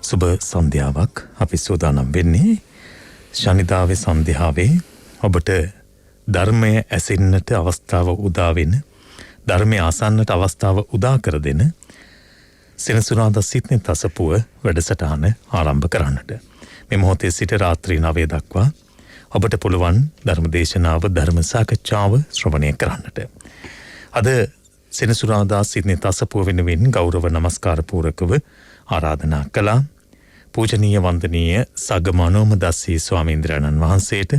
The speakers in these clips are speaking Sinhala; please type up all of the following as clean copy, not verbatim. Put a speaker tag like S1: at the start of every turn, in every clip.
S1: සුබ සන්ධ්‍යාවක් අපි සූදානම් වෙන්නේ ශනිදාවේ සන්ධ්‍යාවේ ඔබට ධර්මය ඇසෙන්නට අවස්ථාව උදා වෙන ධර්මය අසන්නට අවස්ථාව උදා කර දෙන සෙනසුරාදා සිට්නේ තසපුව වැඩසටහන ආරම්භ කරන්නට මේ මොහොතේ සිට රාත්‍රී 9 දක්වා ඔබට පුළුවන් ධර්ම දේශනාව ධර්ම සාකච්ඡාව ශ්‍රවණය කරන්නට අද සෙනසුරාදා සිට්නේ තසපුව වෙනුවෙන් ගෞරව නමස්කාර පූරකව ආරාධනා කළා පූජනීය වන්දනීය සග්ගමනෝම දස්සී ස්වාමීන්ද්‍රයන්න් වහන්සේට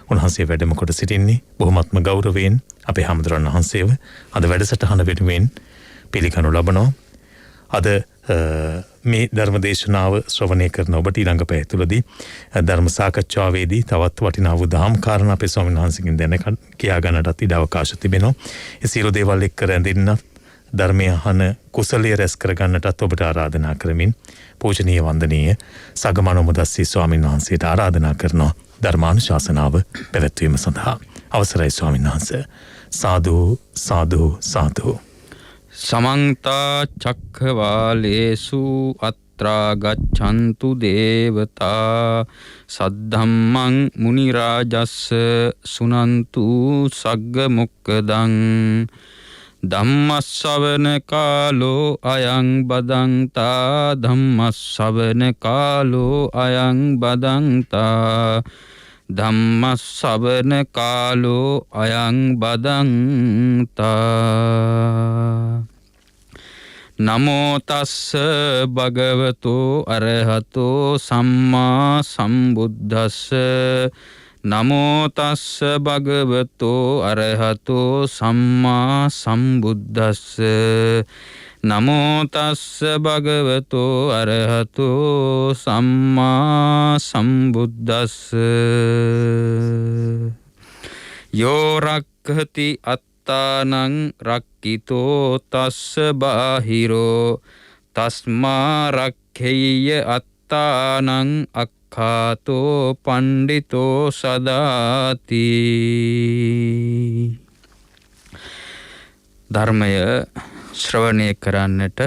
S1: උන්වහන්සේ වැඩම කොට සිටින්නේ බොහොමත්ම ගෞරවයෙන් අපේ හැමදෙරණ වහන්සේව අද වැඩසටහන වෙනුවෙන් පිළිගනු ලබනවා අද මේ ධර්ම දේශනාව ශ්‍රවණය කරන ඔබට ඊළඟ පැය තුලදී ධර්ම සාකච්ඡාවේදී තවත් වටිනා වූ දහම් කාරණා අපේ ස්වාමීන් වහන්සේගෙන් දැන කියා ගන්නටත් ඉඩ අවකාශ තිබෙනවා ඒ සියලු දේවල් එක්ක රැඳෙන්න ධර්මය අහන කුසලයේ රැස් කර ගන්නටත් ඔබට ආරාධනා කරමින් පූජනීය වන්දනීය සග්ගමනෝම දස්සී ස්වාමීන් වහන්සේට ආරාධනා කරනවා ධර්මානුශාසනාව පැවැත්වීම සඳහා අවසරයි ස්වාමීන් වහන්සේ සාදු සාදු සාදු
S2: समन्त चक्रवालेषु अत्रा गच्छन्तु देवता सद्धम्मं मुनिराजस् सुनन्तु सग्ग मुक्कदं ධම්මස්සවන කාලෝ අයං බදන්තා ධම්මස්සවන කාලෝ අයං බදන්තා ධම්මස්සවන කාලෝ අයං බදන්තා නමෝ තස්ස භගවතෝ අරහතෝ සම්මා සම්බුද්දස්ස නමෝ තස්ස භගවතෝ අරහතෝ සම්මා සම්බුද්දස්ස නමෝ තස්ස භගවතෝ අරහතෝ සම්මා සම්බුද්දස්ස යෝ රක්ඛති අත්තානං රක්ඛිතෝ තස්ස බාහිරෝ තස්මා රක්ඛේය අත්තානං අක්ඛාතෝ පණ්ඩිතෝ සදාති ධර්මය ශ්‍රවණය කරන්නට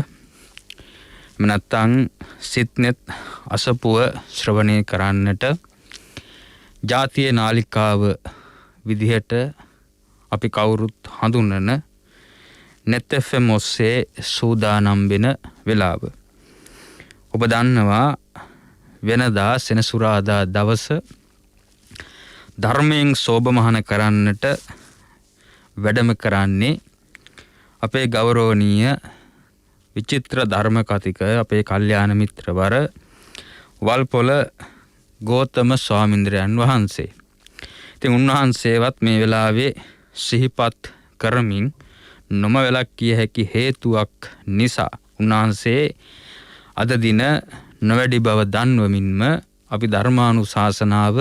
S2: නැත්නම් සිත්නෙත් අසපුව ශ්‍රවණය කරන්නට ජාතිය නාලිකාව විදිහට අපි කවුරුත් හඳුන්වන net fm ඔස්සේ සූදානම් වෙන වෙලාව ඔබ දන්නවා වෙනදා සෙනසුරාදා දවස ධර්මයෙන් සෝභමහන කරන්නට වැඩම කරන්නේ අපේ ගෞරවනීය විචිත්‍ර ධර්ම කතික අපේ කල්යාණ මිත්‍රවර වල්පොළ ගෝතම ස්වාමීන්ද්‍රයන් වහන්සේ. ඉතින් උන්වහන්සේවත් මේ වෙලාවේ සිහිපත් කරමින් නොම වෙලක් කිය හැකි හේතුවක් නිසා උන්වහන්සේ අද දින නොවැඩි බව දන්වමින්ම අපි ධර්මානුශාසනාව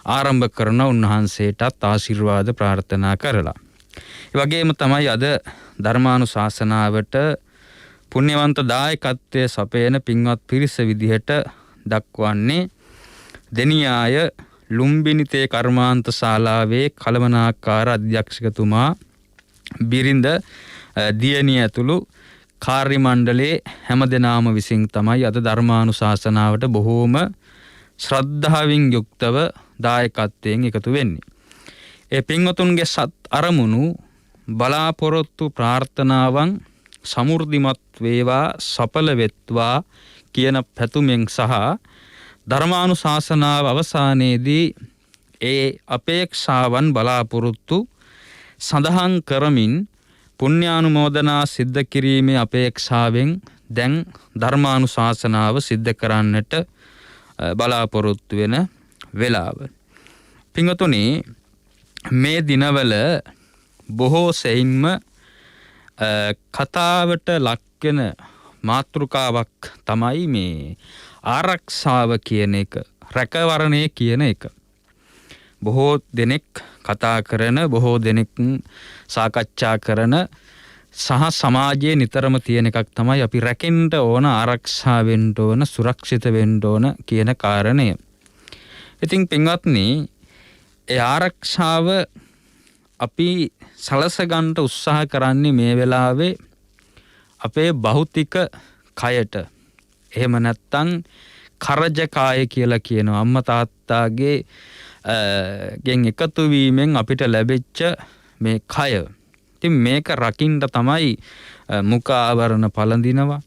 S2: ආරම්භ කරන උන්වහන්සේටත් ආශිර්වාද ප්‍රාර්ථනා කරලා. ඒ වගේම තමයි අද ධර්මානුශාසනාවට පුණ්‍යවන්ත දායකත්වයේ සපයන පින්වත් පිරිස විදිහට දක්වන්නේ දෙනියාය ලුම්බිනිතේ කර්මාන්ත ශාලාවේ කළමනාකාර අධ්‍යක්ෂකතුමා බිරිඳ දියණිය ඇතුළු කාර්ය මණ්ඩලයේ හැමදෙනාම විසින් තමයි අද ධර්මානුශාසනාවට බොහෝම ශ්‍රද්ධාවෙන් යුක්තව දායකත්වයෙන් එකතු වෙන්නේ. ඒ පින්වතුන්ගේ සත් අරමුණු බලාපොරොත්තු ප්‍රාර්ථනාවන් සමෘද්ධිමත් වේවා සඵල වෙත්වා කියන පැතුමෙන් සහ ධර්මානුශාසනාව අවසානයේදී ඒ අපේක්ෂාවන් බලාපොරොත්තු සඳහන් කරමින් පුණ්‍යානුමෝදනා සිද්ධ කිරීමේ අපේක්ෂාවෙන් දැන් ධර්මානුශාසනාව සිද්ධ කරන්නට බලාපොරොත්තු වෙන වෙලාව. පින්වතුනි මේ දිනවල බොහෝ සෙයින්ම කතාවට ලක්වෙන මාතෘකාවක් තමයි මේ ආරක්ෂාව කියන එක, රැකවරණය කියන එක. බොහෝ දෙනෙක් කතා කරන, බොහෝ දෙනෙක් සාකච්ඡා කරන සහ සමාජයේ නිතරම තියෙන එකක් තමයි අපි රැකෙන්න ඕන, ආරක්ෂා වෙන්න ඕන, සුරක්ෂිත වෙන්න ඕන කියන කාරණය. ඉතින් පින්වත්නි, ඒ ආරක්ෂාව අපි සලස ගන්න උත්සාහ කරන්නේ මේ වෙලාවේ අපේ භෞතික කයට, එහෙම නැත්තම් කරජකාය කියලා කියනවා. අම්මා තාත්තාගේ ගෙන් එකතු වීමෙන් අපිට ලැබෙච්ච මේ කය. ඉතින් මේක රකින්න තමයි මුඛ ආවරණ පළඳිනවා,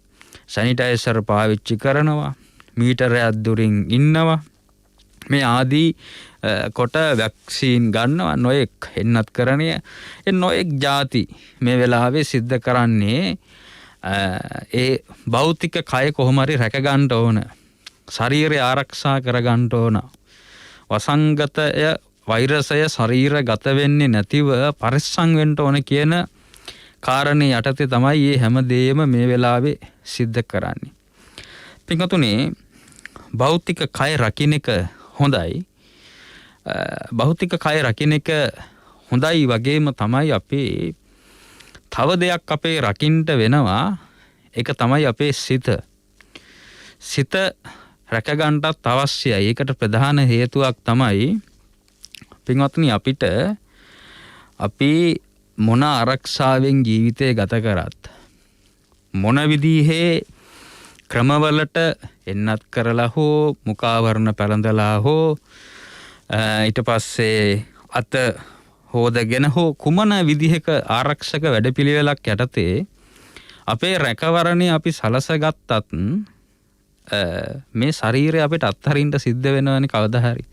S2: සැනිටයිසර් පාවිච්චි කරනවා, මීටරයක් දුරින් ඉන්නවා. මේ ආදී කොට වැක්සීන් ගන්නවා, නොයෙක් එන්නත් කරණය. නොයෙක් ಜಾති මේ වෙලාවේ සිද්ධ කරන්නේ ඒ භෞතික කය කොහොම හරි රැක ගන්න ඕන. ශරීරය ආරක්ෂා කර ගන්න ඕන. වසංගතය වෛරසය ශරීරගත වෙන්නේ නැතිව පරිස්සම් වෙන්න ඕන කියන කාරණේ යටතේ තමයි මේ හැමදේම මේ වෙලාවේ සිද්ධ කරන්නේ. පින්වතුනි, භෞතික කය රකින්න එක හොඳයි. භෞතික කය රකින්න එක හොඳයි වගේම තමයි අපේ තව දෙයක් අපේ රකින්න වෙනවා. ඒක තමයි අපේ සිත. සිත රැක ගන්නටත් අවශ්‍යයි. ඒකට ප්‍රධාන හේතුවක් තමයි පින්වත්නි අපි මොන ආරක්ෂාවෙන් ජීවිතය ගත කරත්, මොන විදිහේ ක්‍රමවලට එන්නත් කරලා හෝ මුඛාවරණ පැළඳලා හෝ ඊට පස්සේ අත හොදගෙන හෝ කුමන විදිහක ආරක්ෂක වැඩපිළිවෙලක් යටතේ අපේ රැකවරණය අපි සලසගත්තත් මේ ශරීරය අපිට අත්හරින්න සිද්ධ වෙනවනේ කවදා හරි.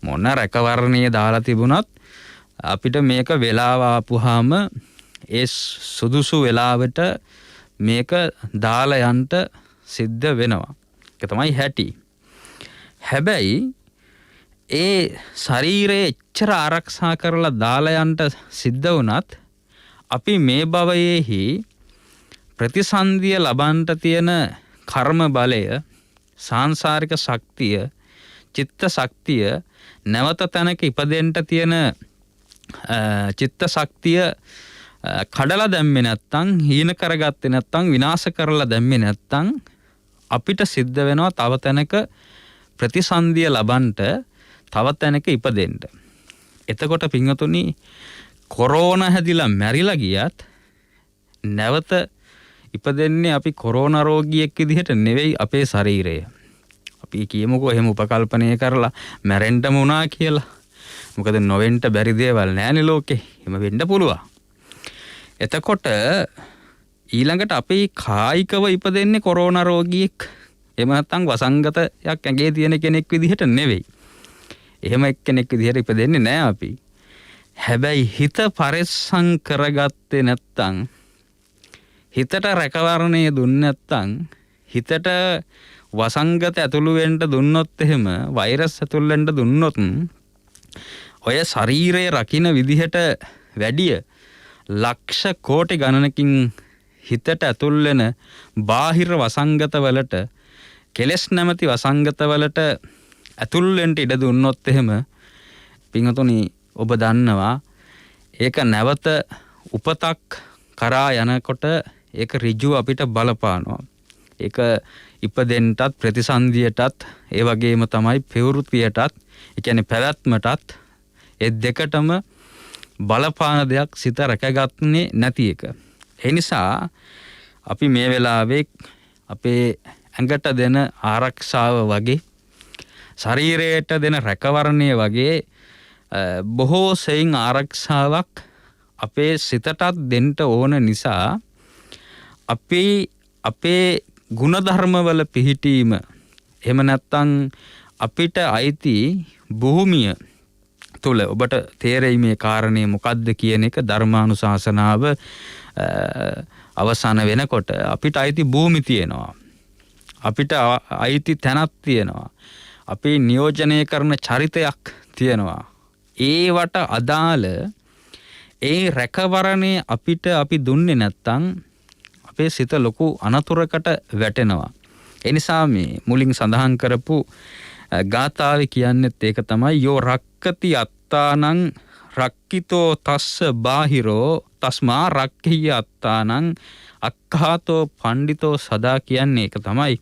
S2: මොන රැකවරණයේ දාලා තිබුණත් අපිට මේක වෙලාව ආපුවාම ඒ සුදුසු වෙලාවට මේක දාලා යන්න සිද්ධ වෙනවා. ඒක තමයි හැටි. හැබැයි ඒ ශරීරයේ එච්චර ආරක්ෂා කරලා දාලා යන්න සිද්ධ වුණත් අපි මේ භවයේහි ප්‍රතිසන්දිය ලබන්න තියෙන කර්ම බලය, සාංශාරික ශක්තිය, චිත්ත ශක්තිය, නැවත තැනක ඉපදෙන්න තියෙන චිත්ත ශක්තිය කඩලා දැම්මේ නැත්තම්, හීන කරගත්තේ නැත්තම්, විනාශ කරලා දැම්මේ නැත්තම් අපිට සිද්ධ වෙනවා තව තැනක ප්‍රතිසන්දිය ලබන්නට, තව තැනක ඉපදෙන්න. එතකොට පින්වතුනි, කොරෝනා හැදිලා මැරිලා ගියත් නැවත ඉපදෙන්නේ අපි කොරෝනා රෝගියෙක් විදිහට නෙවෙයි අපේ ශරීරය. අපි කියමුකෝ එහෙම උපකල්පනය කරලා මැරෙන්නම වුණා කියලා. මොකද නොවෙන්න බැරි දේවල් නෑනේ ලෝකේ. එහෙම වෙන්න පුළුවන්. එතකොට ඊළඟට අපි කායිකව ඉපදෙන්නේ කොරෝනා රෝගියෙක්. එහෙම නැත්නම් වසංගතයක් ඇඟේ තියෙන කෙනෙක් විදිහට නෙවෙයි. එහෙම එක්කෙනෙක් විදිහට ඉපදෙන්නේ නෑ අපි. හැබැයි හිත පරිස්සම් කරගත්තේ නැත්නම්, හිතට රැකවරණය දුන්නේ නැත්නම්, හිතට වසංගත ඇතුළු වෙන්න දුන්නොත්, එහෙම වෛරස් ඇතුළු වෙන්න දුන්නොත්, ඔය ශරීරයේ රකින්න විදිහට වැඩිය ලක්ෂ කෝටි ගණනකින් හිතට ඇතුල් වෙන බාහිර වසංගත වලට, කෙලස් නැමැති වසංගත වලට ඇතුල් වෙන්න ඉඩ දුන්නොත්, එහෙම පින්වතුනි ඔබ දන්නවා ඒක නැවත උපතක් කරා යනකොට ඒක ඍජුව අපිට බලපානවා. ඒක ඉපදෙන්නටත්, ප්‍රතිසන්දියටත්, ඒ වගේම තමයි ප්‍රවෘත්තියටත්, ඒ කියන්නේ පැවැත්මටත්, ඒ දෙකටම බලපාන දෙයක් සිත රැකගන්නේ නැති එක. ඒ නිසා අපි මේ වෙලාවේ අපේ ඇඟට දෙන ආරක්ෂාව වගේ, ශරීරයට දෙන රැකවරණය වගේ බොහෝ සෙයින් ආරක්ෂාවක් අපේ සිතටත් දෙන්න ඕන නිසා අපි අපේ ගුණධර්මවල පිහිටීම, එහෙම නැත්නම් අපිට අයිති භූමිය තුල, ඔබට තේරෙයි මේ කාරණේ මොකද්ද කියන එක. ධර්මානුශාසනාව අවසන් වෙනකොට අපිට අයිති භූමි තියෙනවා, අපිට අයිති තැනක් තියෙනවා, අපි නියෝජනය කරන චරිතයක් තියෙනවා. ඒවට අදාළ ඒ රැකවරණය අපි දුන්නේ නැත්තම් අපේ සිත ලොකු අනතුරකට වැටෙනවා. ඒ නිසා මේ මුලින් සඳහන් කරපු ගාථාවේ කියන්නේත් ඒක තමයි, යෝ රක්කති අත්තානං රක්කිතෝ තස්ස බාහිරෝ තස්මා රක්ඛිය අත්තානං අක්ඛාතෝ පණ්ඩිතෝ සදා කියන්නේ ඒක තමයි.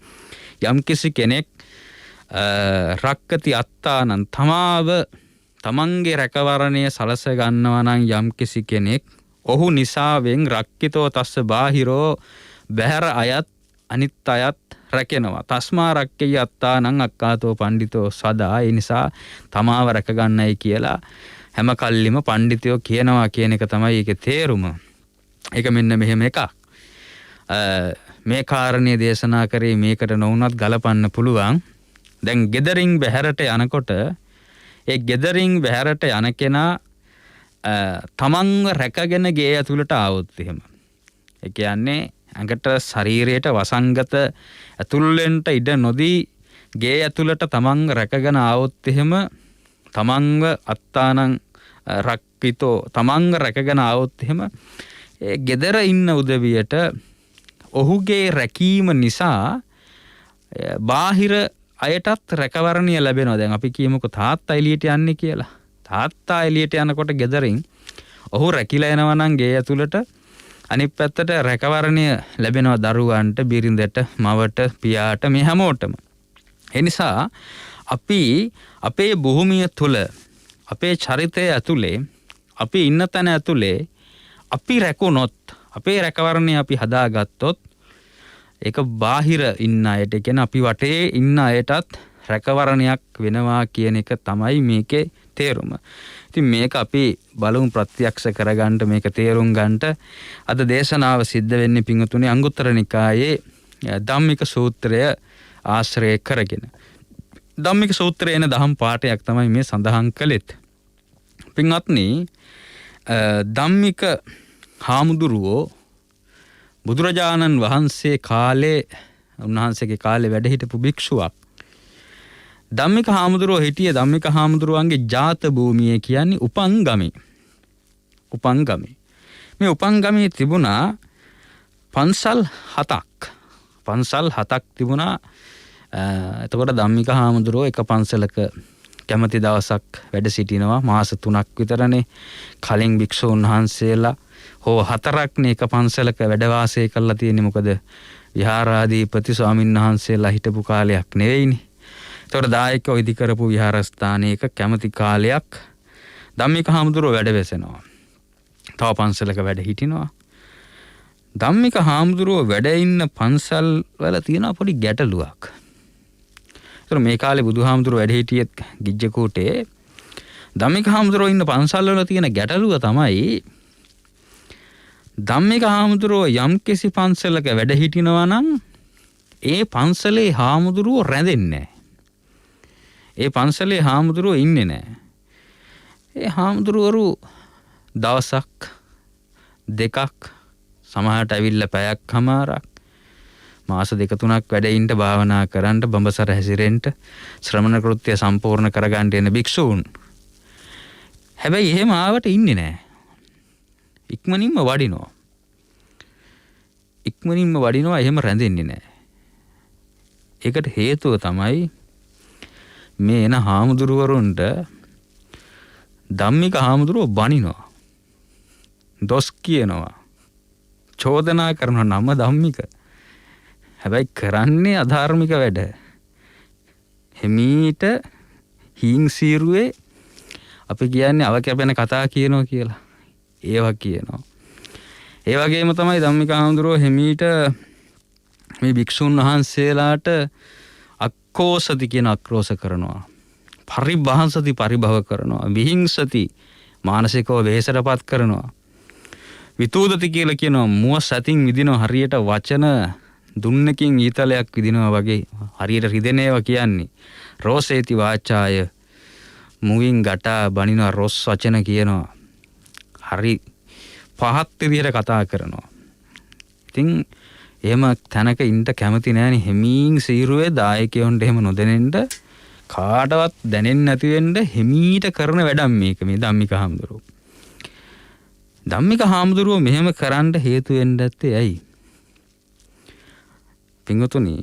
S2: යම්කිසි කෙනෙක් රක්කති අත්තානං, තමන්ගේ රැකවරණය සලස ගන්නවා නම් යම්කිසි කෙනෙක්, ඔහු නිසාවෙන් රක්කිතෝ තස්ස බාහිරෝ, බහැර අයත් අනිත් අයත් රැකෙනවා. තස්මා රක්කේ අත්තානං අක්කාතෝ පණ්ඩිතෝ සදා. ඒ නිසා තමාව රැක ගන්නයි කියලා හැම කල්ලිම පණ්ඩිතයෝ කියනවා කියන එක තමයි ඒකේ තේරුම. ඒක මෙන්න මෙහෙම එකක්. මේ කාරණේ දේශනා කරේ මේකට නොවුනත් ගලපන්න පුළුවන්. දැන් ගෙදරින් බැහැරට යනකොට ඒ ගෙදරින් බැහැරට යන කෙනා තමන්ව රැකගෙන ගේ ඇතුළට ආවොත් එහෙම. ඒ කියන්නේ ඇඟට ශරීරයට වසංගත ඇතුළෙන්ට ඉඩ නොදී ගේ ඇතුළට තමන්ව රැකගෙන ආවොත් එහෙම තමන්ව අත්තානං රක්කිතෝ තමන්ව රැකගෙන ආවොත් එහෙම ඒ ගෙදර ඉන්න උදවියට ඔහුගේ රැකීම නිසා බාහිර අයටත් රැකවරණය ලැබෙනවා. දැන් අපි කියමුකෝ තාත්තා එළියට යන්නේ කියලා. තාත්තා එළියට යනකොට ගෙදරින් ඔහු රැකිලා එනවා නම් ගේ ඇතුළට අනිත් පැත්තට රැකවරණය ලැබෙනවා දරුවන්ට, බිරිඳට, මවට, පියාට මේ හැමෝටම. ඒ නිසා අපි අපේ භූමිය තුල අපේ චරිතය ඇතුලේ අපි ඉන්න තැන ඇතුලේ අපි රැකුණොත් අපේ රැකවරණය අපි හදාගත්තොත් ඒක බාහිර ඉන්න අයට කියන අපි වටේ ඉන්න අයටත් රැකවරණයක් වෙනවා කියන එක තමයි මේකේ තේරුම. ඉතින් මේක අපි බලමු ප්‍රත්‍යක්ෂ කරගන්න මේක තේරුම් ගන්නට අද දේශනාව සිද්ධ වෙන්නේ පිංගුතුනි අංගුත්තර නිකායේ ධම්මික සූත්‍රය ආශ්‍රය කරගෙන. ධම්මික සූත්‍රයේ එන දහම් පාඨයක් තමයි මේ සඳහන් කළෙත්. පින්වත්නි ධම්මික හාමුදුරුවෝ බුදුරජාණන් වහන්සේ කාලේ උන්වහන්සේගේ කාලේ වැඩ හිටපු භික්ෂුවක්. ධම්මික හාමුදුරුවෝ හිටියේ ධම්මික හාමුදුරුවන්ගේ ජාත භූමියේ කියන්නේ උපංගමේ. උපංගමේ. මේ උපංගමේ තිබුණා පන්සල් 7ක්. පන්සල් 7ක් තිබුණා. එතකොට ධම්මික හාමුදුරුවෝ එක පන්සලක කැමති දවසක් වැඩ සිටිනවා. මාස 3ක් විතරනේ. කලින් භික්ෂුන් වහන්සේලා හෝ 4ක්නේ එක පන්සලක වැඩ වාසය කරලා තියෙන්නේ. මොකද විහාරාධිපති ස්වාමීන් වහන්සේලා හිටපු කාලයක් නෙවෙයිනේ. ඒතකොට දායකව ඉදි කරපු විහාරස්ථානයක කැමති කාලයක් ධම්මික හාමුදුරුවෝ වැඩ වෙසෙනවා. තව පන්සලක වැඩ හිටිනවා. ධම්මික හාමුදුරුවෝ වැඩ ඉන්න පන්සල් වල තියෙන පොඩි ගැටලුවක්. ඒතර මේ කාලේ බුදුහාමුදුරුවෝ වැඩ හිටියෙත් ගිජ්ජකූටේ ධම්මික හාමුදුරුවෝ ඉන්න පන්සල් වල තියෙන ගැටලුව තමයි ධම්මික හාමුදුරුවෝ යම්කිසි පන්සලක වැඩ හිටිනවා නම් ඒ පන්සලේ හාමුදුරුවෝ රැඳෙන්නේ නැහැ. ඒ පන්සලේ හාමුදුරුවෝ ඉන්නේ නැහැ. ඒ හාමුදුරුවරු දවසක් දෙකක් සමහරට ඇවිල්ලා පැයක්මාරක් මාස 2-3ක් වැඩ ඉන්න භාවනා කරන්න බඹසර හැසිරෙන්න ශ්‍රමණ කෘත්‍ය සම්පූර්ණ කරගන්න යන භික්ෂූන්. හැබැයි එහෙම ආවට ඉන්නේ නැහැ. ඉක්මනින්ම වඩිනවා. එහෙම රැඳෙන්නේ නැහැ. ඒකට හේතුව තමයි මේ එන හාමුදුරුවරුන්ට ධම්මික හාමුදුරුවෝ බනිනවා. දොස් කියනවා. චෝදනා කරනවා නම ධම්මික. හැබැයි කරන්නේ අධාර්මික වැඩ. හිමීට හිං සීරුවේ අපි කියන්නේ අව කැපෙන කතා කියනවා කියලා. ඒවා කියනවා. ඒ වගේම තමයි ධම්මික හාමුදුරුවෝ හිමීට මේ භික්ෂුන් වහන්සේලාට අක්කෝසති කියන අක්‍රෝෂ කරනවා. පරිභාසති පරිභව කරනවා. විහිංසති මානසිකව වෙහෙසටපත් කරනවා. විතූදති කියලා කියනවා මුව සතින් විදිනවා හරියට වචන දුන්නකින් ඊතලයක් විදිනවා වගේ හරියට රිදෙනේවා කියන්නේ. රෝසේති වාචාය මුවින් ගටා බනිනවා රොස් වචන කියනවා. හරි පහත් විදිහට කතා කරනවා. ඉතින් එහෙම තැනක ඉන්න කැමති නෑනේ. හිමින් සීරුවේ දායකයන්ට එහෙම නොදැනෙන්න කාටවත් දැනෙන්නේ නැති වෙන්න හිමීට කරන වැඩක් මේක මේ ධම්මික හාමුදුරුවෝ. ධම්මික හාමුදුරුවෝ මෙහෙම කරන්න හේතු වෙන්න ඇත්තේ ඇයි? පින්වතුනි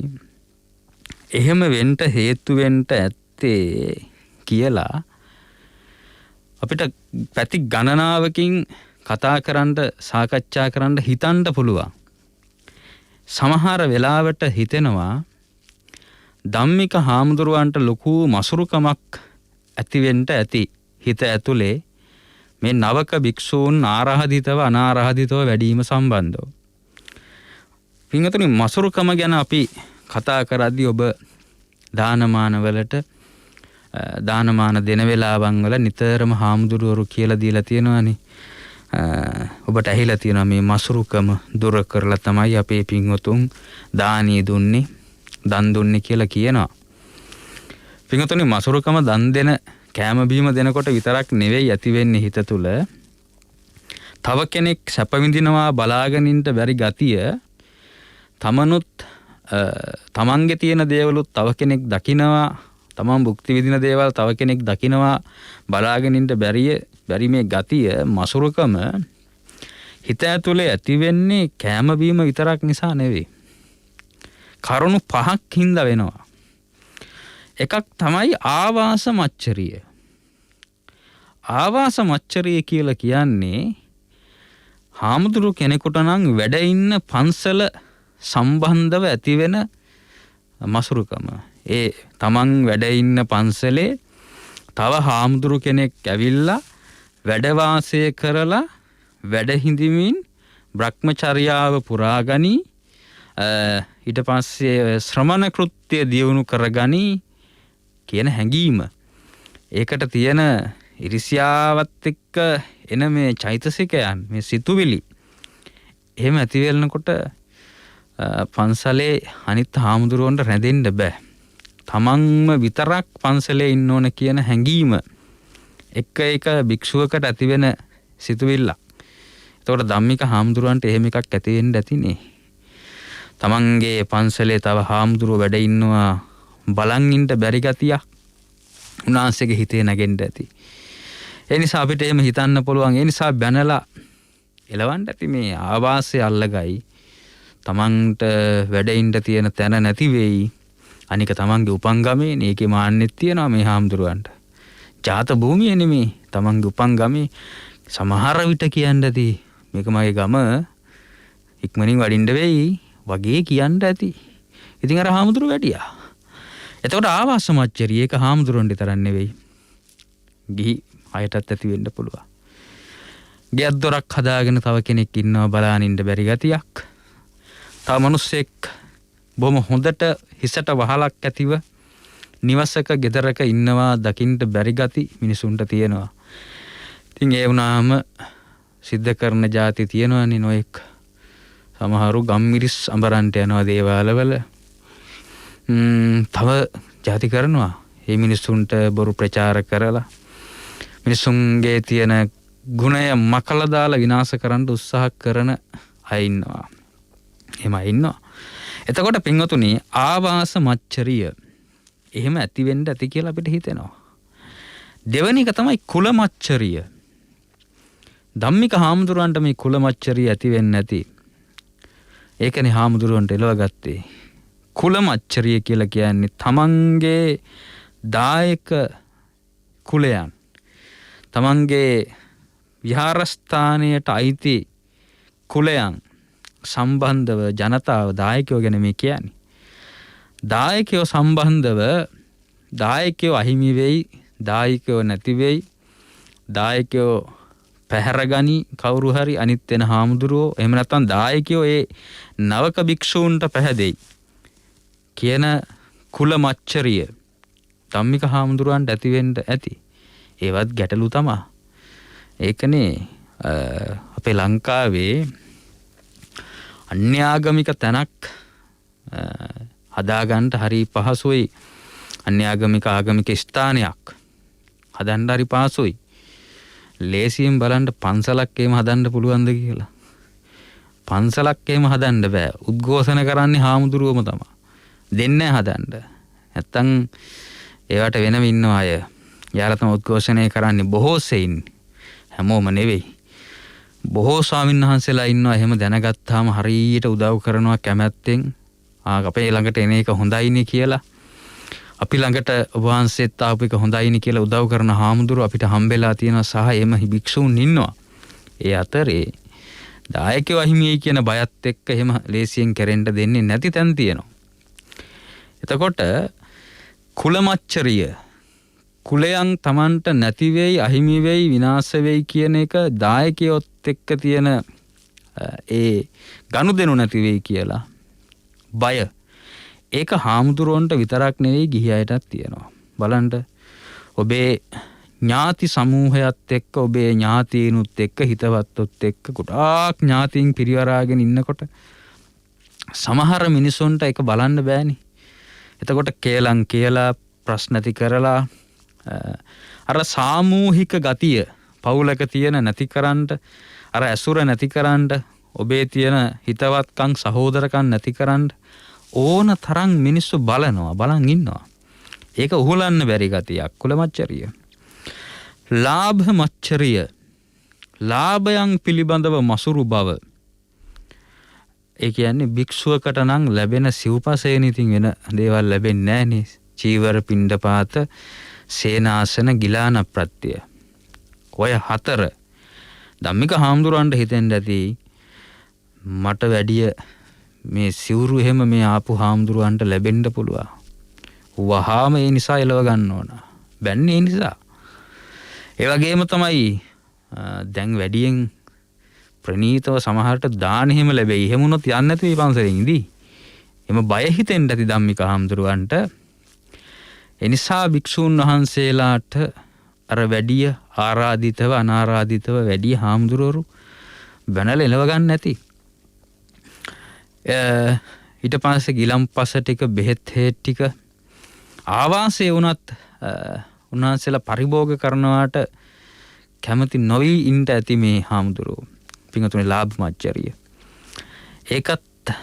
S2: එහෙම වෙන්න හේතු වෙන්න ඇත්තේ කියලා අපිට පැති ගණනාවකින් කතා කරන්න සාකච්ඡා කරන්න හිතන්න පුළුවන්. සමහර වෙලාවට හිතෙනවා ධම්මික හාමුදුරුවන්ට ලොකු මසුරුකමක් ඇති වෙන්න ඇති හිත ඇතුලේ මේ නවක භික්ෂූන් ආරාධිතව අනාරාධිතව වැඩිම සම්බන්ධව. පින්වතුනි මසුරුකම ගැන අපි කතා කරද්දී ඔබ දානමානවලට දානමාන දෙන වෙලාවන් වල නිතරම හාමුදුරුවරු කියලා දීලා තියෙනවානේ. ඔබට ඇහිලා තියෙනවා මේ මසුරුකම දුර කරලා තමයි අපේ පින්වතුන් දානීය දුන්නේ, දන් දුන්නේ කියලා කියනවා. පින්වතුනි, මසුරුකම දන් දෙන කෑම බීම දෙනකොට විතරක් නෙවෙයි ඇති වෙන්නේ හිත තුල. තව කෙනෙක් සැප විඳිනවා බලාගෙන ඉන්න බැරි ගතිය තමනුත් තමන්ගේ තියෙන දේවලුත් තව කෙනෙක් දකිනවා, තමන් භුක්ති විඳින දේවල් තව කෙනෙක් දකිනවා බලාගෙන ඉන්න බැරි මේ ගතිය මසුරුකම හිත ඇතුලේ ඇති වෙන්නේ කෑම බීම විතරක් නිසා නෙවෙයි. කරුණු 5ක් හින්දා වෙනවා. එකක් තමයි ආවාස මච්චරිය. ආවාස මච්චරිය කියලා කියන්නේ හාමුදුරු කෙනෙකුට නම් වැඩ ඉන්න පන්සල සම්බන්ධව ඇතිවෙන මසුරුකම. ඒ තමන් වැඩ ඉන්න පන්සලේ තව හාමුදුරු කෙනෙක් ඇවිල්ලා වැඩ වාසය කරලා වැඩ හිඳිමින් බ්‍රහ්මචර්යාව පුරාගනි, ඊට පස්සේ ශ්‍රමණ කෘත්‍ය දියුණු කරගනි කියන හැඟීම. ඒකට තියෙන ඉරිසියාවත් එක්ක එන මේ චෛතසිකයන්, මේ සිතුවිලි එහෙම ඇති වෙනකොට පන්සලේ අනිත් හාමුදුරුවන්ට රැඳෙන්න බෑ. තමන්ම විතරක් පන්සලේ ඉන්න ඕන කියන හැඟීම එක භික්ෂුවකට ඇති වෙන සිතුවිල්ල. එතකොට ධම්මික හාමුදුරුවන්ට එහෙම එකක් ඇති වෙන්න ඇතිනේ. තමන්ගේ පන්සලේ තව හාමුදුරුවෝ වැඩ ඉන්නවා බලන් ඉන්න බැරි ගතියක් උන්වහන්සේගේ හිතේ නැගෙන්න ඇති. ඒ නිසා අපිට එහෙම හිතන්න පුළුවන්. ඒ නිසා බැනලා එලවන්න ඇති මේ ආවාසය අල්ලගයි. තමන්ට වැඩ ඉන්න තියෙන තැන නැති වෙයි. අනික තමන්ගේ උපංගමේ නේකේ මාන්නෙත් තියෙනවා මේ හාමුදුරුවන්ට. ජාත භූමිය නෙමේ තමන්ගේ උපංගමේ. සමහර විට කියන්න ඇති මේක මගේ ගම ඉක්මනින් වඩින්න වෙයි වගේ කියන්න ඇති. ඉතින් අර හාමුදුරුවෝ වැඩියා. එතකොට ආවාස මච්චරිය ඒක හාමුදුරුවන්ට තරම් නෙවෙයි. ගිහි අයටත් ඇති වෙන්න පුළුවන්. ගෙයක් දොරක් හදාගෙන තව කෙනෙක් ඉන්නවා බලාගෙන ඉන්න බැරි ගතියක්. තව මිනිස්සෙක් බොහොම හොඳට හිසට වහලක් ඇතිව නිවසක ගෙදරක ඉන්නවා දකින්න බැරි ගති මිනිසුන්ට තියෙනවා. ඉතින් ඒ වුණාම සිද්ධ කරන જાති තියෙනවානේ නොඑක්. සමහරු ගම්මිරිස් අඹරන්ට යනවා දේවාලවල. තව જાති කරනවා. මේ මිනිසුන්ට බොරු ප්‍රචාර කරලා මිනිසුන්ගේ තියෙන ගුණය මකලා දාලා විනාශ කරන්න උත්සාහ කරන අය ඉන්නවා. එහෙම ඉන්නවා. එතකොට පින්වතුනි ආවාස මච්චරිය එහෙම ඇති වෙන්න ඇති කියලා අපිට හිතෙනවා. දෙවෙනි එක තමයි කුල මච්චරිය. ධම්මික හාමුදුරුවන්ට මේ කුල මච්චරිය ඇති වෙන්නේ නැති. ඒකනේ හාමුදුරුවන්ට එලවගත්තේ. කුල මච්චරිය කියලා කියන්නේ තමන්ගේ දායක කුලයන්, තමන්ගේ විහාරස්ථානයට අයිති කුලයන් සම්බන්ධව ජනතාව දායකයෝ ගැන මේ කියන්නේ. දායකයෝ සම්බන්ධව දායකයෝ අහිමි වෙයි, දායකයෝ නැති වෙයි, දායකයෝ පැහැරගනි කවුරු හරි අනිත් වෙන හාමුදුරුවෝ, එහෙම නැත්නම් දායකයෝ ඒ නවක භික්ෂූන්ට පැහැදෙයි කියන කුල මච්චරිය ධම්මික හාමුදුරුවන්ට ඇති වෙන්න ඇති. ඒවත් ගැටලු තමයි. ඒකනේ අපේ ලංකාවේ අන්‍යාගමික තැනක් හදාගන්න හරි පහසුයි. අන්‍යාගමික ආගමික ස්ථානයක් හදන්න හරි පහසුයි. ලේසියෙන් බලන්න පන්සලක් එහෙම හදන්න පුළුවන්ද කියලා. පන්සලක් එහෙම හදන්න බෑ. උද්ඝෝෂණ කරන්නේ හාමුදුරුවෝම තමයි. දෙන්නේ හදන්න. නැත්තම් ඒවට වෙනම ඉන්න අය. යාලා තමයි උද්ඝෝෂණය කරන්නේ බොහෝ සෙයින්. හැමෝම නෙවෙයි. බොහෝ ස්වාමීන් වහන්සේලා ඉන්නවා එහෙම දැනගත්තාම හරියට උදව් කරනවා කැමැත්තෙන්. අපේ ළඟට එන එක හොඳයිනේ කියලා. අපි ළඟට ඔබ වහන්සේත් ආපු එක හොඳයිනේ කියලා උදව් කරන හාමුදුරුවෝ අපිට හම්බෙලා තියෙනවා සහ එම භික්ෂූන් ඉන්නවා. ඒ අතරේ දායකයෝ අහිමියයි කියන බයත් එක්ක එහෙම ලේසියෙන් කැරෙන්න දෙන්නේ නැති තැන් තියෙනවා. එතකොට කුලමච්චරිය කුලයන් Tamanට නැති වෙයි, අහිමි වෙයි, විනාශ වෙයි කියන එක දායකයොත් එක්ක තියෙන ඒ ගනුදෙනු නැති වෙයි කියලා බය. ඒක හාමුදුරුවන්ට විතරක් නෙවෙයි ගිහි අයටත් තියෙනවා. බලන්න ඔබේ ඥාති සමූහයත් එක්ක ඔබේ ඥාතීනුත් එක්ක හිතවත්තොත් එක්ක ගොඩාක් ඥාතීන් පිරිවරාගෙන ඉන්නකොට සමහර මිනිසුන්ට ඒක බලන්න බෑනේ. එතකොට කේලම් කියලා ප්‍රශ්න ඇති කරලා අර සාමූහික ගතිය පවුලක තියෙන නැතිකරන්න අර ඇසුර නැතිකරන්න ඔබේ තියෙන හිතවත්කම් සහෝදරකම් නැතිකරන්න ඕන තරම් මිනිස්සු බලන් ඉන්නවා. ඒක උහුලන්න බැරි ගතියක් කුලමච්චරිය. ලාභ මච්චරිය. ලාභයන් පිළිබඳව මසුරු බව. ඒ කියන්නේ භික්ෂුවකට නම් ලැබෙන සිව්පසයෙන් ඉතින් වෙන දේවල් ලැබෙන්නේ නැහනේ. චීවර පිණ්ඩපාත සේනාසන ගිලාන ප්‍රත්‍ය. ඔය 4 ධම්මික හාමුදුරන්ට හිතෙන්න ඇති මට වැඩිය මේ සිවුරු එහෙම මේ ආපු හාමුදුරුවන්ට ලැබෙන්න පුළුවන්. වහාම ඒ නිසා එලව ගන්න ඕන. බැන්නේ ඒ නිසා. ඒ වගේම තමයි දැන් වැඩියෙන් ප්‍රණීතව සමහරට දාන එහෙම ලැබෙයි. එහෙම වුණොත් යන්නේ නැති මේ පන්සලෙන් ඉදී. එම බය හිතෙන්න ඇති ධම්මික හාමුදුරුවන්ට. ඒ නිසා භික්ෂූන් වහන්සේලාට අර වැඩිය ආරාධිතව අනාරාධිතව වැඩි හාමුදුරුවරු බැනලා එලව ගන්න නැති. ඊට පස්සේ ගිලම්පස ටික බෙහෙත් හේත් ටික ආවාසයේ වුණත් උන්වහන්සේලා පරිභෝග කරනවාට කැමති නොවි ඉන්න ඇති මේ හාමුදුරුවෝ. පින්වතුනි ලාභ මච්චරිය. ඒකත්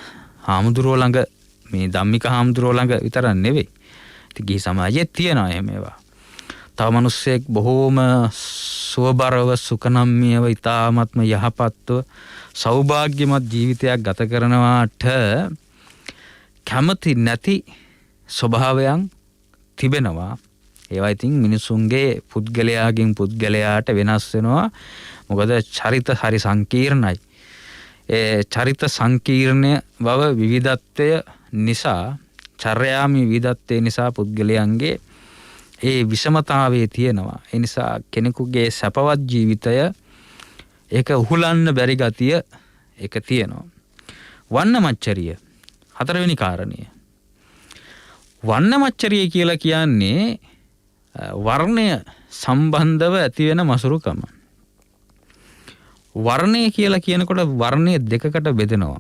S2: හාමුදුරුවෝ ළඟ මේ ධම්මික හාමුදුරුවෝ ළඟ විතරක් නෙවෙයි. ඉතින් ගිහි සමාජයේ තියෙනවා එහෙම ඒවා. තව මිනිස්සෙක් බොහෝම සුවබරව සුඛනම්මියව ඊ타ත්ම යහපත්ව සෞභාග්‍යමත් ජීවිතයක් ගත කරනවාට කැමති නැති ස්වභාවයන් තිබෙනවා. ඒවා ඉතින් මිනිසුන්ගේ පුද්ගලයාගෙන් පුද්ගලයාට වෙනස් වෙනවා. මොකද චරිත හරි සංකීර්ණයි. ඒ චරිත සංකීර්ණ බව විවිධත්වය නිසා චර්යාමි විවිධත්වය නිසා පුද්ගලයන්ගේ ඒ විෂමතාවයේ තියෙනවා. ඒ නිසා කෙනෙකුගේ සැපවත් ජීවිතය ඒක උහුලන්න බැරි ගතිය ඒක තියෙනවා. වන්න මච්චරිය 4 වෙනි කාරණය. වන්න මච්චරිය කියලා කියන්නේ වර්ණය සම්බන්ධව ඇති වෙන මසුරුකම. වර්ණය කියලා කියනකොට වර්ණය දෙකකට බෙදෙනවා.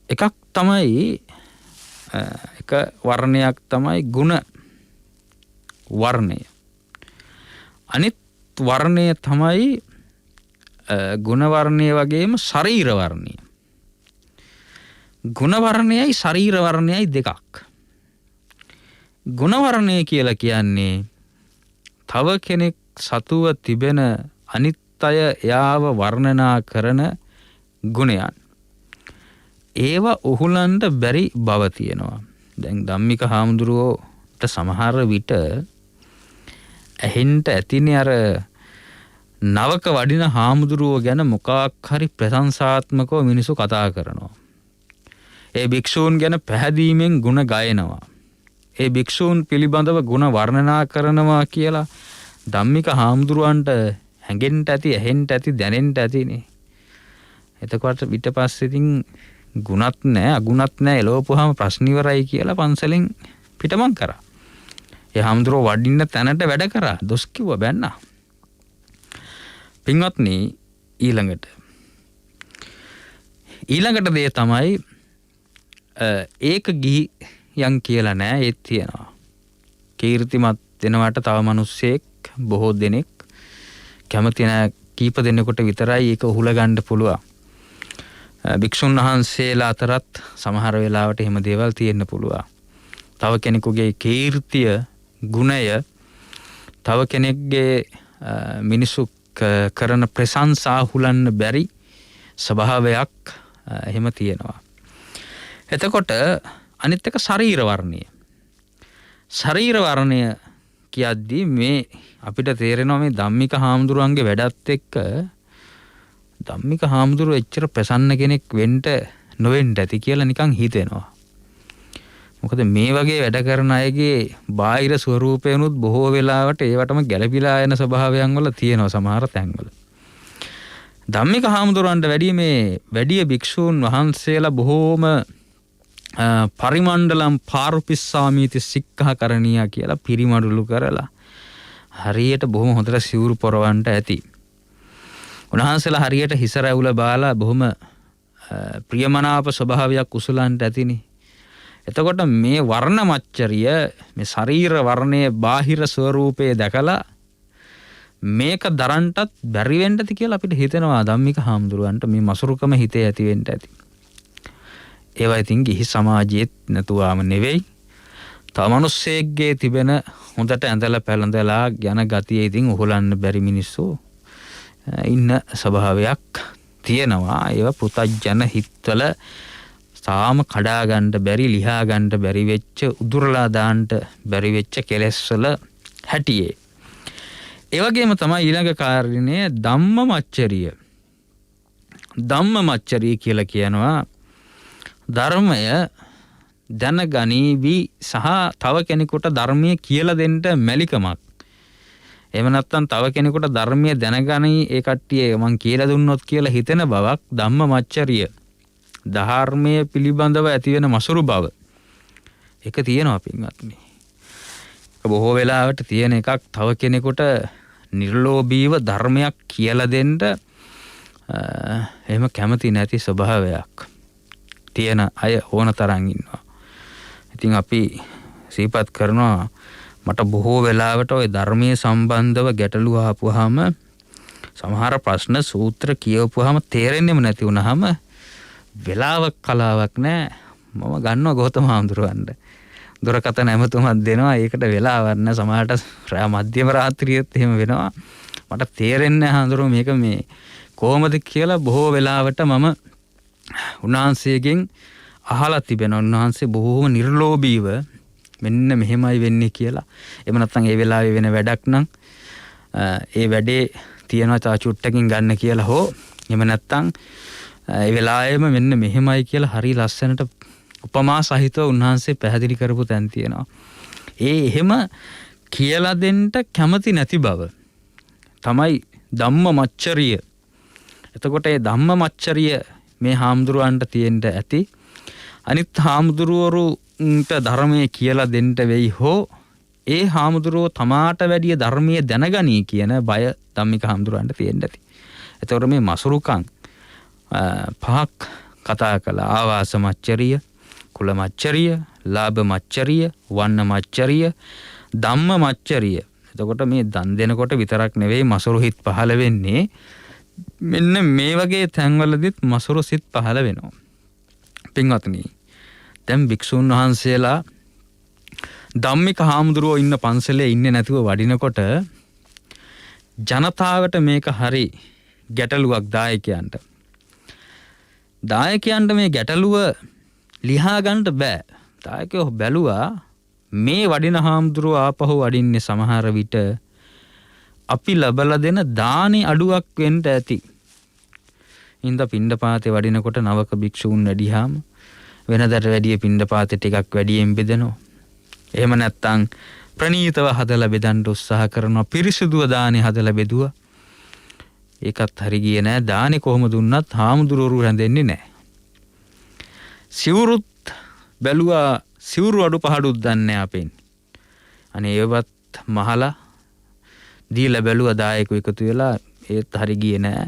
S2: එකක් තමයි එක වර්ණයක් තමයි ගුණ වර්ණය. අනිත් වර්ණය තමයි ගුණ වර්ණය වගේම ශරීර වර්ණය. ගුණ වර්ණයයි ශරීර වර්ණයයි දෙකක්. ගුණ වර්ණය කියලා කියන්නේ තව කෙනෙක් සතුව තිබෙන අනිත් අය එයාව වර්ණනා කරන ගුණයන්. ඒවා උහුලන්න බැරි බව තියෙනවා. දැන් ධම්මික හාමුදුරුවෝට සමහර විට ඇහෙන්න ඇතිනේ අර නවක වඩින හාමුදුරුවෝ ගැන මොකක් හරි ප්‍රශංසාත්මකව මිනිස්සු කතා කරනවා. ඒ භික්ෂූන් ගැන පැහැදීමෙන් ගුණ ගයනවා. ඒ භික්ෂූන් පිළිබඳව ගුණ වර්ණනා කරනවා කියලා ධම්මික හාමුදුරුවන්ට හැඟෙන්න ඇති, ඇහෙන්න ඇති, දැනෙන්න ඇතිනේ. එතකොට ඊට පස්සේ ඉතින් ගුණත් නැහැ, අගුණත් නැහැ, එළවපුවාම ප්‍රශ්න ඉවරයි කියලා පන්සලෙන් පිටමං කරා. ඒ හාමුදුරුවෝ වඩින්න තැනට වැඩ කරා. දොස් කිව්වා බැන්නා. පින්වත්නි ඊළඟට දේ තමයි ඒක ගිහියන් කියලා නෑ ඒත් තියෙනවා. කීර්තිමත් වෙනවට තව මිනිස්සෙක් බොහෝ දෙනෙක් කැමති නෑ. කීප දෙනෙකුට විතරයි ඒක උහුල ගන්න පුළුවන්. භික්ෂුන් වහන්සේලා අතරත් සමහර වෙලාවට එහෙම දේවල් තියෙන්න පුළුවන්. තව කෙනෙකුගේ කීර්තිය, ගුණය, තව කෙනෙක්ගේ මිනිසු කරන ප්‍රශංසා හුලන්න බැරි ස්වභාවයක් එහෙම තියෙනවා. එතකොට අනිත් එක ශරීර වර්ණය. ශරීර වර්ණය කියද්දී මේ අපිට තේරෙනවා මේ ධම්මික හාමුදුරුවන්ගේ වැඩත් එක්ක ධම්මික හාමුදුරුවෝ එච්චර ප්‍රසන්න කෙනෙක් වෙන්න නොවෙන්න ඇති කියලා නිකන් හිතෙනවා. මොකද මේ වගේ වැඩ කරන අයගේ බාහිර ස්වරූපයනුත් බොහෝ වෙලාවට ඒවටම ගැළපීලා යන ස්වභාවයන් වල තියෙනවා සමහර තැන්වල. ධම්මික හාමුදුරුවන්ට වැඩි භික්ෂූන් වහන්සේලා බොහෝම පරිමණ්ඩලම් පාරුපිස්සාමීති සික්ඛා කරණීය කියලා පිරිමඩුළු කරලා හරියට බොහොම හොඳට සිවුරු පොරවන්න ඇති. උන්වහන්සේලා හරියට හිස රැවුල බාලා බොහොම ප්‍රියමනාප ස්වභාවයක් උසුලන්ට ඇතිනේ. එතකොට මේ වර්ණ මච්චරිය මේ ශරීර වර්ණයේ බාහිර ස්වරූපයේ දැකලා මේක දරන්නටත් බැරි වෙන්නද කියලා අපිට හිතෙනවා ධම්මික හාමුදුරුවන්ට මේ මසුරුකම හිතේ ඇති වෙන්න ඇති. ඒවා ඉතින් ගිහි සමාජයේත් නැතුවාම නෙවෙයි. තව මිනිස්සෙක්ගේ තිබෙන හොඳට ඇඳලා පැළඳලා යන ගතිය ඉතින් උහුලන්න බැරි මිනිස්සු ඉන්න ස්වභාවයක් තියෙනවා. ඒවා පුතජන හිත්වල තාම කඩා ගන්න බැරි, ලිහා ගන්න බැරි වෙච්ච, උදුරලා දාන්න බැරි වෙච්ච කෙලෙස් වල හැටියේ. ඒ වගේම තමයි ඊළඟ කාරණේ ධම්මමච්චරිය. ධම්මමච්චරිය කියලා කියනවා ධර්මය දැනගනීවි සහ තව කෙනෙකුට ධර්මයේ කියලා දෙන්න මැලිකමක්. එහෙම නැත්නම් තව කෙනෙකුට ධර්මයේ දැනගනී ඒ කට්ටිය මං කියලා දුන්නොත් කියලා හිතෙන බවක් ධම්මමච්චරිය. ධර්මයේ පිළිබඳව ඇති වෙන මසුරු බව. ඒක තියෙනවා පින්වත්නි. බොහෝ වෙලාවට තියෙන එකක් තව කෙනෙකුට නිර්ලෝභීව ධර්මයක් කියලා දෙන්න එහෙම කැමති නැති ස්වභාවයක් තියෙන අය ඕන තරම් ඉන්නවා. ඉතින් අපි සිහිපත් කරනවා මට බොහෝ වෙලාවට ওই ධර්මයේ සම්බන්ධව ගැටලු ආපුවාම සමහර ප්‍රශ්න සූත්‍ර කියවපුවාම තේරෙන්නේම නැති වුනහම වෙලාවක් කලාවක් නැහැ. මම ගන්නවා ගෞතම හාමුදුරුවන්ට දුරකථන ඇමතුමක් දෙනවා. ඒකට වෙලාවක් නැහැ. සමහරට මධ්‍යම රාත්‍රියේත් එහෙම වෙනවා. මට තේරෙන්නේ නැහැ හාමුදුරුවෝ මේක මේ කොහොමද කියලා. බොහෝ වෙලාවට මම උන්වහන්සේගෙන් අහලා තිබෙනවා. උන්වහන්සේ බොහෝම නිර්ලෝභීව මෙන්න මෙහෙමයි වෙන්නේ කියලා. එහෙම නැත්නම් ඒ වෙලාවේ වෙන වැඩක් නම් ඒ වැඩේ තියනවා තා චුට්ටකින් ගන්න කියලා හෝ එහෙම නැත්නම් ඒ වෙලාවෙම මෙන්න මෙහෙමයි කියලා හරි ලස්සනට උපමා සහිතව උන්වහන්සේ පැහැදිලි කරපු තැන් තියෙනවා. ඒ එහෙම කියලා දෙන්න කැමති නැති බව තමයි ධම්මමච්චරිය. එතකොට ඒ ධම්මමච්චරිය මේ හාමුදුරුවන්ට තියෙන්න ඇති. අනිත් හාමුදුරුවරුන්ට ධර්මයේ කියලා දෙන්න වෙයි හෝ ඒ හාමුදුරුවෝ තමාට වැඩිය ධර්මයේ දැනගනී කියන බය ධම්මික හාමුදුරුවන්ට තියෙන්න ඇති. එතකොට මේ මසුරුකම් පහක් කතා කළා. ආවාස මච්චරිය, කුල මච්චරිය, ලාභ මච්චරිය, වන්න මච්චරිය, ධම්ම මච්චරිය. එතකොට මේ දන් දෙනකොට විතරක් නෙවෙයි මසුරු හිත් පහළ වෙන්නේ. මෙන්න මේ වගේ තැන්වලදීත් මසුරු සිත් පහළ වෙනවා. පින්වත්නි, දැන් භික්ෂුන් වහන්සේලා ධම්මික හාමුදුරුවෝ ඉන්න පන්සලේ ඉන්නේ නැතුව වඩිනකොට ජනතාවට මේක හරි ගැටලුවක් දායකයන්ට. දායකයන්ට මේ ගැටලුව ලිහා ගන්නට බෑ. දායකයෝ බැලුවා මේ වඩින හාමුදුරුවෝ ආපහු වඩින්නේ සමහර විට අපි ලබලා දෙන දානේ අඩුවක් වෙන්න ඇති. ඉඳ පිණ්ඩපාතේ වඩිනකොට නවක භික්ෂූන් වැඩිහාම වෙනදට වැඩිය පිණ්ඩපාතේ ටිකක් වැඩියෙන් බෙදනවා. එහෙම නැත්නම් ප්‍රණීතව හදලා බෙදන්න උත්සාහ කරනවා. පිරිසුදුව දානේ හදලා බෙදුවා. ඒකත් හරි ගියේ නෑ. දානේ කොහොම දුන්නත් හාමුදුරුවෝ රැඳෙන්නේ නෑ. සිවුරුත් බැලුවා. සිවුරු අඩු පහඩුත් දන්නේ අපෙන්. අනේ ඒවත් මහලා දීලා බැලුවා දායකයෝ එකතු වෙලා. ඒත් හරි ගියේ නෑ.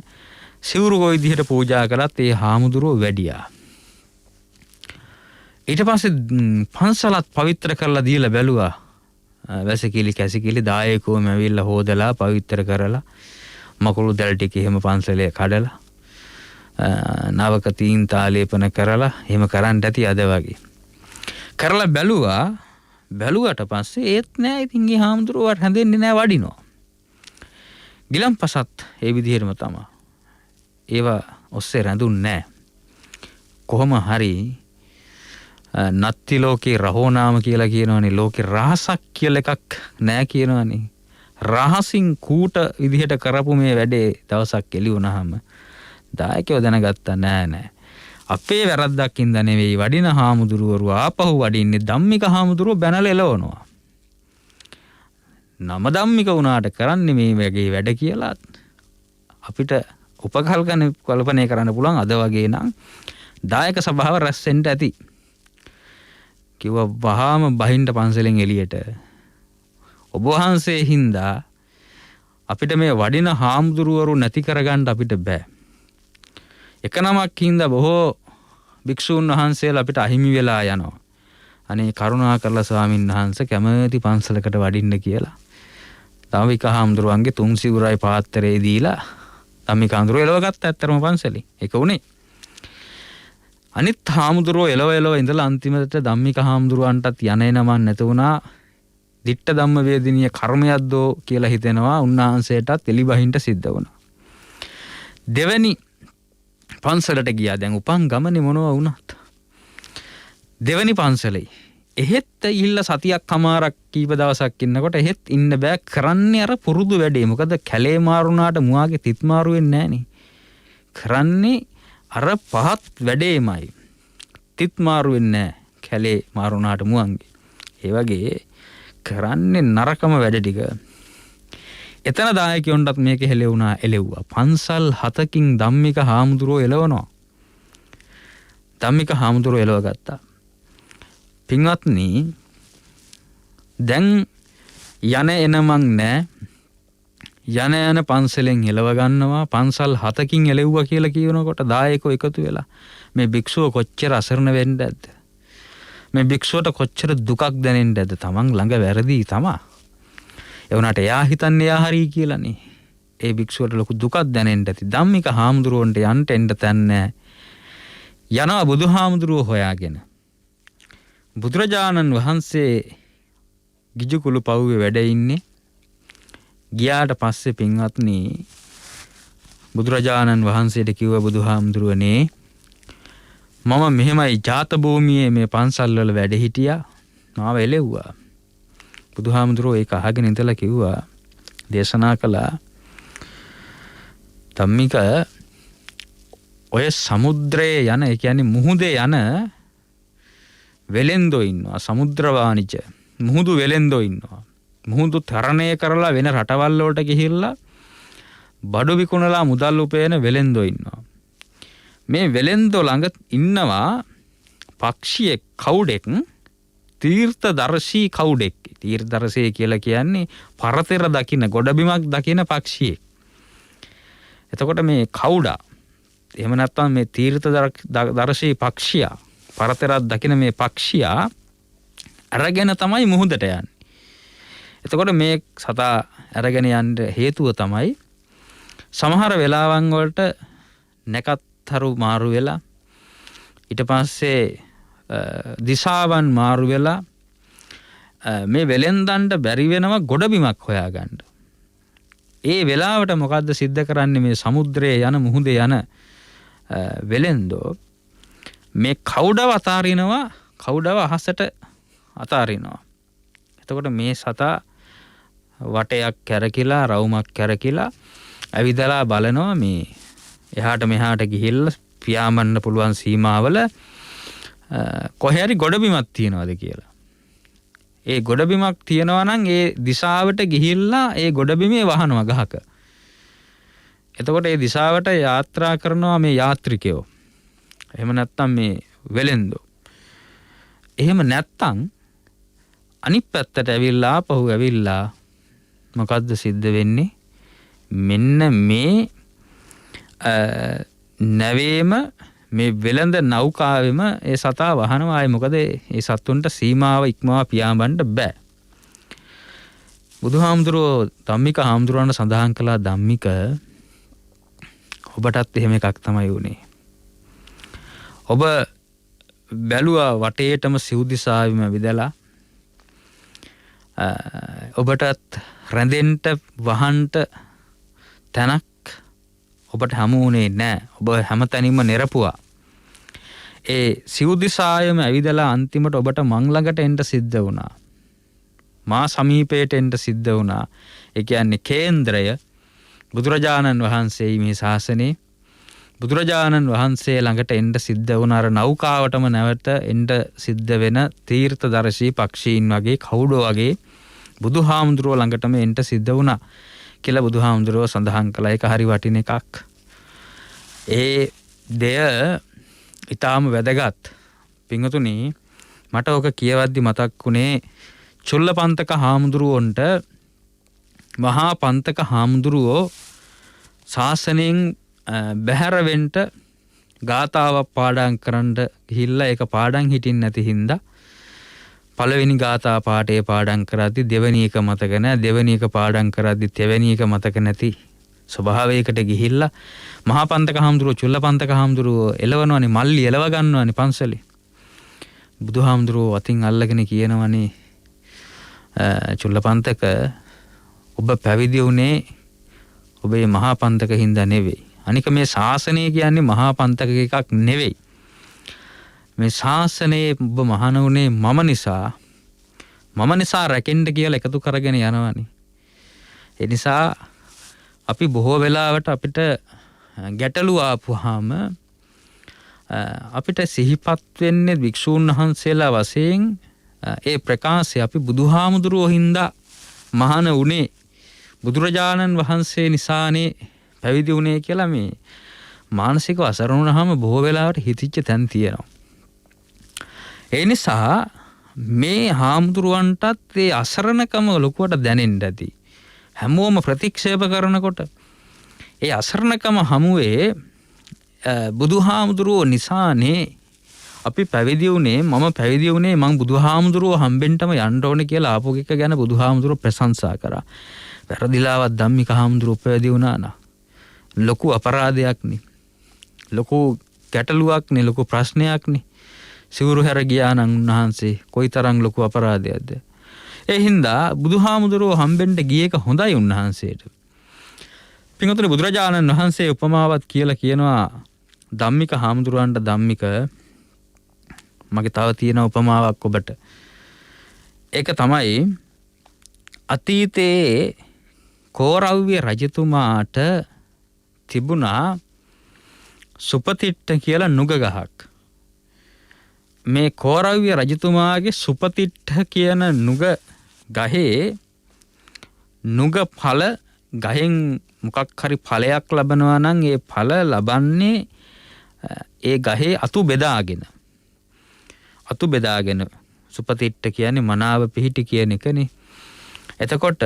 S2: සිවුරු කොයි විදිහට පූජා කළත් ඒ හාමුදුරුවෝ වැඩියා. ඊට පස්සේ පන්සලත් පවිත්‍ර කරලා දීලා බැලුවා. වැසිකිලි කැසිකිලි දායකෝම ඇවිල්ලා හොදලා පවිත්‍ර කරලා මකුළු දැල් ටික එහෙම පන්සලේ කඩලා නවක තීන් තාලේපන කරලා එහෙම කරන්න ඇති අද වගේ. කරලා බැලුවට පස්සේ ඒත් නෑ. ඉතින් ඒ හාමුදුරුවෝ හැදෙන්නේ නෑ වඩිනවා. ගිලම්පසත් ඒ විදිහටම තමයි. ඒවා ඔස්සේ රැඳුන්නේ නෑ. කොහොම හරි නත්ති ලෝකේ රහෝනාම කියලා කියනවනේ. ලෝකේ රහසක් කියලා එකක් නෑ කියනවනේ. රහසින් කූට විදිහට කරපු මේ වැඩේ දවසක් එළි වුණාම දායකයෝ දැනගත්තා නෑ අපේ වැරද්දක් ඉඳ නෙවෙයි වඩින හාමුදුරුවරු ආපහු වඩින්නේ ධම්මික හාමුදුරුවෝ බැනලා එලවනවා. නම ධම්මික වුණාට කරන්නේ මේ වගේ වැඩ කියලා අපිට උපකල්පනය කරන්න පුළුවන්. අද වගේ නම් දායක සභාව රැස් වෙන්න ඇති. කිව්වා වහාම බහින්න පන්සලෙන් එළියට. ඔබ වහන්සේ හින්දා අපිට මේ වඩින හාමුදුරුවරු නැති කරගන්න අපිට බෑ. එක නමක් හින්දා බොහෝ භික්ෂූන් වහන්සේලා අපිට අහිමි වෙලා යනවා. අනේ කරුණා කරලා ස්වාමීන් වහන්සේ කැමති පන්සලකට වඩින්න කියලා. ධම්මික හාමුදුරුවන්ගේ 3 සිවුරයි පාත්‍රේ දීලා ධම්මික හාමුදුරුවෝ එලවගත්ත ඇත්තරම පන්සලේ. ඒක උනේ. අනිත් හාමුදුරුවෝ එලව ඉඳලා අන්තිමට ධම්මික හාමුදුරුවන්ටත් යන නමක් නැතු වුණා. දිට්ඨ ධම්ම වේදිනිය කර්මයක්දෝ කියලා හිතෙනවා. උන්වහන්සේටත් එලිබහින්ට සිද්ධ වුණා. දෙවැනි පන්සලට ගියා. දැන් උපන් ගමනේ මොනවා වුණත් දෙවැනි පන්සලේ එහෙත් ඉල්ල සතියක් කමාරක් කීප දවසක් ඉන්නකොට එහෙත් ඉන්න බෑ. කරන්නේ අර පුරුදු වැඩේ. මොකද කැලේ මාරුණාට මුවාගේ තිත් මාරු වෙන්නේ නැහනේ. කරන්නේ අර පහත් වැඩේමයි. තිත් මාරු වෙන්නේ නැහැ. කැලේ මාරුණාට මුවන්ගේ. ඒ වගේ කරන්නේ නරකම වැඩ ටික. එතන දායකයොන්ටත් මේක හෙලෙවුණා එලෙව්වා. පන්සල් 7කින් ධම්මික හාමුදුරුවෝ එලවනවා. ධම්මික හාමුදුරුවෝ එලව ගත්තා. පින්වත්නි දැන් යන එනමක් නෑ. යන පන්සලෙන් එලව ගන්නවා. පන්සල් 7කින් එලෙව්වා කියලා කියනකොට දායකෝ එකතු වෙලා මේ භික්ෂුව කොච්චර අසරණ වෙන්නද? මේ භික්ෂුවට කොච්චර දුකක් දැනෙන්නද? තමන් ළඟ වැරදි තමා. ඒ වුණාට එයා හිතන්නේ එයා හරි කියලානේ. ඒ භික්ෂුවට ලොකු දුකක් දැනෙන්න ඇති. ධම්මික හාමුදුරුවන්ට යන්න එන්න තැන් නැහැ. යනවා බුදුහාමුදුරුවෝ හොයාගෙන. බුදුරජාණන් වහන්සේ ගිජුකුළු පවුවේ වැඩ ඉන්නේ. ගියාට පස්සේ පින්වත්නි බුදුරජාණන් වහන්සේට කිව්ව බුදුහාමුදුරුවනේ මම මෙහෙමයි ජාත භූමියේ මේ පන්සල් වල වැඩ හිටියා. මාව එලෙව්වා. බුදුහාමුදුරුවෝ ඒක අහගෙන ඉඳලා කිව්වා දේශනා කළා ධම්මික ඔය සමුද්‍රයේ යන ඒ කියන්නේ මුහුදේ යන වෙලෙන්දෝ ඉන්නවා. සමුද්‍ර වාණිජ මුහුදු වෙලෙන්දෝ ඉන්නවා. මුහුදු තරණය කරලා වෙන රටවල් වලට ගිහිල්ලා බඩු විකුණලා මුදල් උපයන වෙලෙන්දෝ ඉන්නවා. මේ වෙලෙන්දෝ ළඟ ඉන්නවා පක්ෂියෙක් කවුඩෙක් තීර්ථදර්ශී කවුඩෙක්. තීර්ථදර්ශී කියලා කියන්නේ පරතර දකින ගොඩබිමක් දකින පක්ෂියෙක්. එතකොට මේ කවුඩා එහෙම නැත්නම් මේ තීර්ථදර්ශී පක්ෂියා පරතරක් දකින මේ පක්ෂියා අරගෙන තමයි මුහුදට යන්නේ. එතකොට මේ සතා අරගෙන යන්න හේතුව තමයි සමහර වෙලාවන් වලට නැකත්තරු මාරු වෙලා ඊට පස්සේ දිශාවන් මාරු වෙලා මේ වෙලෙන්දන්ට බැරි වෙනවා ගොඩබිමක් හොයාගන්න. ඒ වෙලාවට මොකද්ද සිද්ධ කරන්නේ මේ සමුද්‍රයේ යන මුහුදේ යන වෙලෙන්දෝ මේ කවුඩව අතාරිනවා. කවුඩව අහසට අතාරිනවා. එතකොට මේ සතා වටයක් කැරකිලා රවුමක් කැරකිලා ඇවිදලා බලනවා මේ එහාට මෙහාට ගිහිල්ලා පියාඹන්න පුළුවන් සීමාවල කොහේ හරි ගොඩබිමක් තියනවාද කියලා. ඒ ගොඩබිමක් තියනවා නම් ඒ දිශාවට ගිහිල්ලා ඒ ගොඩබිමේ වහනවා ගහක. එතකොට ඒ දිශාවට යාත්‍රා කරනවා මේ යාත්‍රිකයෝ. එහෙම නැත්තම් මේ වෙලෙන්දෝ. එහෙම නැත්තම් අනිත් පැත්තට ඇවිල්ලා ආපහු ඇවිල්ලා මොකද්ද සිද්ධ වෙන්නේ? මෙන්න මේ නැවේම මේ වෙළඳ නෞකාවෙම ඒ සතා වහනවා. ආයේ මොකද ඒ සතුන්ට සීමාව ඉක්මවා පියාඹන්න බෑ. බුදුහාමුදුරුවෝ ධම්මික හාමුදුරුවන්ට සඳහන් කළා ධම්මික ඔබටත් එහෙම එකක් තමයි වුනේ. ඔබ බැලුවා වටේටම සිව්දිසාවෙම විදලා ඔබටත් රැඳෙන්ට වහන්ට තැනක් ඔබට හමු වුණේ නැහැ. ඔබ හැමතැනින්ම නිරපුවා. ඒ සිව්දිසාවෙම ඇවිදලා අන්තිමට ඔබට මං ළඟට එන්න සිද්ධ වුණා. මා සමීපයට එන්න සිද්ධ වුණා. ඒ කියන්නේ කේන්ද්‍රය බුදුරජාණන් වහන්සේ මේ ශාසනේ බුදුරජාණන් වහන්සේ ළඟට එන්න සිද්ධ වුණ අර නෞකාවටම නැවත එන්න සිද්ධ වෙන තීර්ථදර්ශී පක්ෂීන් වගේ කවුඩෝ වගේ බුදුහාමුදුරුවෝ ළඟටම එන්න සිද්ධ වුණා කියලා බුදුහාමුදුරුවෝ සඳහන් කළා. ඒක හරි වටින එකක්. ඒ දෙය ඊටාම වැදගත්. පින්වතුනි මට ඔක කියවද්දි මතක් වුණේ චුල්ලපන්තක හාමුදුරුවන්ට මහා පන්තක හාමුදුරුවෝ ශාසනයෙන් බැහැර වෙන්න ගාථාවක් පාඩම් කරන්න ගිහිල්ලා ඒක පාඩම් හිටින් නැති හින්දා පළවෙනි ගාථා පාඩේ පාඩම් කරද්දි දෙවෙනි එක මතක නැහැ, දෙවෙනි එක පාඩම් කරද්දි තෙවෙනි එක මතක නැති ස්වභාවයකට ගිහිල්ලා මහා පන්තක හාමුදුරුවෝ චුල්ලපන්තක හාමුදුරුවෝ එලවනවනේ, මල්ලි එලව ගන්නවනේ පන්සලේ. බුදුහාමුදුරුවෝ අතින් අල්ලගෙන කියනවනේ චුල්ලපන්තක ඔබ පැවිදි වුණේ ඔබේ මහා පන්තක හින්දා නෙවෙයි. අනික මේ ශාසනය කියන්නේ මහා පන්තක එකක් නෙවෙයි. මේ ශාසනයේ ඔබ මහාන වුණේ මම නිසා රැකෙන්න කියලා එකතු කරගෙන යනවනේ. ඒ නිසා අපි බොහෝ වෙලාවට අපිට ගැටලු ආපුවාම අපිට සිහිපත් වෙන්නේ වික්ෂූන් වහන්සේලා වශයෙන් ඒ ප්‍රකාශය අපි බුදුහාමුදුරුවෝ හින්දා මහාන වුණේ, බුදුරජාණන් වහන්සේ නිසානේ පැවිදි වුණේ කියලා මේ මානසිකව අසරණ වුණාම බොහෝ වෙලාවට හිතිච්ච තැන් තියෙනවා. ඒ නිසා මේ හාමුදුරුවන්ටත් ඒ අසරණකම ලොකුවට දැනෙන්න ඇති. හැමෝම ප්‍රතික්ෂේප කරනකොට ඒ අසරණකම හමුවේ බුදුහාමුදුරුවෝ නිසානේ අපි පැවිදි වුණේ, මම පැවිදි වුණේ මං බුදුහාමුදුරුවෝ හම්බෙන්නම යන්න ඕනේ කියලා ආපු එක ගැන බුදුහාමුදුරුවෝ ප්‍රශංසා කරා. වැරදිලාවත් ධම්මික හාමුදුරුවෝ පැවිදි වුණා නා. ලොකු අපරාධයක් නේ. ලොකු ගැටලුවක් නේ, ලොකු ප්‍රශ්නයක් නේ. සිවුරු හැර ගියා නම් උන්වහන්සේ කොයිතරම් ලොකු අපරාධයක්ද. ඒ හින්දා බුදුහාමුදුරුවෝ හම්බෙන්න ගිය එක හොඳයි උන්වහන්සේට. පින්වතුනි, බුදුරජාණන් වහන්සේ උපමාවක් කියලා කියනවා ධම්මික හාමුදුරුවන්ට, ධම්මික මගේ තව තියෙන උපමාවක් ඔබට. ඒක තමයි අතීතයේ කෝරව්‍ය රජතුමාට තිබුණා සුපතිට්ඨ කියලා නුග ගහක්. මේ කෝරව්‍ය රජතුමාගේ සුපතිට්ඨ කියන නුග ගහේ නුග ඵල, ගහෙන් මොකක් හරි ඵලයක් ලබනවා නම් ඒ ඵල ලබන්නේ ඒ ගහේ අතු බෙදාගෙන. සුපතිට්ඨ කියන්නේ මනාව පිහිටි කියන එකනේ. එතකොට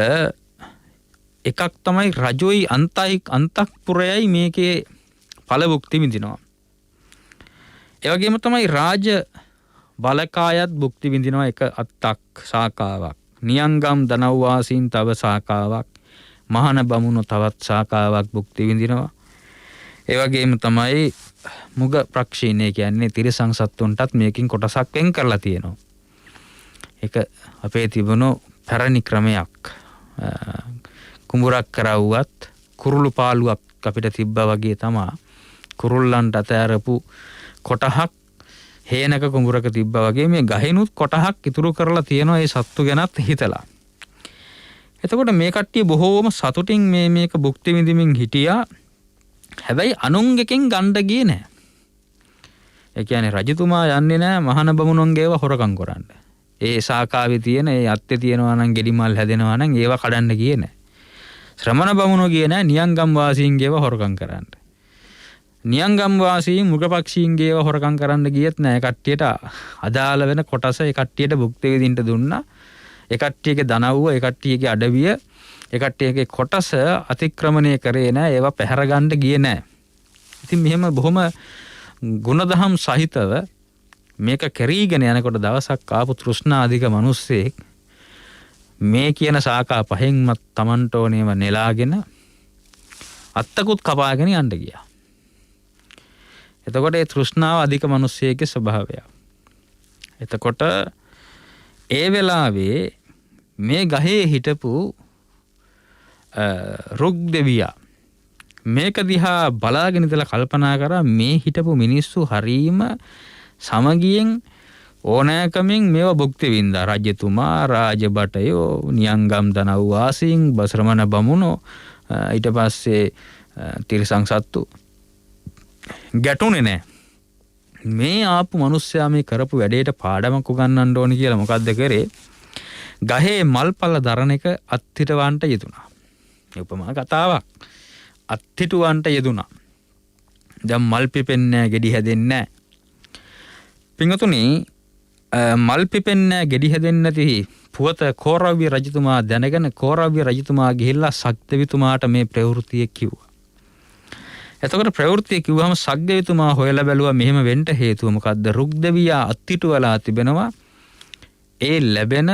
S2: එකක් තමයි රජොයි අන්තఃපුරයයි මේකේ ඵල භුක්ති විඳිනවා. ඒ වගේම තමයි රාජ බලකායත් භුක්ති විඳිනවා එක අත්තක් ශාඛාවක්. නියංගම් දනව්වාසීන් තව ශාඛාවක්, මහාන බමුණු තවත් ශාඛාවක් භුක්ති විඳිනවා. ඒ වගේම තමයි මුග ප්‍රක්ෂීණය කියන්නේ තිරිසං සත්තුන්ටත් මේකින් කොටසක් වෙන් කරලා තියෙනවා. ඒක අපේ තිබුණු පැරණි ක්‍රමයක්. කුඹුරක් කරවුවත් කුරුළු පාලුවක් අපිට තිබ්බා වගේ තමයි කුරුල්ලන්ට අතෑරපු කොටහක් හේනක කුඹුරක තිබ්බා වගේ මේ ගහිනුත් කොටහක් ඉතුරු කරලා තියෙනවා ඒ සත්තු ගැනත් හිතලා. එතකොට මේ කට්ටිය බොහෝම සතුටින් මේක භුක්ති විඳින්මින් හිටියා. හැබැයි අනුන්ගෙන් ගන්න ගියේ නැහැ. ඒ කියන්නේ රජතුමා යන්නේ නැහැ මහාන බමුණන්ගේව හොරකම් කරන්න. ඒ ශාඛාවේ තියෙන ඒ අත්තේ තියෙනවා නම් ගෙඩිමල් හැදෙනවා නම් ඒව කඩන්න ගියේ නැහැ. ශ්‍රමණ බමුණෝ ගියේ නැහැ නියංගම් වාසීන්ගේව හොරකම් කරන්න. නියංගම් වාසීන් මුගපක්ෂීන්ගේව හොරකම් කරන්න ගියෙත් නැහැ. කට්ටියට අදාළ වෙන කොටස ඒ කට්ටියට භුක්ති විඳින්න දුන්නා. ඒ කට්ටියගේ දනව්ව, ඒ කට්ටියගේ අඩවිය, ඒ කට්ටියගේ කොටස අතික්‍රමණය කරේ නැහැ. ඒවා පැහැර ගන්න ගියේ නැහැ. ඉතින් මෙහෙම බොහොම ගුණදහම් සහිතව මේක කරීගෙන යනකොට දවසක් ආපු තෘෂ්ණා අධික මිනිස්සෙක් මේ කියන ශාඛා පහෙන්ම Tamanට ඕනේම නෙලාගෙන අත්තකුත් කපාගෙන යන්න ගියා. එතකොට ඒ තෘෂ්ණාව අධික මිනිස්සෙකගේ ස්වභාවය. එතකොට ඒ වෙලාවේ මේ ගහේ හිටපු රුක් දෙවියා මේක දිහා බලාගෙන ඉඳලා කල්පනා කරා මේ හිටපු මිනිස්සු හරීම සමගියෙන් ඕනෑකමින් මේව භුක්ති විඳා. රජතුමා, රාජබටයෝ, නියංගම් දනව්වාසීන්, ශ්‍රමණ බමුණෝ, ඊට පස්සේ තිරිසං සත්තු ගැටුනේ නැහැ. මේ ආපු මිනිස්සයා මේ කරපු වැඩේට පාඩමක් උගන්වන්න ඕනි කියලා මොකද්ද කරේ? ගහේ මල්පල දරන එක අත්හිටවන්ට යෙදුනා. මේ උපමා කතාවක්. අත්හිටුවන්ට යෙදුනා. දැන් මල් පිපෙන්නේ නැහැ, ගෙඩි හැදෙන්නේ නැහැ. පින්වතුනි, මල් පිපෙන්නේ ගෙඩි හැදෙන්නේ නැති පුවත කෝරව්‍ය රජතුමා දැනගෙන කෝරව්‍ය රජතුමා ගිහිල්ලා සක්දෙවිතුමාට මේ ප්‍රවෘත්තිය කිව්වා. එතකොට ප්‍රවෘත්තිය කිව්වම සක්දෙවිතුමා හොයලා බැලුවා මෙහෙම වෙන්න හේතුව මොකද්ද? රුක්දෙවියා අත්තිටු වෙලා තිබෙනවා. ඒ ලැබෙන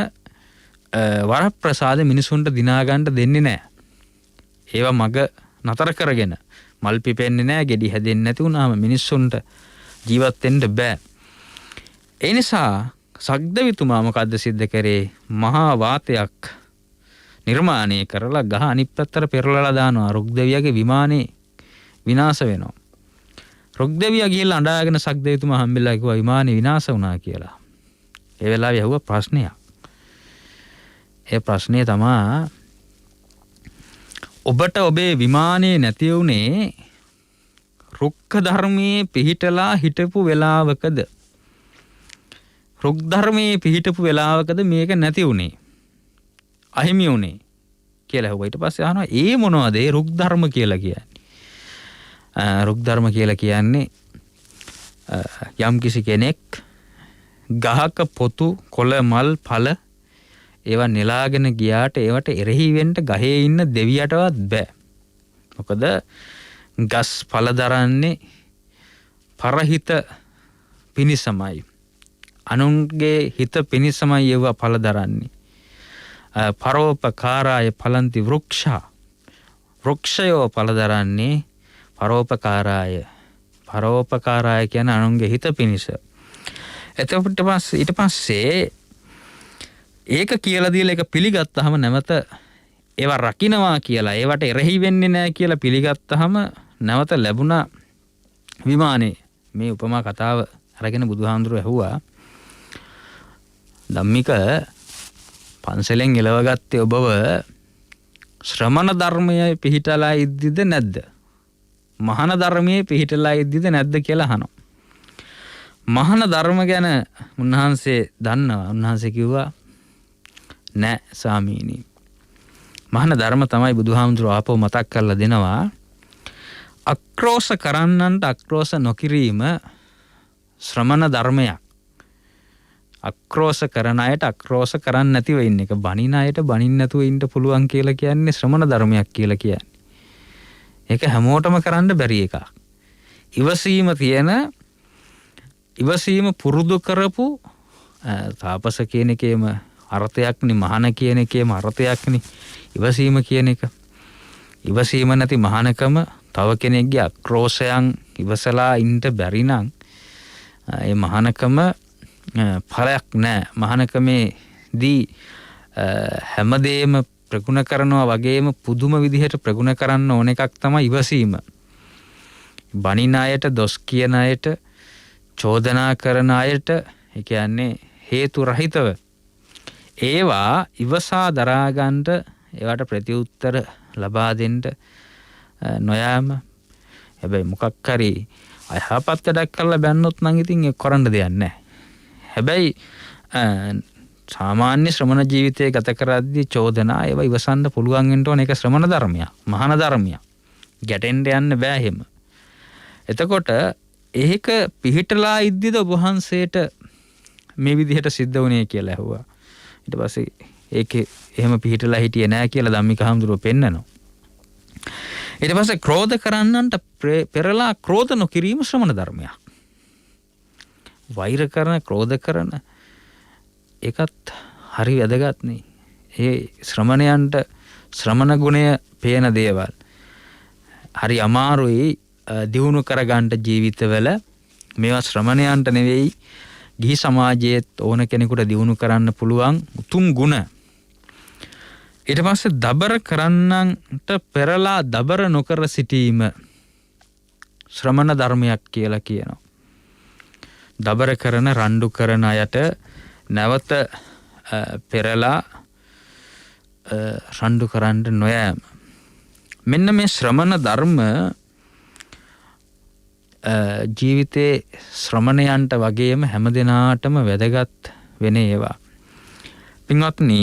S2: වරප්‍රසාද මිනිසුන්ට දිනා ගන්න දෙන්නේ නැහැ. ඒවා මග නතර කරගෙන මල් පිපෙන්නේ නැහැ, ගෙඩි හැදෙන්නේ නැති වුණාම මිනිස්සුන්ට ජීවත් වෙන්න බෑ. ඒ නිසා සක්දෙවිතුමා මොකද්ද සිද්ධ කරේ? මහා වාතයක් නිර්මාණය කරලා ගහ අනිත් පැත්තට පෙරලලා දානවා. රුක්දෙවියගේ විමානේ විනාශ වෙනවා. රුක්දෙවියා ගිහිල්ලා අඬාගෙන සක්දෙවිතුමා හම්බෙලා කිව්වා විමානේ විනාශ වුණා කියලා. ඒ වෙලාවේ ඇහුවා ප්‍රශ්නයක්. ඒ ප්‍රශ්නේ තමයි ඔබට ඔබේ විමානේ නැති වුණේ රුක්ඛ ධර්මයේ පිහිටලා හිටපු වෙලාවකද? රුක් ධර්මයේ පිහිටපු වෙලාවකද මේක නැති වුණේ? අහිමි වුණේ කියලා ඇහුවා. ඊට පස්සේ අහනවා ඒ මොනවද ඒ රුක් ධර්ම කියලා කියන්නේ? රුක් ධර්ම කියලා කියන්නේ යම් කිසි කෙනෙක් ගහක පොතු කොළ මල් ඵල ඒවා නෙලාගෙන ගියාට ඒවට එරෙහි වෙන්න ගහේ ඉන්න දෙවියටවත් බෑ. මොකද ගස් ඵල දරන්නේ පරහිත පිනිසමයි. අනුන්ගේ හිත පිනිසමයි ඒවා ඵල දරන්නේ. පරෝපකාරාය ඵලಂತಿ වෘක්ෂා. වෘක්ෂයෝ ඵල දරන්නේ පරෝපකාරාය. පරෝපකාරාය කියන්නේ අනුන්ගේ හිත පිනිස. එතකොට ඊට පස්සේ ඒක කියලා දීලා ඒක පිළිගත්තාම නැවත ඒවා රකින්නවා කියලා ඒවට එරෙහි වෙන්නේ නැහැ කියලා පිළිගත්තාම නැවත ලැබුණා විමානේ. මේ උපමා කතාව අරගෙන බුදුහාමුදුරුවෝ ඇහුවා ධම්මික පන්සලෙන් එලවගත්තේ ඔබව ශ්‍රමණ ධර්මයේ පිහිටලා ඉද්දිද නැද්ද? මහාන ධර්මයේ පිහිටලා ඉද්දිද නැද්ද කියලා අහනවා. මහාන ධර්ම ගැන උන්වහන්සේ දන්නවා. උන්වහන්සේ කිව්වා නෑ ස්වාමීනි. මහාන ධර්ම තමයි බුදුහාමුදුරුවෝ ආපහු මතක් කරලා දෙනවා. අක්‍රෝෂ කරන්නන්ට අක්‍රෝෂ නොකිරීම ශ්‍රමණ ධර්මයක්. අක්‍රෝෂ කරන අයට අක්‍රෝෂ කරන්න නැතිව ඉන්න එක. බනින අයට බනින්න නැතුව ඉන්න පුළුවන් කියලා කියන්නේ ශ්‍රමණ ධර්මයක් කියලා කියන්නේ. ඒක හැමෝටම කරන්න බැරි එකක්. ඉවසීම තියෙන ඉවසීම පුරුදු කරපු තාපස කියන එකේම අර්ථයක්නේ, මහාන කියන එකේම අර්ථයක්නේ ඉවසීම කියන එක. ඉවසීම නැති මහානකම තව කෙනෙක්ගේ අක්‍රෝෂයන් ඉවසලා ඉන්න බැරි නම් ඒ මහානකම ඵලයක් නැහැ. මහානකමේදී හැමදේම ප්‍රගුණ කරනවා වගේම පුදුම විදිහට ප්‍රගුණ කරන්න ඕන එකක් තමයි ඉවසීම. බනින අයට, දොස් කියන අයට, චෝදනා කරන අයට, ඒ කියන්නේ හේතු රහිතව ඒවා ඉවසා දරා ගන්නට, ඒවට ප්‍රතිඋත්තර ලබා දෙන්න නොයාම. හැබැයි මොකක් හරි අයහපත් වැඩක් කරලා බැන්නොත් නම් ඉතින් ඒක කරන්න දෙයක් නැහැ. හැබැයි සාමාන්‍ය ශ්‍රමණ ජීවිතය ගත කරද්දී චෝදනා ඒවා ඉවසන්න පුළුවන් වෙන්න ඕන. ඒක ශ්‍රමණ ධර්මයක්, මහාන ධර්මයක්. ගැටෙන්න යන්න බෑ එහෙම. එතකොට ඒක පිහිටලා ඉද්දිද ඔබ වහන්සේට මේ විදිහට සිද්ධ වුණේ කියලා ඇහුවා. ඊට පස්සේ ඒකේ එහෙම පිහිටලා හිටියේ නෑ කියලා ධම්මික හාමුදුරුවෝ පෙන්නනවා. ඊට පස්සේ ක්‍රෝධ කරන්නන්ට පෙරලා ක්‍රෝධ නොකිරීම ශ්‍රමණ ධර්මයක්. වෛර කරන, ක්‍රෝධ කරන ඒකත් හරි වැදගත් නේ. ඒ ශ්‍රමණයන්ට ශ්‍රමණ ගුණය පේන දේවල් හරි අමාරුයි දියුණු කරගන්න ජීවිතවල. මේවා ශ්‍රමණයන්ට නෙවෙයි, ගිහි සමාජයේත් ඕන කෙනෙකුට දියුණු කරන්න පුළුවන් උතුම් ගුණ. ඊට පස්සේ දබර කරන්නන්ට පෙරලා දබර නොකර සිටීම ශ්‍රමණ ධර්මයක් කියලා කියනවා. දබර කරන, රණ්ඩු කරන අයට නැවත පෙරලා රණ්ඩු කරන්න නොයෑම. මෙන්න මේ ශ්‍රමණ ධර්ම ජීවිතේ ශ්‍රමණයන්ට වගේම හැමදෙනාටම වැදගත් වෙන ඒවා. පින්වත්නි,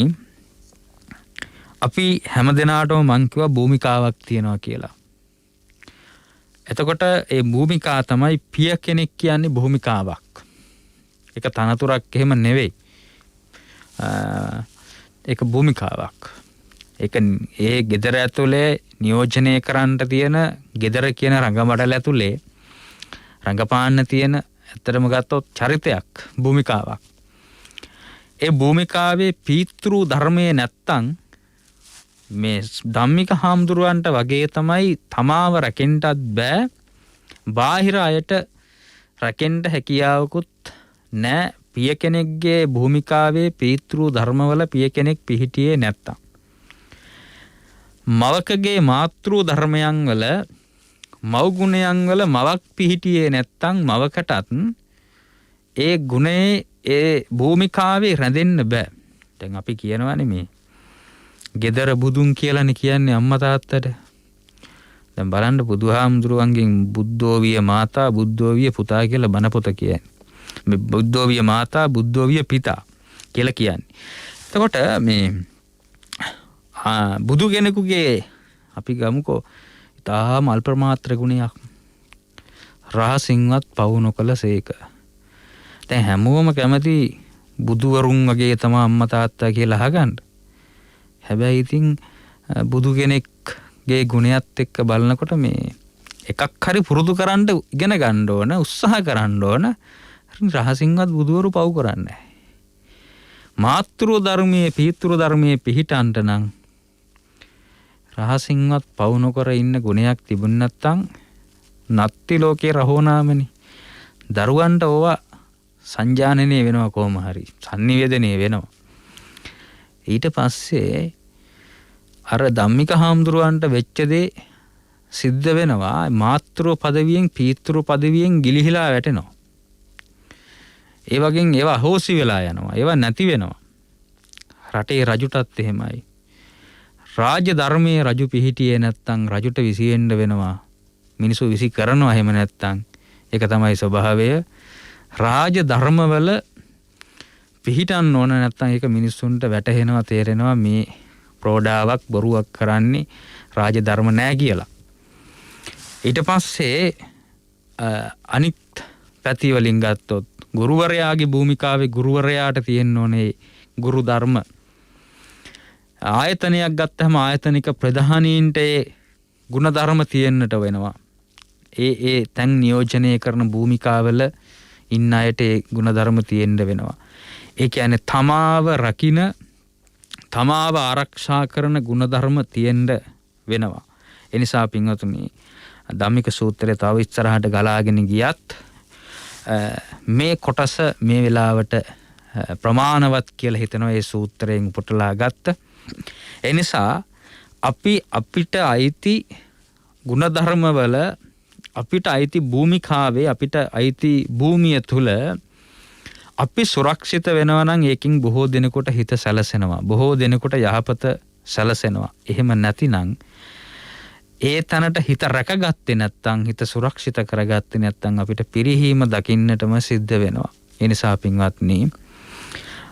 S2: අපි හැමදෙනාටම මං කිව්වා භූමිකාවක් තියෙනවා කියලා. එතකොට ඒ භූමිකා තමයි පිය කෙනෙක් කියන්නේ භූමිකාවක්. එක තනතුරක් එහෙම නෙවෙයි. ඒක භූමිකාවක්. ඒක ඒ ගෙදර ඇතුලේ නියෝජනය කරන්න තියෙන ගෙදර කියන රංගමඩල ඇතුලේ රංගපාන්න තියෙන ඇත්තටම ගත්තොත් චරිතයක් භූමිකාවක්. ඒ භූමිකාවේ පීතෘ ධර්මයේ නැත්තම් මේ ධම්මික හාමුදුරුවන්ට වගේ තමයි තමාව රැකෙන්නත් බෑ. බාහිර අයට රැකෙන්න හැකියාවකුත් නෑ. පිය කෙනෙක්ගේ භූමිකාවේ පීතෘ ධර්මවල පිය කෙනෙක් පිහිටියේ නැත්තම්. මවකගේ මාතෘ ධර්මයන් වල මව් ගුණයන් වල මවක් පිහිටියේ නැත්තම් මවකටත් ඒ ගුණේ ඒ භූමිකාවේ රැඳෙන්න බෑ. දැන් අපි කියනවානේ මේ ගෙදර බුදුන් කියලානේ කියන්නේ අම්මා තාත්තට. දැන් බලන්න බුදුහාමුදුරුවන්ගෙන් බුද්ධෝවිය මාතා බුද්ධෝවිය පුතා කියලා බණ පොත කියන්නේ. මේ බුද්ධෝවිය මාතා බුද්ධෝවිය පිතා කියලා කියන්නේ. එතකොට මේ බුදු කෙනෙකුගේ අපි ගමුකෝ ඊටාම අල්ප මාත්‍ර ගුණයක් රහසින්වත් පවු නොකළ සේක. දැන් හැමෝම කැමති බුදුවරුන් වගේ තමයි අම්මා තාත්තා කියලා අහගන්න. හැබැයි ඉතින් බුදු කෙනෙක්ගේ ගුණයත් එක්ක බලනකොට මේ එකක් හරි පුරුදු කරන්න ඉගෙන ගන්න ඕන උත්සාහ කරන්න ඕන. රහසින්වත් බුදුවරු පවු කරන්නේ නැහැ. මාතෘ ධර්මයේ පීතෘ ධර්මයේ පිහිටන්ට නම් රහසින්වත් පවු නොකර ඉන්න ගුණයක් තිබුණ නැත්නම් නත්ති ලෝකේ රහෝනාමනි. දරුවන්ට ඕවා සංජානනය වෙනවා කොහොම හරි sannivedanaya වෙනවා. ඊට පස්සේ අර ධම්මික හාමුදුරුවන්ට වෙච්ච දේ සිද්ධ වෙනවා. මාතෘ පදවියෙන් පීතෘ පදවියෙන් ගිලිහිලා වැටෙනවා. ඒ වගේ ඒවා හොසි වෙලා යනවා. ඒවා නැති වෙනවා. රටේ රජුටත් එහෙමයි. රාජ්‍ය ධර්මයේ රජු පිහිටියේ නැත්තම් රජුට විසියෙන්න වෙනවා. මිනිසු විසි කරනවා එහෙම නැත්තම්. ඒක තමයි ස්වභාවය. රාජ ධර්මවල පිහිටන්න ඕන නැත්තම් ඒක මිනිස්සුන්ට වැටහෙනවා තේරෙනවා මේ ප්‍රෝඩාවක් බොරුවක් කරන්නේ රාජ ධර්ම නෑ කියලා. ඊට පස්සේ අනිත් පැති වලින් ගත්තොත් ගුරුවරයාගේ භූමිකාවේ ගුරුවරයාට තියෙන්න ඕනේ ගුරු ධර්ම. ආයතනයක් ගත්තහම ආයතනික ප්‍රධානීන්ට ඒ ගුණ ධර්ම තියෙන්නට වෙනවා. ඒ තැන් නියෝජනය කරන භූමිකාවල ඉන්න අයට ඒ ගුණ ධර්ම තියෙන්න වෙනවා. ඒ කියන්නේ තමාව රකින්න තමාව ආරක්ෂා කරන ගුණ ධර්ම තියෙන්න වෙනවා. ඒ නිසා පින්වතුනි ධම්මික සූත්‍රය තව ඉස්සරහට ගලාගෙන ගියත් මේ කොටස මේ වෙලාවට ප්‍රමාණවත් කියලා හිතනවා ඒ සූත්‍රයෙන් පුටලා ගත්ත. ඒ නිසා අපිට අයිති ගුණධර්මවල අපිට අයිති භූමිකාවේ අපිට අයිති භූමිය තුල අපි සුරක්ෂිත වෙනවා නම් ඒකින් බොහෝ දෙනෙකුට හිත සැලසෙනවා. බොහෝ දෙනෙකුට යහපත සැලසෙනවා. එහෙම නැතිනම් ඒ තැනට හිත රැකගත්තේ නැත්නම් හිත සුරක්ෂිත කරගත්තේ නැත්නම් අපිට පිරිහීම දකින්නටම සිද්ධ වෙනවා. ඒ නිසා පින්වත්නි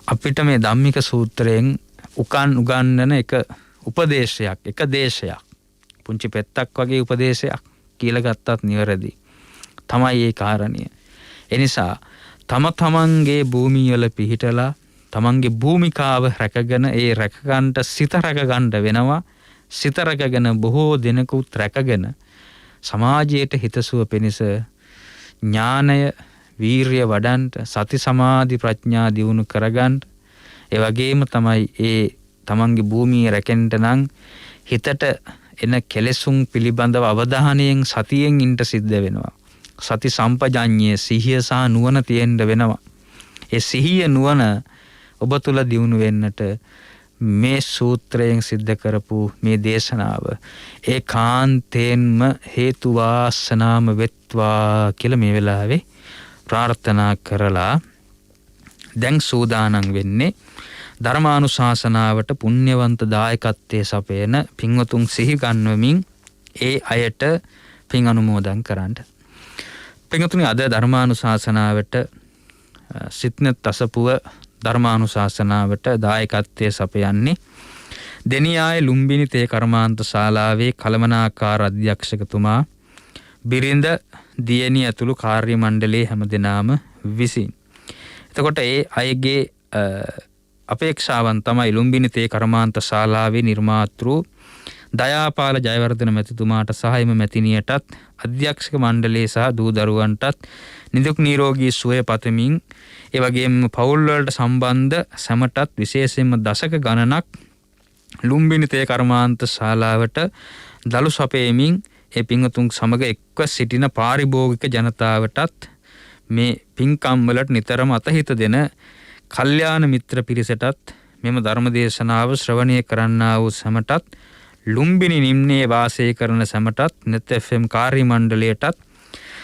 S2: අපිට මේ ධම්මික සූත්‍රයෙන් උගන්වන එක උපදේශයක් එක දේශයක් පුංචි පෙත්තක් වගේ උපදේශයක් කියලා ගත්තත් නිවැරදි තමයි ඒ කාරණය. ඒ නිසා තම තමන්ගේ භූමිය වල පිහිටලා තමන්ගේ භූමිකාව රැකගෙන ඒ රැකගන්න සිත රැකගන්න වෙනවා. සිත රැකගෙන බොහෝ දිනකුත් රැකගෙන සමාජයට හිතසුව පිණිස ඥානය වීරිය වඩන්ට සති සමාධි ප්‍රඥා දියුණු කරගන්න. ඒ වගේම තමයි ඒ තමන්ගේ භූමිය රැකෙන්න නම් හිතට එන කෙලෙසුන් පිළිබඳව අවධානයෙන් සතියෙන් ඉන්න සිද්ධ වෙනවා. සති සම්පජඤ්ඤය සිහිය සහ නුවණ තියෙන්න වෙනවා. ඒ සිහිය නුවණ ඔබ තුල දියුණු වෙන්නට මේ සූත්‍රයෙන් සිද්ධ කරපු මේ දේශනාව ඒකාන්තයෙන්ම හේතු වාසනාම වෙත්වා කියලා මේ වෙලාවේ ප්‍රාර්ථනා කරලා දැන් සූදානම් වෙන්නේ ධර්මානුශාසනාවට පුණ්‍යවන්ත දායකත්වයේ සපයන පින්වතුන් සිහි ගන්වමින් ඒ අයට පින් අනුමෝදන් කරන්න. පින්වතුනි අද ධර්මානුශාසනාවට සිත්නෙත් අසපුව ධර්මානුශාසනාවට දායකත්වයේ සපයන්නේ දෙනියායේ ලුම්බිනි තේ කර්මාන්ත ශාලාවේ කළමනාකාර අධ්‍යක්ෂකතුමා බිරිඳ දියණිය ඇතුළු කාර්ය මණ්ඩලයේ හැමදෙනාම විසින්. එතකොට ඒ අයගේ අපේක්ෂාවන් තමයි ලුම්බිනි තේ කර්මාන්ත ශාලාවේ නිර්මාතෘ දයාපාල ජයවර්ධන මැතිතුමාට සහ එම මැතිණියටත් අධ්‍යක්ෂක මණ්ඩලයේ සහ දූ දරුවන්ටත් නිදුක් නිරෝගී සුවය පතමින් ඒ වගේම පවුල් වලට සම්බන්ධ සැමටත් විශේෂයෙන්ම දශක ගණනක් ලුම්බිනි තේ කර්මාන්ත ශාලාවට දළු සපයමින් ඒ පින්වතුන් සමග එක්ව සිටින පාරිභෝගික ජනතාවටත් මේ පින්කම් වලට නිතරම අතහිත දෙන කල්යාණ මිත්‍ර පිරිසටත් මෙම ධර්ම දේශනාව ශ්‍රවණය කරන්නා වූ සැමටත් ලුම්බිනි නිම්නයේ වාසය කරන සැමටත් net FM කාර්ය මණ්ඩලයටත්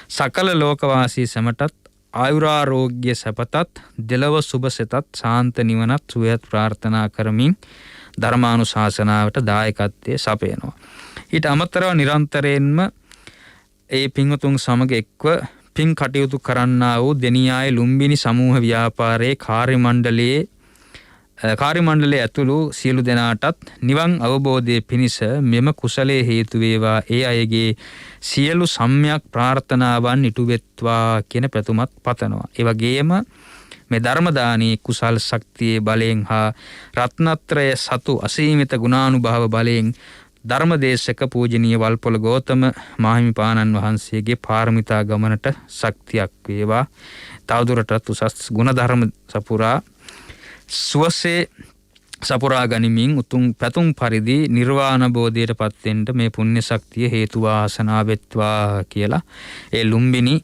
S2: සකල ලෝකවාසී සැමටත් ආයුරාරෝග්‍ය සැපතත් දෙලව සුබ සෙතත් ශාන්ත නිවනත් සුවයත් ප්‍රාර්ථනා කරමින් ධර්මානුශාසනාවට දායකත්වයේ සපයනවා. ඊට අමතරව නිරන්තරයෙන්ම ඒ පින්වතුන් සමග එක්ව පින් කටයුතු කරන්නා වූ දෙනියාය ලුම්බිනි සමූහ ව්‍යාපාරයේ කාර්ය මණ්ඩලයේ ඇතුළු සියලු දෙනාටත් නිවන් අවබෝධයේ පිණිස මෙම කුසලයේ හේතු වේවා ඒ අයගේ සියලු සම්‍යක් ප්‍රාර්ථනාවන් ඉටු වෙත්වා කියන ප්‍රතුමත් පතනවා. ඒ වගේම මේ ධර්ම දානී කුසල් ශක්තියේ බලයෙන් හා රත්නත්‍රය සතු අසීමිත ගුණානුභාව බලයෙන් ධර්මදේශක පූජනීය වල්පොළ ගෞතම මාහිමිපාණන් වහන්සේගේ පාරමිතා ගමනට ශක්තියක් වේවා. තවදුරටත් උසස් ගුණ ධර්ම සපුරා සුවසේ සපුරා ගනිමින් උතුම් පැතුම් පරිදි නිර්වාණ බෝධියට පත්වෙන්න මේ පුණ්‍ය ශක්තිය හේතු වාසනා වෙත්වා කියලා ඒ ලුම්බිනි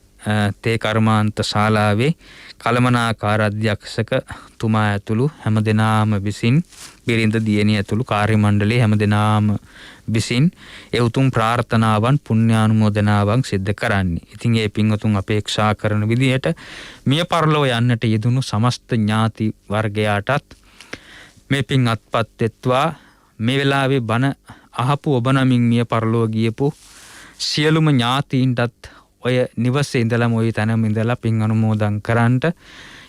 S2: තේ කර්මාන්ත ශාලාවේ කළමනාකාර අධ්‍යක්ෂක තුමා ඇතුළු හැම දෙනාම විසින් බිරිඳ දියණිය ඇතුළු කාර්ය මණ්ඩලයේ හැම දෙනාම විසින් ඒ උතුම් ප්‍රාර්ථනාවන් පුණ්‍යානුමෝදනාවන් සිද්ධ කරන්නේ. ඉතින් ඒ පින්වතුන් අපේක්ෂා කරන විදිහට මිය පරලොව යන්නට යෙදුණු සමස්ත ඥාති වර්ගයාටත් මේ පින් අත්පත් වෙත්වා. මේ වෙලාවේ බණ අහපු ඔබ නමින් මිය පරලොව ගියපු සියලුම ඥාතීන්ටත් ඔය නිවසේ ඉඳලම ඔය තැනම ඉඳලා පින් අනුමෝදන් කරන්නට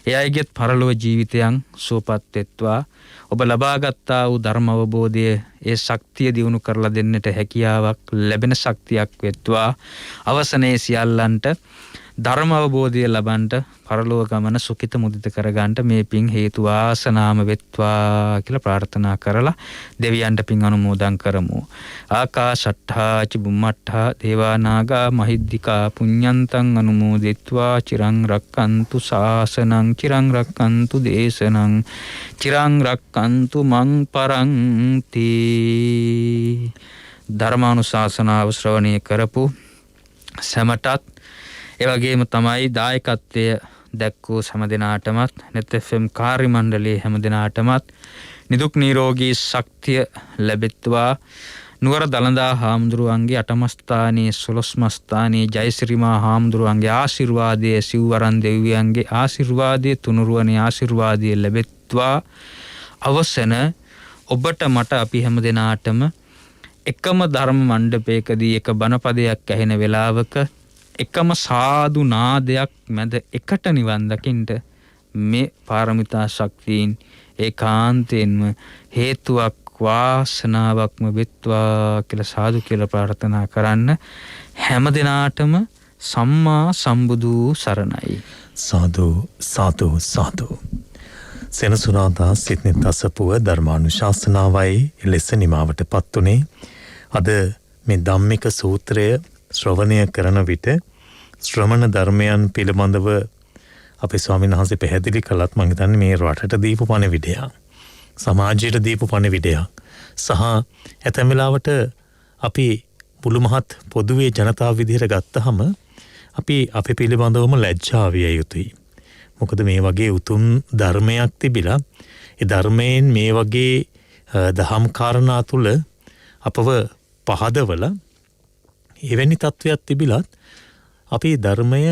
S2: ඒ අයගේත් පරලොව ජීවිතයන් සුවපත් වෙත්වා. ඔබ ලබාගත්තා වූ ධර්ම අවබෝධය ඒ ශක්තිය දියුණු කරලා දෙන්නට හැකියාවක් ලැබෙන ශක්තියක් වෙත්වා. අවසනයේ සියල්ලන්ට ධර්ම අවබෝධය ලබන්නට පරලොව ගමන සුඛිත මුදිත කරගන්නට මේ පින් හේතු වාසනාම වෙත්වා කියලා ප්‍රාර්ථනා කරලා දෙවියන්ට පින් අනුමෝදන් කරමු. ආකාශට්ඨා ච බුම්මට්ඨා දේවා නාග මහිද්దికා පුඤ්ඤන්තං අනුමෝදිත්වා චිරං රක්칸තු ශාසනං චිරං රක්칸තු දේශනං චිරං රක්칸තු මං පරන්ති. ධර්මානුශාසනාව ශ්‍රවණය කරපු සැමටත් ඒ වගේම තමයි දායකත්වය දැක්වූ හැම දෙනාටමත් net FM කාර්ය මණ්ඩලයේ හැම දෙනාටමත් නිදුක් නිරෝගී ශක්තිය ලැබෙත්වා. නුවර දළදා හාමුදුරුවන්ගේ අටම ස්ථානයේ 12ම ස්ථානයේ ජයසිරිමා හාමුදුරුවන්ගේ ආශිර්වාදයේ සිව්වරන් දෙවියන්ගේ ආශිර්වාදයේ තුනුරුවනේ ආශිර්වාදයේ ලැබෙත්වා. අවසන ඔබට මට අපි හැම දෙනාටම එකම ධර්ම මණ්ඩපයකදී එක බණපදයක් ඇහෙන වෙලාවක එකම සාදු නාදයක් මැද එකට නිවන් දකින්න මේ පාරමිතා ශක්තියින් ඒකාන්තයෙන්ම හේතුවක් වාසනාවක්ම වෙත්වා කියලා සාදු කියලා ප්‍රාර්ථනා කරන්න. හැම දිනාටම සම්මා සම්බුදු සරණයි.
S1: සාදු සාදු සාදු. සෙනසුරාදා සිට්නිත් අසපුව ධර්මානුශාසනාවයි ලෙස නිමාවට පත්ුනේ. අද මේ ධම්මික සූත්‍රය ශ්‍රවණය කරන විට ශ්‍රමණ ධර්මයන් පිළිබඳව අපේ ස්වාමීන් වහන්සේ පැහැදිලි කළත් මම හිතන්නේ මේ රටට දීපු පණිවිඩයක්, සමාජයට දීපු පණිවිඩයක් සහ ඇතැම් වෙලාවට අපි මුළු මහත් පොදුවේ ජනතාව විදිහට ගත්තහම අපි අපේ පිළිබඳවම ලැජ්ජා විය යුතුයි. මොකද මේ වගේ උතුම් ධර්මයක් තිබිලා ඒ ධර්මයෙන් මේ වගේ දහම් කාරණා තුල අපව පහදවල එවැනි තත්වයක් තිබිලත් අපි ධර්මය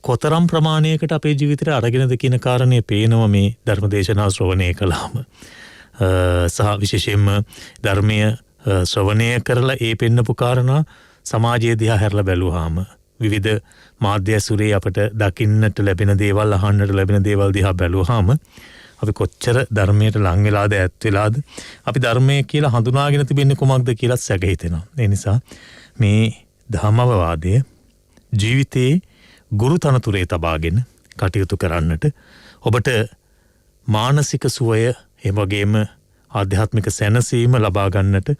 S1: කොතරම් ප්‍රමාණයකට අපේ ජීවිතයට අරගෙනද කියන කාරණේ පේනවා මේ ධර්මදේශනා ශ්‍රවණය කළාම. සහ විශේෂයෙන්ම ධර්මය ශ්‍රවණය කරලා ඒ පෙන්නපු කාරණා සමාජයේ දිහා හැරලා බැලුවාම විවිධ මාධ්‍ය ඇසුරේ අපට දකින්නට ලැබෙන දේවල්, අහන්නට ලැබෙන දේවල් දිහා බැලුවාම අපි කොච්චර ධර්මයට ලං වෙලාද, ඈත් වෙලාද, අපි ධර්මය කියලා හඳුනාගෙන තිබෙන්නේ කොමක්ද කියලා සැක හිතෙනවා. ඒ නිසා මේ ධම්මවවාදය ජීවිතේ ගුරු තනතුරේ තබාගෙන කටයුතු කරන්නට ඔබට මානසික සුවය එවගේම ආධ්‍යාත්මික සැනසීම ලබා ගන්නට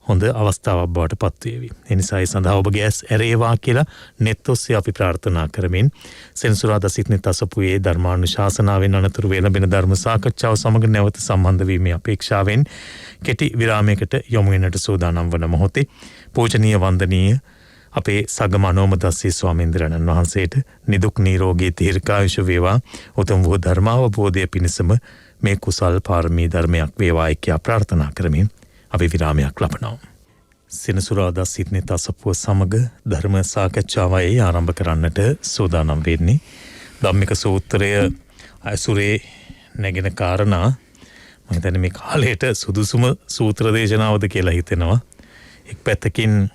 S1: හොඳ අවස්ථාවක් බවට පත්වේවි. ඒ නිසා ඒ සඳහා ඔබගේ ඇස් ඇරේවා කියලා නෙත් ඔස්සේ අපි ප්‍රාර්ථනා කරමින් සෙනසුරාදා සිට්නිත් අසපුවේ ධර්මානුශාසනාවෙන් අනතුරු වේලඹෙන ධර්ම සාකච්ඡාව සමග නැවත සම්බන්ධ වීමේ අපේක්ෂාවෙන් කෙටි විරාමයකට යොමු වෙන්නට සූදානම් වන මොහොතේ පූජනීය වන්දනීය අපේ සගම අනෝමදස්සී ස්වාමීන්ද්‍රයන්න් වහන්සේට නිදුක් නිරෝගී දීර්ඝායුෂ වේවා උතුම් වූ ධර්මාවබෝධය පිණිසම මේ කුසල් පාරමී ධර්මයක් වේවායි කියා ප්‍රාර්ථනා කරමින් අපි විරාමයක් ලබනවා. සෙනසුරාදා සිට්නිත් අසපුව සමග ධර්ම සාකච්ඡාවයි ආරම්භ කරන්නට සූදානම් වෙන්නේ. ධම්මික සූත්‍රය අසුරේ නැගෙන කාරණා මම හිතන්නේ මේ කාලයට සුදුසුම සූත්‍ර දේශනාවද කියලා හිතෙනවා. එක් පැත්තකින්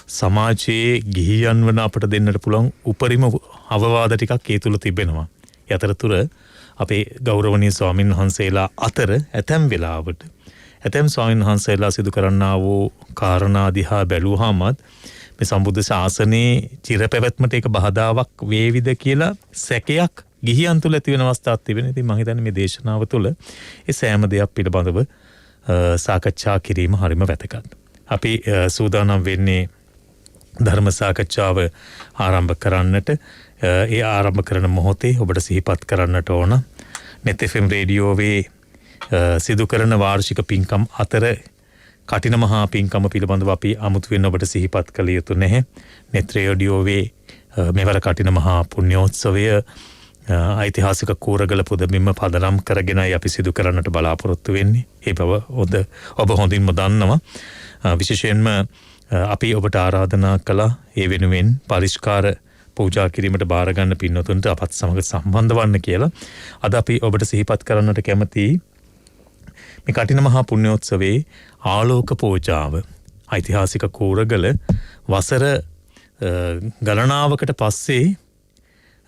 S1: සමාජයේ ගිහියන් වන අපට දෙන්නට පුළුවන් උපරිම අවවාද ටිකක් ඒ තුල තිබෙනවා. ඒ අතරතුර අපේ ගෞරවනීය ස්වාමින් වහන්සේලා අතර ඇතැම් වෙලාවට ඇතැම් ස්වාමින් වහන්සේලා සිදු කරන්නා වූ කාරණා දිහා බැලුවාමත් මේ සම්බුද්ධ ශාසනයේ චිරපැවැත්මට ඒක බාධාවක් වේවිද කියලා සැකයක් ගිහියන් තුල ඇති වෙන අවස්ථාවක් තිබෙනවා. ඉතින් මම හිතන්නේ මේ දේශනාව තුළ ඒ සෑම දෙයක් පිළිබඳව සාකච්ඡා කිරීම හරිම වැදගත්. අපි සූදානම් වෙන්නේ ධර්ම සාකච්ඡාව ආරම්භ කරන්නට. ඒ ආරම්භ කරන මොහොතේ ඔබට සිහිපත් කරන්නට ඕන net FM රේඩියෝවේ සිදු කරන වාර්ෂික පින්කම් අතර කටින මහා පින්කම පිළිබඳව අපි අමුතුවෙන් ඔබට සිහිපත් කළ යුතු නැහැ. net රේඩියෝවේ මෙවර කටින මහා පුණ්‍යෝත්සවය ඓතිහාසික කූරගල පුදබිම පදනම් කරගෙනයි අපි සිදු කරන්නට බලාපොරොත්තු වෙන්නේ. ඒ බව ඔබ හොඳින්ම දන්නවා. විශේෂයෙන්ම අපි ඔබට ආරාධනා කළා ඒ වෙනුවෙන් පරිස්කාර පූජා කිරීමට බාර ගන්න පින්වතුන්ට අපත් සමග සම්බන්ධ වන්න කියලා. අද අපි ඔබට සිහිපත් කරන්නට කැමතියි මේ කටින මහා පුණ්‍යෝත්සවයේ ආලෝක පූජාව. ඓතිහාසික කූරගල වසර ගණනාවකට පස්සේ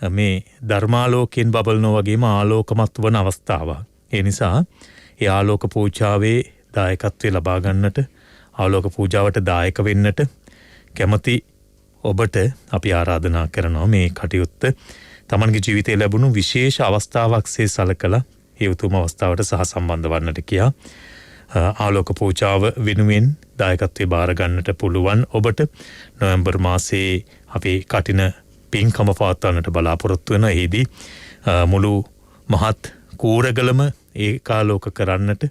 S1: මේ ධර්මාලෝකයෙන් බබලනවා වගේම ආලෝකමත් වන අවස්ථාවක්. ඒ නිසා ඒ ආලෝක පූජාවේ දායකත්වය ලබා ගන්නට ආලෝක පූජාවට දායක වෙන්නට කැමති ඔබට අපි ආරාධනා කරනවා මේ කටයුත්ත තමන්ගේ ජීවිතයේ ලැබුණු විශේෂ අවස්ථාවක්සේ සලකලා ඒ උතුම් අවස්ථාවට සහ සම්බන්ධ වන්නට කියා ආලෝක පූජාව වෙනුවෙන් දායකත්වයේ බාර ගන්නට පුළුවන් ඔබට නොවැම්බර් මාසයේ අපි කටින පින්කම පවත්වන්නට බලාපොරොත්තු වෙන එහිදී මුළු මහත් කූරගලම ඒකාලෝක කරන්නට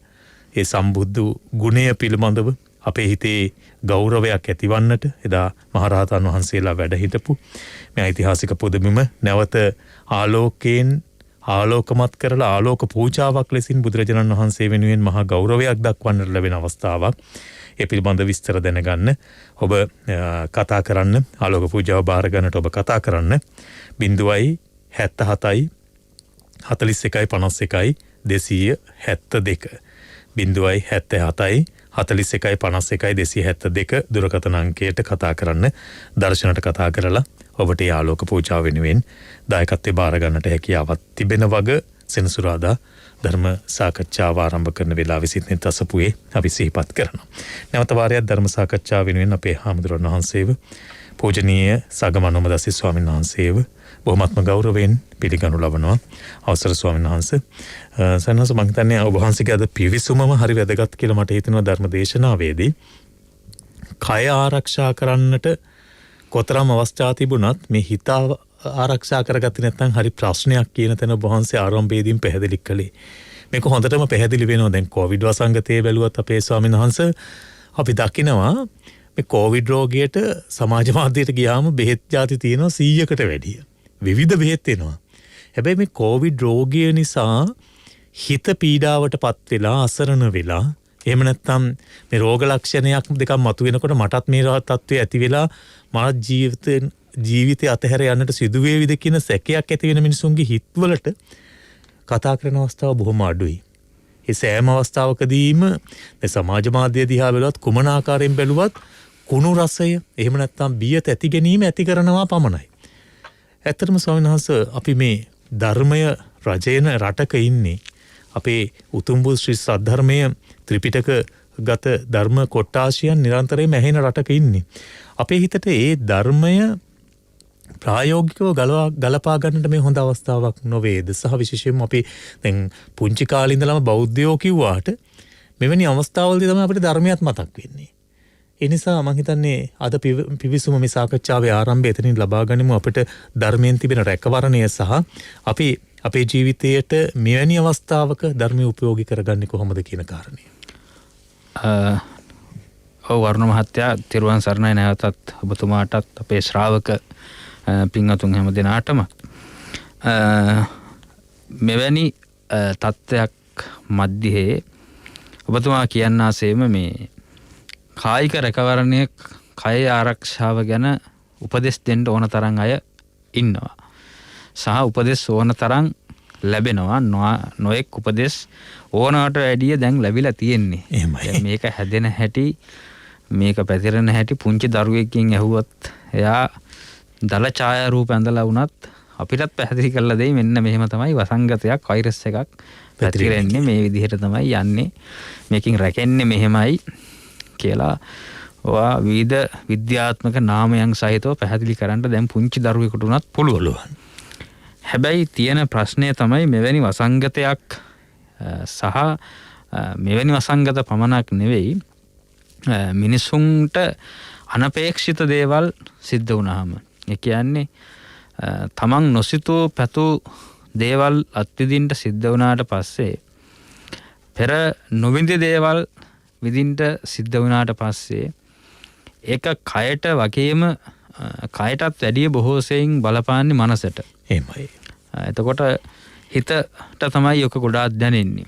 S1: ඒ සම්බුද්ධ ගුණය පිළිබඳව අපේ හිතේ ගෞරවයක් ඇතිවන්නට එදා මහරහතන් වහන්සේලා වැඩ හිටපු මේ ඓතිහාසික පුදබිම නැවත ආලෝකයෙන් ආලෝකමත් කරලා ආලෝක පූජාවක් ලෙසින් බුදුරජාණන් වහන්සේ වෙනුවෙන් මහා ගෞරවයක් දක්වන්නට ලැබෙන අවස්ථාවක්. ඒ පිළිබඳ විස්තර දැනගන්න ඔබ කතා කරන්න ආලෝක පූජාව බාර ගන්නට ඔබ කතා කරන්න 077 41 51 272 077 41 51 272 දුරකථන අංකයට කතා කරන්න. දර්ශනට කතා කරලා ඔබට ඒ ආලෝක පූජාව වෙනුවෙන් දායකත්වයේ බාර ගන්නට හැකියාවක් තිබෙන වග සෙනසුරාදා ධර්ම සාකච්ඡාව ආරම්භ කරන වෙලාවේ සිට්නිත් අසපුවේ අපි සිහිපත් කරනවා. නැවත වාරයක් ධර්ම සාකච්ඡාව වෙනුවෙන් අපේ හාමුදුරුවෝ වහන්සේව පූජනීය සගම අනෝමදස්සී ස්වාමීන් වහන්සේව බොහොමත්ම ගෞරවයෙන් පිළිගනු ලබනවා. අවසර ස්වාමීන් වහන්සේ සන්නස මම හිතන්නේ ඔබ වහන්සේගේ අද පිවිසුමම හරි වැදගත් කියලා මට හිතෙනවා ධර්ම දේශනාවේදී. කය ආරක්ෂා කරන්නට කොතරම් අවස්ථා තිබුණත් මේ හිත ආරක්ෂා කරගත්තේ නැත්නම් හරි ප්‍රශ්නයක් කියන තැන ඔබ වහන්සේ ආරම්භයේදීම පැහැදිලි කළේ. මේක හොඳටම පැහැදිලි වෙනවා දැන් කොවිඩ් වසංගතයේ බැලුවත් අපේ ස්වාමීන් වහන්සේ අපි දකිනවා මේ කොවිඩ් රෝගියට සමාජ මාධ්‍යයට ගියාම බෙහෙත් ಜಾති තියෙනවා 100කට වැඩිය. විවිධ බෙහෙත් එනවා. හැබැයි මේ කොවිඩ් රෝගය නිසා හිත පීඩාවටපත් වෙලා අසරණ වෙලා එහෙම නැත්නම් මේ රෝග ලක්ෂණයක් දෙකක් මතුවෙනකොට මටත් මේ තත්ත්වය ඇති වෙලා මාත් ජීවිතය අතහැර යන්නට සිදු වේවිද කියන සැකයක් ඇති වෙන මිනිසුන්ගේ හිතවලට කතා කරන අවස්ථාව බොහොම අඩුයි. ඒ සෑම අවස්ථාවකදීම මේ සමාජ මාධ්‍ය දිහා බැලුවත් කුමන ආකාරයෙන් බැලුවත් කුණු රසය එහෙම නැත්නම් බිය තැති ගැනීම ඇති කරනවා පමණයි. ඇත්තටම ස්වාමීන් වහන්සේ අපි මේ ධර්මය රජයන රටක ඉන්නේ. අපේ උතුම් වූ ශ්‍රී සද්ධර්මය ත්‍රිපිටක ගත ධර්ම කොට්ටාශයන් නිරන්තරයෙන් ඇහෙන රටක ඉන්නේ. අපේ හිතට ඒ ධර්මය ප්‍රායෝගිකව ගලපා ගන්නට මේ හොඳ අවස්ථාවක් නොවේද? සහ විශේෂයෙන්ම අපි දැන් පුංචි කාලේ ඉඳලම බෞද්ධයෝ කිව්වාට මෙවැනි අවස්ථාවලදී තමයි අපිට ධර්මයක් මතක් වෙන්නේ. ඒ නිසා මම හිතන්නේ අද පිවිසුම මේ සාකච්ඡාවේ ආරම්භය එතනින් ලබා ගනිමු. අපිට ධර්මයෙන් තිබෙන රැකවරණය සහ අපි අපේ ජීවිතයට මෙවැනි අවස්ථාවක ධර්මය උපයෝගී කරගන්නේ කොහොමද කියන කාරණය.
S2: වරුණ මහත්තයා තිරුවන් සරණයි නැවතත් ඔබතුමාටත් අපේ ශ්‍රාවක පින්වතුන් හැම දෙනාටම මෙවැනි තත්ත්වයක් මැද්දේ ඔබතුමා කියන්නාseම මේ කායික රැකවරණය කය ආරක්ෂාව ගැන උපදෙස් දෙන්න ඕන තරම් අය ඉන්නවා. සහ උපදෙස් ඕන තරම් ලැබෙනවා. නොඑක් උපදෙස් ඕනකට වැඩිය දැන් ලැබිලා තියෙන්නේ. මේක හැදෙන හැටි මේක පැතිරෙන හැටි පුංචි දරුවෙක්ගෙන් ඇහුවත් එයා දල ඡායා රූප ඇඳලා වුණත් අපිටත් පැහැදිලි කරලා දෙයි මෙන්න මෙහෙම තමයි වසංගතයක් වෛරස් එකක් පැතිරෙන්නේ මේ විදිහට තමයි යන්නේ මේකෙන් රැකෙන්නේ මෙහෙමයි කියලා ඔයා විවිධ විද්‍යාත්මක නාමයන් සහිතව පැහැදිලි කරන්න දැන් පුංචි දරුවෙකුට උනත් පුළුවන්. හැබැයි තියෙන ප්‍රශ්නය තමයි මෙවැනි වසංගතයක් සහ මෙවැනි වසංගත පමණක් නෙවෙයි මිනිසුන්ට අනපේක්ෂිත දේවල් සිද්ධ වුණාම ඒ කියන්නේ තමන් නොසිතූ පැතූ දේවල් අත්විඳින්න සිද්ධ වුණාට පස්සේ පෙර නොවිඳි දේවල් විඳින්න සිද්ධ වුණාට පස්සේ ඒක කයට වගේම කයටත් වැඩිය බොහෝ සෙයින් බලපාන්නේ මනසට.
S1: එහෙමයි.
S2: එතකොට හිතට තමයි ඔක ගොඩාක් දැනෙන්නේ.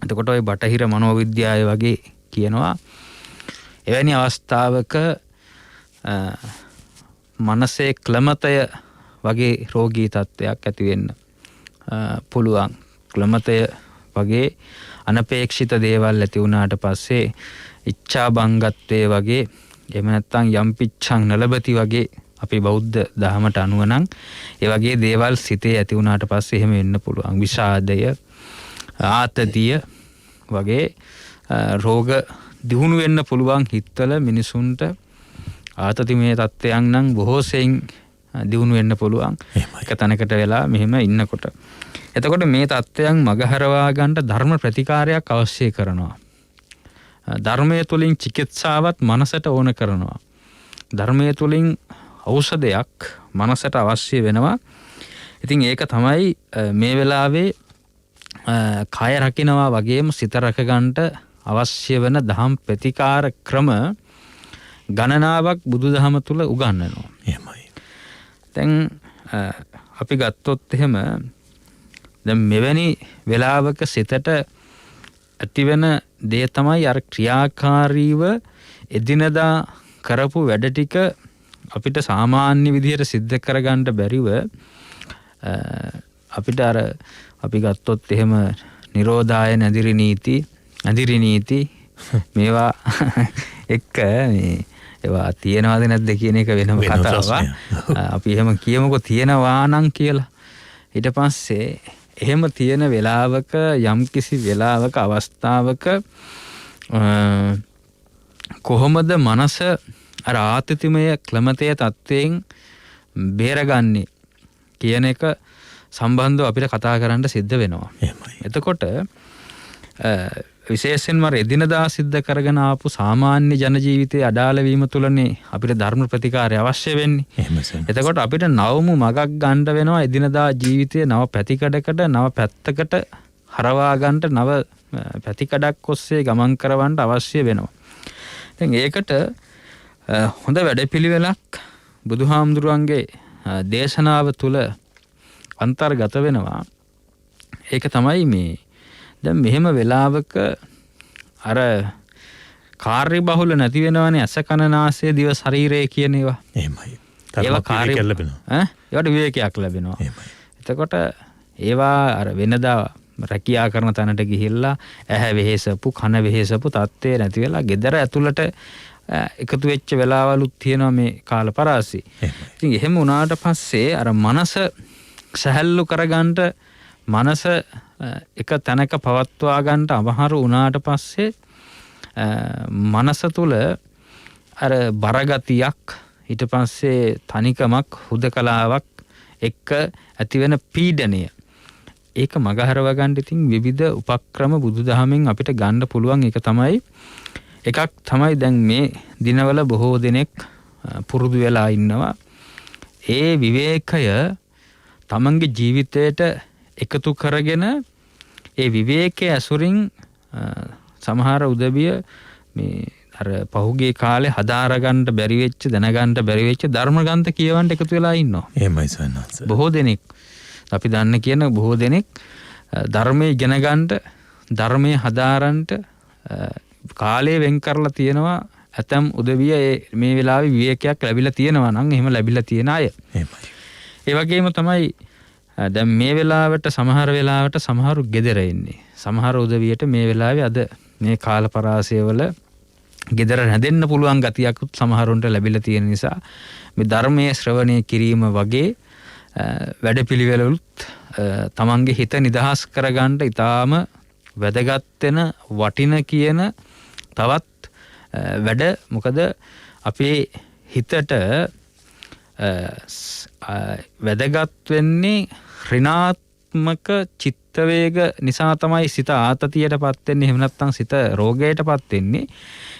S2: එතකොට ওই බටහිර මනෝවිද්‍යාව වගේ කියනවා එවැනි අවස්ථාවක මනසේ ක්ලමතය වගේ රෝගී තත්ත්වයක් ඇති වෙන්න පුළුවන්. ක්ලමතය වගේ අනපේක්ෂිත දේවල් ඇති වුණාට පස්සේ ඉච්ඡා බංගත්වයේ වගේ එහෙම නැත්නම් යම්පිච්ඡං නලබති වගේ අපේ බෞද්ධ දහමට අනුව නම් ඒ වගේ දේවල් සිතේ ඇති වුණාට පස්සේ එහෙම වෙන්න පුළුවන්. විෂාදය, ආතතිය වගේ රෝග දියුණු වෙන්න පුළුවන් හිතවල මිනිසුන්ට ආතතිමය තත්ත්වයන් නම් බොහෝ සෙයින් දියුණු වෙන්න පුළුවන්. එක තැනකට වෙලා මෙහෙම ඉන්නකොට. එතකොට මේ තත්ත්වයන් මගහරවා ගන්න ධර්ම ප්‍රතිකාරයක් අවශ්‍ය කරනවා. ධර්මයේ තුලින් චිකිත්සාවත් මනසට ඕන කරනවා. ධර්මයේ තුලින් ඖෂධයක් මනසට අවශ්‍ය වෙනවා. ඉතින් ඒක තමයි මේ වෙලාවේ කය රකින්නවා වගේම සිත රැක ගන්නට අවශ්‍ය වෙන දහම් ප්‍රතිකාර ක්‍රම ගණනාවක් බුදුදහම තුල උගන්වනවා.
S1: එහෙමයි.
S2: දැන් අපි ගත්තොත් එහෙම දැන් මෙවැනි වෙලාවක සිතට ඇතිවෙන දේ තමයි අර ක්‍රියාකාරීව එදිනදා කරපු වැඩ ටික අපිට සාමාන්‍ය විදිහට සිද්ධ කරගන්න බැරිව අපිට අර අපි ගත්තොත් එහෙම නිරෝධාය නැදිරි නීති මේවා එක්ක මේ ඒවා තියෙනවද නැද්ද කියන එක වෙනම කතාවක්. අපි එහෙම කියමුකෝ තියෙනවා නම් කියලා. ඊට පස්සේ එහෙම තියෙන වෙලාවක යම්කිසි වෙලාවක අවස්ථාවක කොහොමද මනස අර ආතතිමය ක්ලමතය තත්වයෙන් බේරගන්නේ කියන එක සම්බන්ධව අපිට කතා කරන්න සිද්ධ වෙනවා. එතකොට විශේෂයෙන්ම එදිනදා සිද්ධ කරගෙන ආපු සාමාන්‍ය ජන ජීවිතයේ අඩාල වීම තුලනේ අපිට ධර්ම ප්‍රතිකාරය අවශ්‍ය වෙන්නේ. එතකොට අපිට නවමු මගක් ගන්න වෙනවා එදිනදා ජීවිතයේ නව පැතිකඩකට නව පැත්තකට හරවා ගන්නට නව පැතිකඩක් ඔස්සේ ගමන් කරවන්න අවශ්‍ය වෙනවා. දැන් ඒකට හොඳ වැඩපිළිවෙලක් බුදුහාමුදුරුවන්ගේ දේශනාව තුල අන්තර්ගත වෙනවා. ඒක තමයි මේ දැන් මෙහෙම වෙලාවක අර කාර්ය බහුල නැති වෙනවනේ අස කන නාසය දිව ශරීරය කියන ඒවා.
S1: එහෙමයි.
S2: ඒවා කාර්ය ලැබෙනවා. ඒවට විවේකයක් ලැබෙනවා. එතකොට ඒවා අර වෙනදා රැකියා කරන තැනට ගිහිල්ලා ඇහැ වෙහෙසපු කන වෙහෙසපු තත්ත්වේ නැති වෙලා ගෙදර ඇතුළට එකතු වෙච්ච වෙලාවලුත් තියෙනවා මේ කාල පරාසි. ඉතින් එහෙම වුණාට පස්සේ අර මනස සැහැල්ලු කරගන්න මනස එක තැනක පවත්වා ගන්නට අමහරු වුණාට පස්සේ මනස තුල අර බරගතියක් ඊට පස්සේ තනිකමක් හුදකලාවක් එක්ක ඇතිවෙන පීඩනය ඒක මගහරව ගන්න ඉතින් විවිධ උපක්‍රම බුදුදහමෙන් අපිට ගන්න පුළුවන්. ඒක තමයි එකක් තමයි දැන් මේ දිනවල බොහෝ දෙනෙක් පුරුදු වෙලා ඉන්නවා. ඒ විවේකය තමන්ගේ ජීවිතයට එකතු කරගෙන ඒ විවේකයේ ඇසුරින් සමහර උදවිය මේ අර පහුගිය කාලේ හදාරගන්න බැරි වෙච්ච දැනගන්න බැරි වෙච්ච ධර්ම ග්‍රන්ථ කියවන්න එකතු වෙලා ඉන්නවා.
S1: එහෙමයි සන්නස.
S2: බොහෝ දෙනෙක් අපි දන්න කියන බොහෝ දෙනෙක් ධර්මයේ ඉගෙන ගන්නට ධර්මයේ හදාරන්න කාලය වෙන් කරලා තියෙනවා. ඇතම් උදවිය මේ වෙලාවේ විවේකයක් ලැබිලා තියෙනවා නම් එහෙම ලැබිලා තියෙන අය.
S1: එහෙමයි.
S2: ඒ වගේම තමයි දැන් මේ වෙලාවට සමහර වෙලාවට සමහරු ගෙදර ඉන්නේ. සමහර උදවියට මේ වෙලාවේ අද මේ කාල පරාසයවල ගෙදර රැඳෙන්න පුළුවන් ගතියකුත් සමහරුන්ට ලැබිලා තියෙන නිසා මේ ධර්මයේ ශ්‍රවණය කිරීම වගේ වැඩපිළිවෙලුත් තමන්ගේ හිත නිදහස් කරගන්න ඉතාම වැදගත් වෙන වටින කියන තවත් වැඩ. මොකද අපේ හිතට වැදගත් වෙන්නේ ඍණාත්මක චිත්ත වේග නිසා තමයි සිත ආතතියටපත් වෙන්නේ. එහෙම නැත්නම් සිත රෝගයටපත් වෙන්නේ.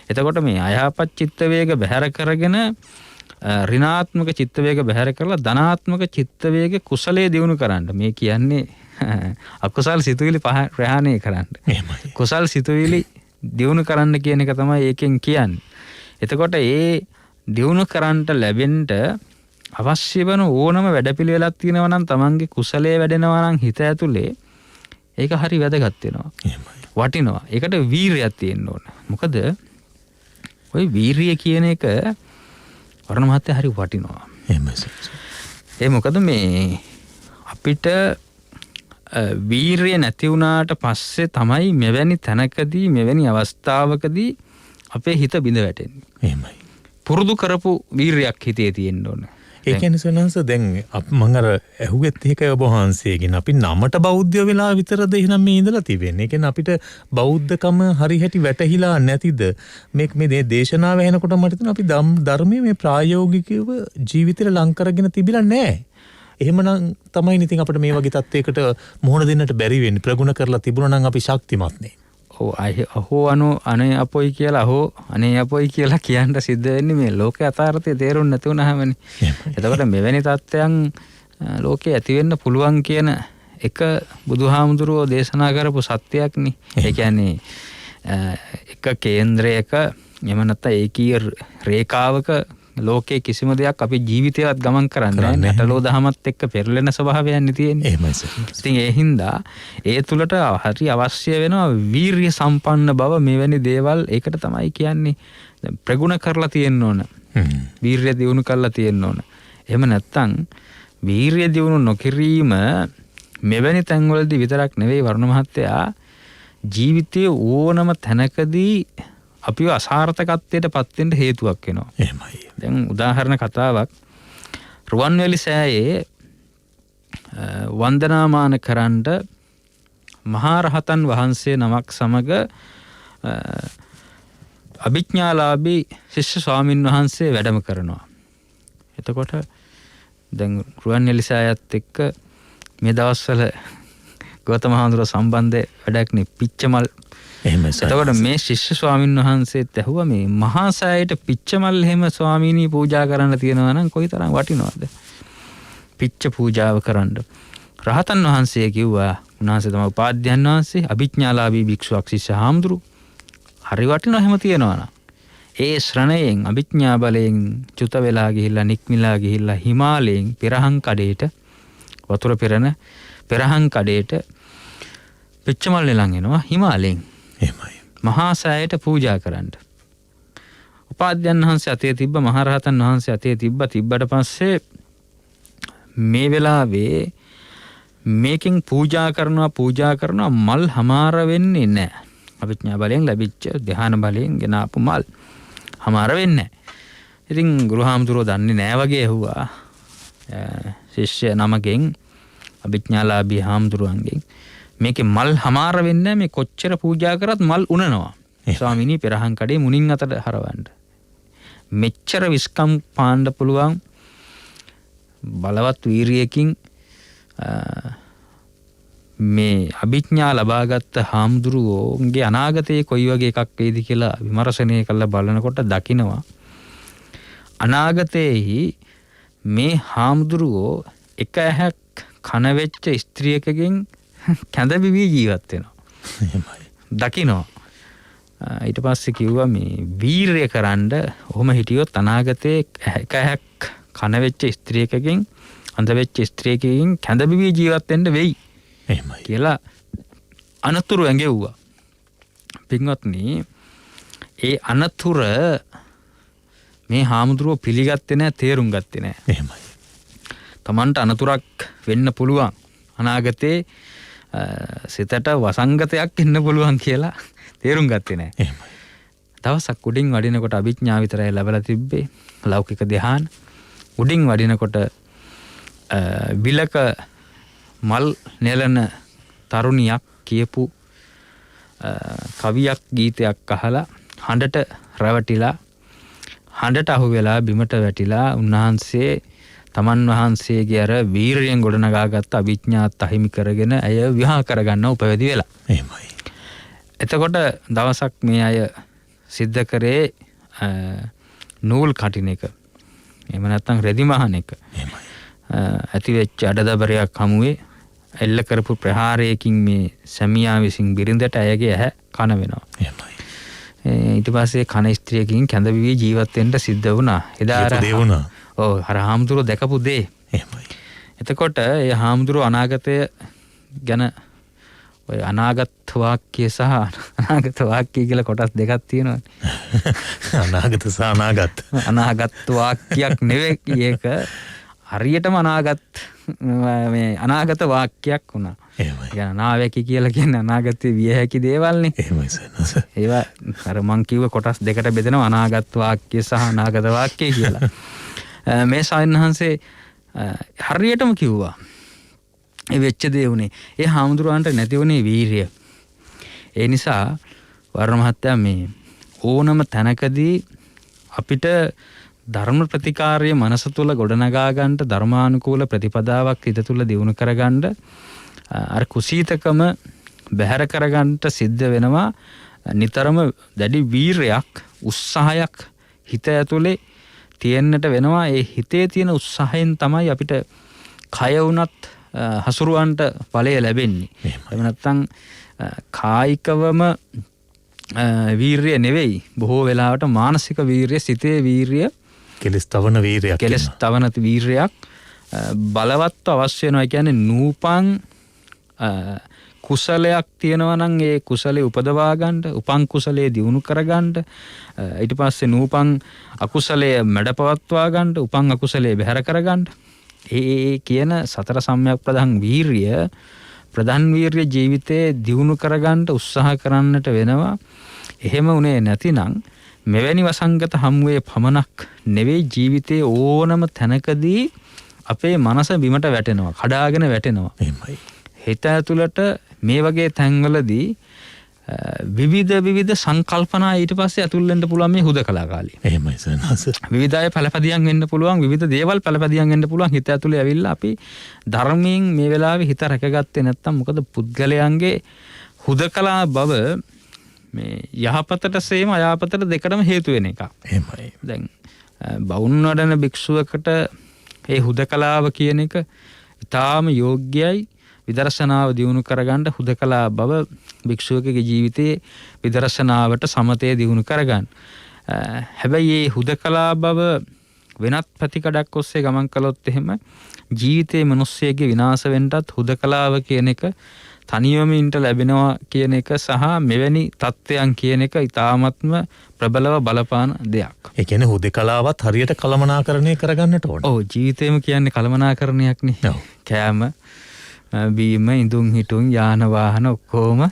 S2: එතකොට මේ අයහපත් චිත්ත වේග බැහැර කරගෙන ඍණාත්මක චිත්ත වේග බැහැර කරලා ධනාත්මක චිත්ත වේග කුසලයේ දියුණු කරන්න. මේ කියන්නේ අකුසල් සිතුවිලි ප්‍රහාණය කරන්න.
S1: එහෙමයි.
S2: කුසල් සිතුවිලි දියුණු කරන්න කියන එක තමයි ඒකෙන් කියන්නේ. එතකොට ඒ දියුණු කරන්නට ලැබෙන්න අවශ්‍ය වෙන ඕනම වැඩපිළිවෙලක් තියෙනවා නම් තමන්ගේ කුසලයේ වැඩෙනවා නම් හිත ඇතුලේ ඒක හරි වැදගත් වෙනවා.
S1: එහෙමයි.
S2: වටිනවා. ඒකට වීරියක් තියෙන්න ඕන. මොකද ওই වීරිය කියන එක වර්ණ මහත්තයා හරි වටිනවා.
S1: එහෙමයි.
S2: ඒ මොකද මේ අපිට වීරිය නැති වුණාට පස්සේ තමයි මෙවැනි තැනකදී මෙවැනි අවස්ථාවකදී අපේ හිත බිඳ වැටෙන්නේ.
S1: එහෙමයි.
S2: පුරුදු කරපු වීරියක් හිතේ තියෙන්න ඕන.
S1: ඒ කියන්නේ සනස දැන් මම අර ඇහුවෙත් ඒකයි ඔබ වහන්සේගෙන් අපි නමට බෞද්ධය වෙලා විතරද එහෙනම් මේ ඉඳලා තිබෙන්නේ. ඒ කියන්නේ අපිට බෞද්ධකම හරි හැටි වැටහිලා නැතිද? මේ දේශනාව ඇහෙනකොට මට හිතෙනවා අපි ධර්මයේ මේ ප්‍රායෝගිකව ජීවිතේට ලං කරගෙන තිබිලා නැහැ. එහෙමනම් තමයි ඉතින් අපිට මේ වගේ තත්යකට මුහුණ දෙන්නට බැරි වෙන්නේ. ප්‍රගුණ කරලා තිබුණා නම් අපි ශක්තිමත් නේ.
S2: ඔව් අහෝ අනේ අපොයි කියලා අහෝ අනේ අපොයි කියලා කියන්න සිද්ධ වෙන්නේ මේ ලෝකේ යථාර්ථය තේරුම් නැති වුණාමනේ. එතකොට මෙවැනි තත්ත්වයන් ලෝකේ ඇති වෙන්න පුළුවන් කියන එක බුදුහාමුදුරුවෝ දේශනා කරපු සත්‍යයක් නේ. ඒ කියන්නේ එක කේන්ද්‍රයක එම නැත්නම් ඒකීය රේඛාවක ලෝකේ කිසිම දෙයක් අපි ජීවිතයවත් ගමන් කරන්නේ නැහැ. නැටලෝ දහමත් එක්ක පෙරලෙන ස්වභාවයන් තියෙන්නේ.
S1: එහෙමයි සර්.
S2: ඉතින් ඒ හින්දා ඒ තුලට හරි අවශ්‍ය වෙනවා වීරිය සම්පන්න බව. මෙවැනි දේවල් ඒකට තමයි කියන්නේ ප්‍රගුණ කරලා තියෙන්න ඕන. වීරිය දියුණු කරලා තියෙන්න ඕන. එහෙම නැත්නම් වීරිය දියුණු නොකිරීම මෙවැනි තැන්වලදී විතරක් නෙවෙයි වර්ණ මහත්තයා ජීවිතයේ ඕනම තැනකදී අපිව අසාර්ථකත්වයට පත් වෙන්න හේතුවක් වෙනවා.
S1: එහෙමයි.
S2: දැන් උදාහරණ කතාවක් රුවන්වැලි සෑයේ වන්දනාමාන කරන්න මහරහතන් වහන්සේ නමක් සමග අභිඥාලාභී ශිෂ්‍ය ස්වාමින් වහන්සේ වැඩම කරනවා. එතකොට දැන් රුවන්වැලි සෑයත් එක්ක මේ දවස්වල ගෞතම හාමුදුරුවෝ සම්බන්ධ වැඩක් නේ පිච්චමල්.
S1: එහෙමයි.
S2: එතකොට මේ ශිෂ්‍ය ස්වාමින් වහන්සේත් ඇහුවා මේ මහා සෑයට පිච්චමල් එහෙම ස්වාමීනී පූජා කරන්න තියෙනවා නම් කොයිතරම් වටිනවද? පිච්ච පූජාව කරන්න. රහතන් වහන්සේ කිව්වා උන්වහන්සේ තමයි උපාධ්‍යයන් වහන්සේ අභිඥාලාභී භික්ෂුවක් ශිෂ්‍ය හාමුදුරු. හරි වටිනවා එහෙම තියෙනවා නම්. ඒ ශ්‍රණයෙන් අභිඥා බලයෙන් චුත වෙලා ගිහිල්ලා නික්මිලා ගිහිල්ලා හිමාලයෙන් පෙරහන් කඩේට වතුර පෙරන පෙරහන් කඩේට පිච්චමල් නෙලන් එනවා හිමාලයෙන්.
S1: එහෙමයි.
S2: මහා සෑයට පූජා කරන්න. උපාධ්‍යයන් වහන්සේ අතේ තිබ්බ මහරහතන් වහන්සේ අතේ තිබ්බට පස්සේ මේ වෙලාවේ මේකෙන් පූජා කරනවා මල් හමාර වෙන්නේ නැහැ. අභිඥා බලයෙන් ලැබිච්ච ධ්‍යාන බලයෙන් ගෙන ආපු මල් හමාර වෙන්නේ නැහැ. ඉතින් ගුරුහාමුදුරුවෝ දන්නේ නැහැ වගේ ඇහුවා ශිෂ්‍ය නමගෙන් අභිඥාලාභී හාමුදුරුවන්ගෙන් මේකේ මල් හමාර වෙන්නේ මේ කොච්චර පූජා කරත් මල් උනනවා. ස්වාමීනි පෙරහන් කඩේ මුණින් අතට හරවන්න. මෙච්චර විස්කම් පාණ්ඩ පුළුවන් බලවත් වීරියකින් මේ අභිඥා ලබාගත්ත හාමුදුරුවෝගේ අනාගතයේ කොයි වගේ එකක් වේද කියලා විමර්ශනය කරලා බලනකොට දකිනවා අනාගතයේහි මේ හාමුදුරුවෝ එක ඇහැක් කන වෙච්ච ස්ත්‍රියකගෙන් කැඳ බිවි ජීවත් වෙනවා. දකිනවා. ඊට පස්සේ කිව්වා මේ වීරය කරන්න ඔහොම හිටියොත් අනාගතයේ එක ඇහැක් කන වෙච්ච ස්ත්‍රියකගෙන් අඳ වෙච්ච ස්ත්‍රියකගෙන් කැඳ බිවි ජීවත් වෙන්න වෙයි.
S1: එහෙමයි.
S2: කියලා අනතුරු ඇඟෙව්වා. පින්වත්නි ඒ අනතුර මේ හාමුදුරුවෝ පිළිගත්තේ නැහැ, තේරුම් ගත්තේ නැහැ.
S1: එහෙමයි.
S2: තමන්ට අනතුරක් වෙන්න පුළුවන්. අනාගතේ සිතට වසංගතයක් එන්න පුළුවන් කියලා තේරුම් ගත්තේ නැහැ.
S1: එහෙමයි.
S2: දවසක් උඩින් වඩිනකොට අභිඥා විතරයි ලැබලා තිබ්බේ. ලෞකික ධ්‍යාන. උඩින් වඩිනකොට බිලක මල් නෙලන තරුණියක් කියපු කවියක් ගීතයක් අහලා හඬට රැවටිලා හඬට අහු වෙලා බිමට වැටිලා උන්වහන්සේ තමන් වහන්සේගේ අර වීරයෙන් ගොඩනගාගත්ත අභිඥාත් අහිමි කරගෙන ඇය විවාහ කරගන්න උපවැදි වෙලා.
S1: එහෙමයි.
S2: එතකොට දවසක් මේ අය සිද්ධ කරේ නූල් කටින එක. එහෙම නැත්නම් රෙදි මහන එක.
S1: එහෙමයි.
S2: ඇති වෙච්ච අඩදබරයක් හමුවේ එල්ල කරපු ප්‍රහාරයකින් මේ සැමියා විසින් බිරිඳට ඇයගේ ඇහැ කන වෙනවා.
S1: එහෙමයි.
S2: ඊට පස්සේ කන ස්ත්‍රියකින් කැඳවිවි ජීවත් වෙන්න සිද්ධ වුණා. එදා අර
S1: දේ වුණා.
S2: ඔව් අර හාමුදුරුවෝ දැකපු දේ.
S1: එහෙමයි.
S2: එතකොට ඒ හාමුදුරුවෝ අනාගතය ගැන ඔය අනාගත වාක්‍ය සහ අනාගත වාක්‍ය කියලා කොටස් දෙකක් තියෙනවා.
S1: අනාගත සහ අනාගත.
S2: අනාගත වාක්‍යයක් නෙවෙයි ඒක. හරියටම මේ අනාගත වාක්‍යයක් වුණා.
S1: එහෙමයි.
S2: يعني අනාවැකි කියලා කියන්නේ අනාගතේ විය හැකි දේවල්නේ.
S1: එහෙමයි සනස.
S2: ඒවා අර මං කිව්ව කොටස් දෙකට බෙදෙනවා අනාගත වාක්‍ය සහ අනාගත වාක්‍ය කියලා. මේ සායනහන්සේ හරියටම කිව්වා. ඒ වෙච්ච දේ උනේ. ඒ හාමුදුරුවන්ට නැති වුණේ වීරිය. ඒ නිසා වර්ණ මහත්තයා මේ ඕනම තැනකදී අපිට ධර්ම ප්‍රතිකාරයේ මනස තුල ගොඩනගා ගන්නට ධර්මානුකූල ප්‍රතිපදාවක් හිත තුල දියුණු කර ගන්නට අර කුසීතකම බැහැර කර ගන්නට සිද්ධ වෙනවා. නිතරම දැඩි වීරයක් උත්සාහයක් හිත ඇතුලේ තියෙන්නට වෙනවා. ඒ හිතේ තියෙන උත්සාහයෙන් තමයි අපිට කය වුණත් හසුරුවන්ට ඵලය ලැබෙන්නේ. එහෙම නැත්නම් කායිකවම වීරිය නෙවෙයි බොහෝ වෙලාවට මානසික වීරිය, සිතේ වීරිය,
S1: කෙලස් තවන වීරයක්.
S2: කෙලස් තවන වීරයක් බලවත්ව අවශ්‍ය වෙනවා. ඒ කියන්නේ නූපන් කුසලයක් තියෙනවා නම් ඒ කුසලයේ උපදවා ගන්න, උපන් කුසලයේ දියුණු කර ගන්න, ඊට පස්සේ නූපන් අකුසලයේ මැඩපවත්වා ගන්න, උපන් අකුසලයේ බැහැර කර ගන්න. ඒ කියන සතර සම්‍යක් ප්‍රධාන වීර්ය ජීවිතේ දියුණු කර ගන්න උත්සාහ කරන්නට වෙනවා. එහෙම උනේ නැතිනම් මෙවැනි වසංගත හමුවේ පමණක් නෙවෙයි ජීවිතයේ ඕනම තැනකදී අපේ මනස බිමට වැටෙනවා, කඩාගෙන වැටෙනවා.
S1: එහෙමයි.
S2: හිත ඇතුළට මේ වගේ තැන්වලදී විවිධ සංකල්පනා ඊට පස්සේ ඇතුල් වෙන්න පුළුවන් මේ හුදකලා කාලේ.
S1: එහෙමයි සනස.
S2: විවිධ අය පළපදියම් වෙන්න පුළුවන්, විවිධ දේවල් පළපදියම් වෙන්න පුළුවන් හිත ඇතුලේ ඇවිල්ලා අපි ධර්මයෙන් මේ වෙලාවේ හිත රැකගත්තේ නැත්තම් මොකද පුද්ගලයන්ගේ හුදකලා බව මේ යහපතට සේම අයහපතට දෙකටම හේතු වෙන එකක්.
S1: එහෙමයි.
S2: දැන් බවුන් වඩන භික්ෂුවකට ඒ හුදකලාව කියන එක ඉතාම යෝග්‍යයි. විදර්ශනාව දියුණු කරගන්න හුදකලා බව භික්ෂුවකගේ ජීවිතයේ විදර්ශනාවට සමතය දියුණු කරගන්න. හැබැයි මේ හුදකලා බව වෙනත් පැතිකඩක් ඔස්සේ ගමන් කළොත් එහෙම ජීවිතයේ මිනිස්සෙගේ විනාශ වෙන්නත් හුදකලාව කියන එක තනියම ඉන්න ලැබෙනවා කියන එක සහ මෙවැනි තත්ත්වයන් කියන එක ඉතාමත්ම ප්‍රබලව බලපාන දෙයක්.
S1: ඒ කියන්නේ හුදකලාවත් හරියට කළමනාකරණය කරගන්නට ඕන.
S2: ඔව් ජීවිතේම කියන්නේ කළමනාකරණයක් නේ.
S1: ඔව්.
S2: කෑම බීම ඉඳුන් හිටුන් යාන වාහන ඔක්කොම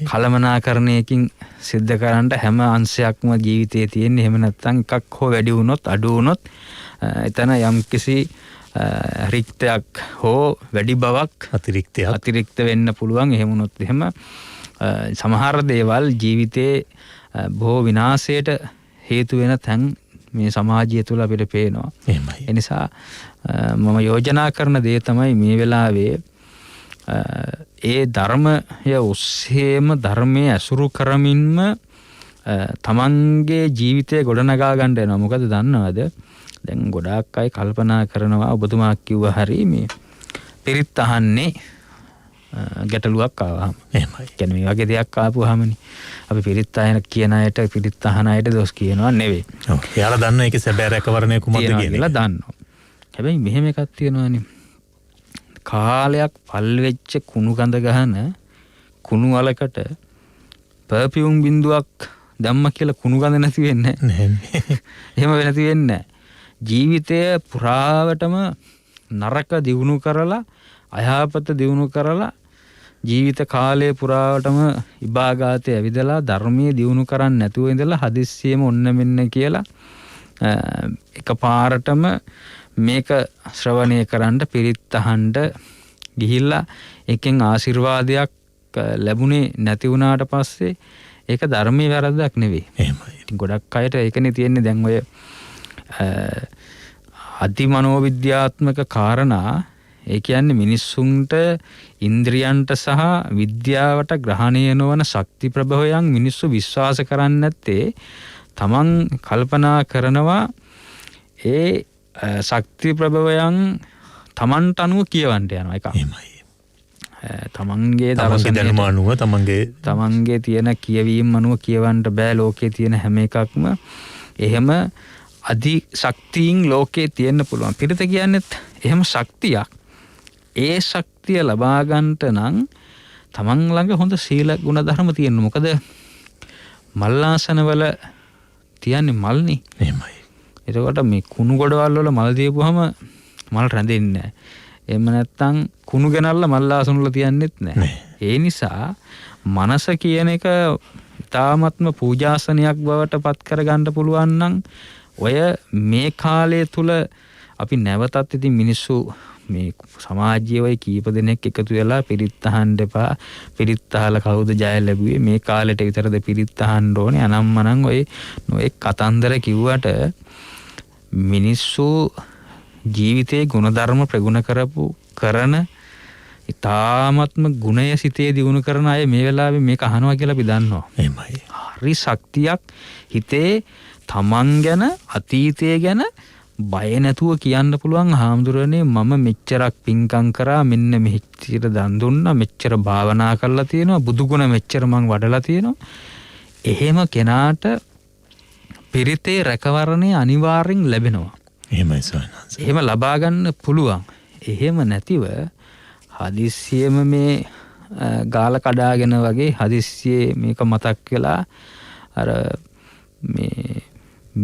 S2: කළමනාකරණයකින් සිද්ධ කරන්න හැම අංශයක්ම ජීවිතයේ තියෙන්නේ. එහෙම නැත්නම් එකක් හෝ වැඩි වුණොත් අඩු වුණොත් එතන යම්කිසි රික්තයක් හෝ වැඩි බවක් අතිරික්ත වෙන්න පුළුවන්. එහෙම වුණොත් එහෙම සමහර දේවල් ජීවිතේ බොහෝ විනාශයට හේතු වෙන තැන් මේ සමාජය තුළ අපිට පේනවා.
S1: එහෙමයි.
S2: ඒ නිසා මම යෝජනා කරන දේ තමයි මේ වෙලාවේ ඒ ධර්මය ඔස්සේම ධර්මයේ ඇසුරු කරමින්ම තමන්ගේ ජීවිතය ගොඩනගා ගන්න යනවා. මොකද දන්නවද? දැන් ගොඩාක් අය කල්පනා කරනවා ඔබතුමා කිව්වා හරි මේ පිරිත් අහන්නේ ගැටලුවක් ආවම.
S1: එහෙමයි.
S2: කියන්නේ මේ වගේ දෙයක් ආපුවාමනේ අපි පිරිත් අහන කියන අයට පිරිත් අහන අයට දොස් කියනවා නෙවෙයි.
S1: ඔව්. එයාලා දන්නවා ඒකේ සැබෑ රැකවරණය කුමක්ද
S2: කියලා දන්නවා. හැබැයි මෙහෙම එකක් තියෙනවානේ. කාලයක් පල් වෙච්ච කුණු ගඳ ගහන කුණු වලකට පර්ෆියුම් බින්දුවක් දැම්ම කියලා කුණු ගඳ නැති වෙන්නේ
S1: නැහැ.
S2: එහෙම නැති වෙන්නේ ජීවිතය පුරාවටම නරක දියුණු කරලා අයහපත දියුණු කරලා ජීවිත කාලය පුරාවටම ඉබාගාතේ ඇවිදලා ධර්මයේ දියුණු කරන්නේ නැතුව ඉඳලා හදිස්සියෙම ඔන්න මෙන්න කියලා එකපාරටම මේක ශ්‍රවණය කරන්න පිරිත් අහන්න ගිහිල්ලා එකෙන් ආශිර්වාදයක් ලැබුණේ නැති වුණාට පස්සේ ඒක ධර්මයේ වැරද්දක් නෙවෙයි.
S1: එහෙමයි.
S2: ඉතින් ගොඩක් අයට ඒකනේ තියෙන්නේ දැන් ඔය අධිමනෝවිද්‍යාත්මක කාරණා ඒ කියන්නේ මිනිස්සුන්ට ඉන්ද්‍රියන්ට සහ විද්‍යාවට ග්‍රහණය නොවන ශක්ති ප්‍රභවයන් මිනිස්සු විශ්වාස කරන්නේ නැත්තේ තමන් කල්පනා කරනවා ඒ ශක්ති ප්‍රභවයන් තමන්ට අනුව කියවන්න යනවා එක.
S1: එහෙමයි.
S2: තමන්ගේ
S1: දැනුම අනුව
S2: තමන්ගේ තියෙන කියවීම් අනුව කියවන්න බෑ. ලෝකේ තියෙන හැම එකක්ම එහෙම අධි ශක්තියින් ලෝකේ තියෙන්න පුළුවන්. පිරිත කියන්නේත් එහෙම ශක්තියක්. ඒ ශක්තිය ලබා ගන්නට නම් තමන් ළඟ හොඳ සීල ගුණ ධර්ම තියෙන්න. මොකද මල්ලාසනවල තියන්නේ මල්නේ.
S1: එහෙමයි.
S2: එතකොට මේ කුණු ගොඩවල් වල මල් දීපුවම මල් රැඳෙන්නේ නැහැ. එහෙම නැත්නම් කුණු ගෙනල්ලා මල්ලාසන වල තියන්නෙත් නැහැ. ඒ නිසා මනස කියන එක තාමත්ම පූජාසනයක් බවට පත් කරගන්න පුළුවන් නම් ඔය මේ කාලය තුල අපි නැවතත් ඉතින් මිනිස්සු මේ සමාජයේ ඔය කීප දෙනෙක් එකතු වෙලා පිරිත් අහන්න එපා. පිරිත් අහලා කවුද ජය ලැබුවේ? මේ කාලෙට විතරද පිරිත් අහන්න ඕනේ? අනම්මනම් ඔය නොඑක් කතන්දර කිව්වට මිනිස්සු ජීවිතයේ ගුණධර්ම ප්‍රගුණ කරන ඉතාමත්ම ගුණය සිතේ දියුණු කරන අය මේ වෙලාවේ මේක අහනවා කියලා අපි දන්නවා.
S1: එහෙමයි.
S2: හරි ශක්තියක් හිතේ තමන් ගැන අතීතය ගැන බය නැතුව කියන්න පුළුවන්. හාමුදුරනේ මම මෙච්චරක් පින්කම් කරා, මෙන්න මෙච්චර දන් දුන්නා, මෙච්චර භාවනා කරලා තියෙනවා, බුදුගුණ මෙච්චර මං වඩලා තියෙනවා. එහෙම කෙනාට පිරිතේ රැකවරණය අනිවාර්යෙන් ලැබෙනවා.
S1: එහෙමයි සවනස.
S2: එහෙම ලබා ගන්න පුළුවන්. එහෙම නැතිව හදිස්සියෙම මේ ගාල කඩාගෙන වගේ හදිස්සියේ මේක මතක් වෙලා අර මේ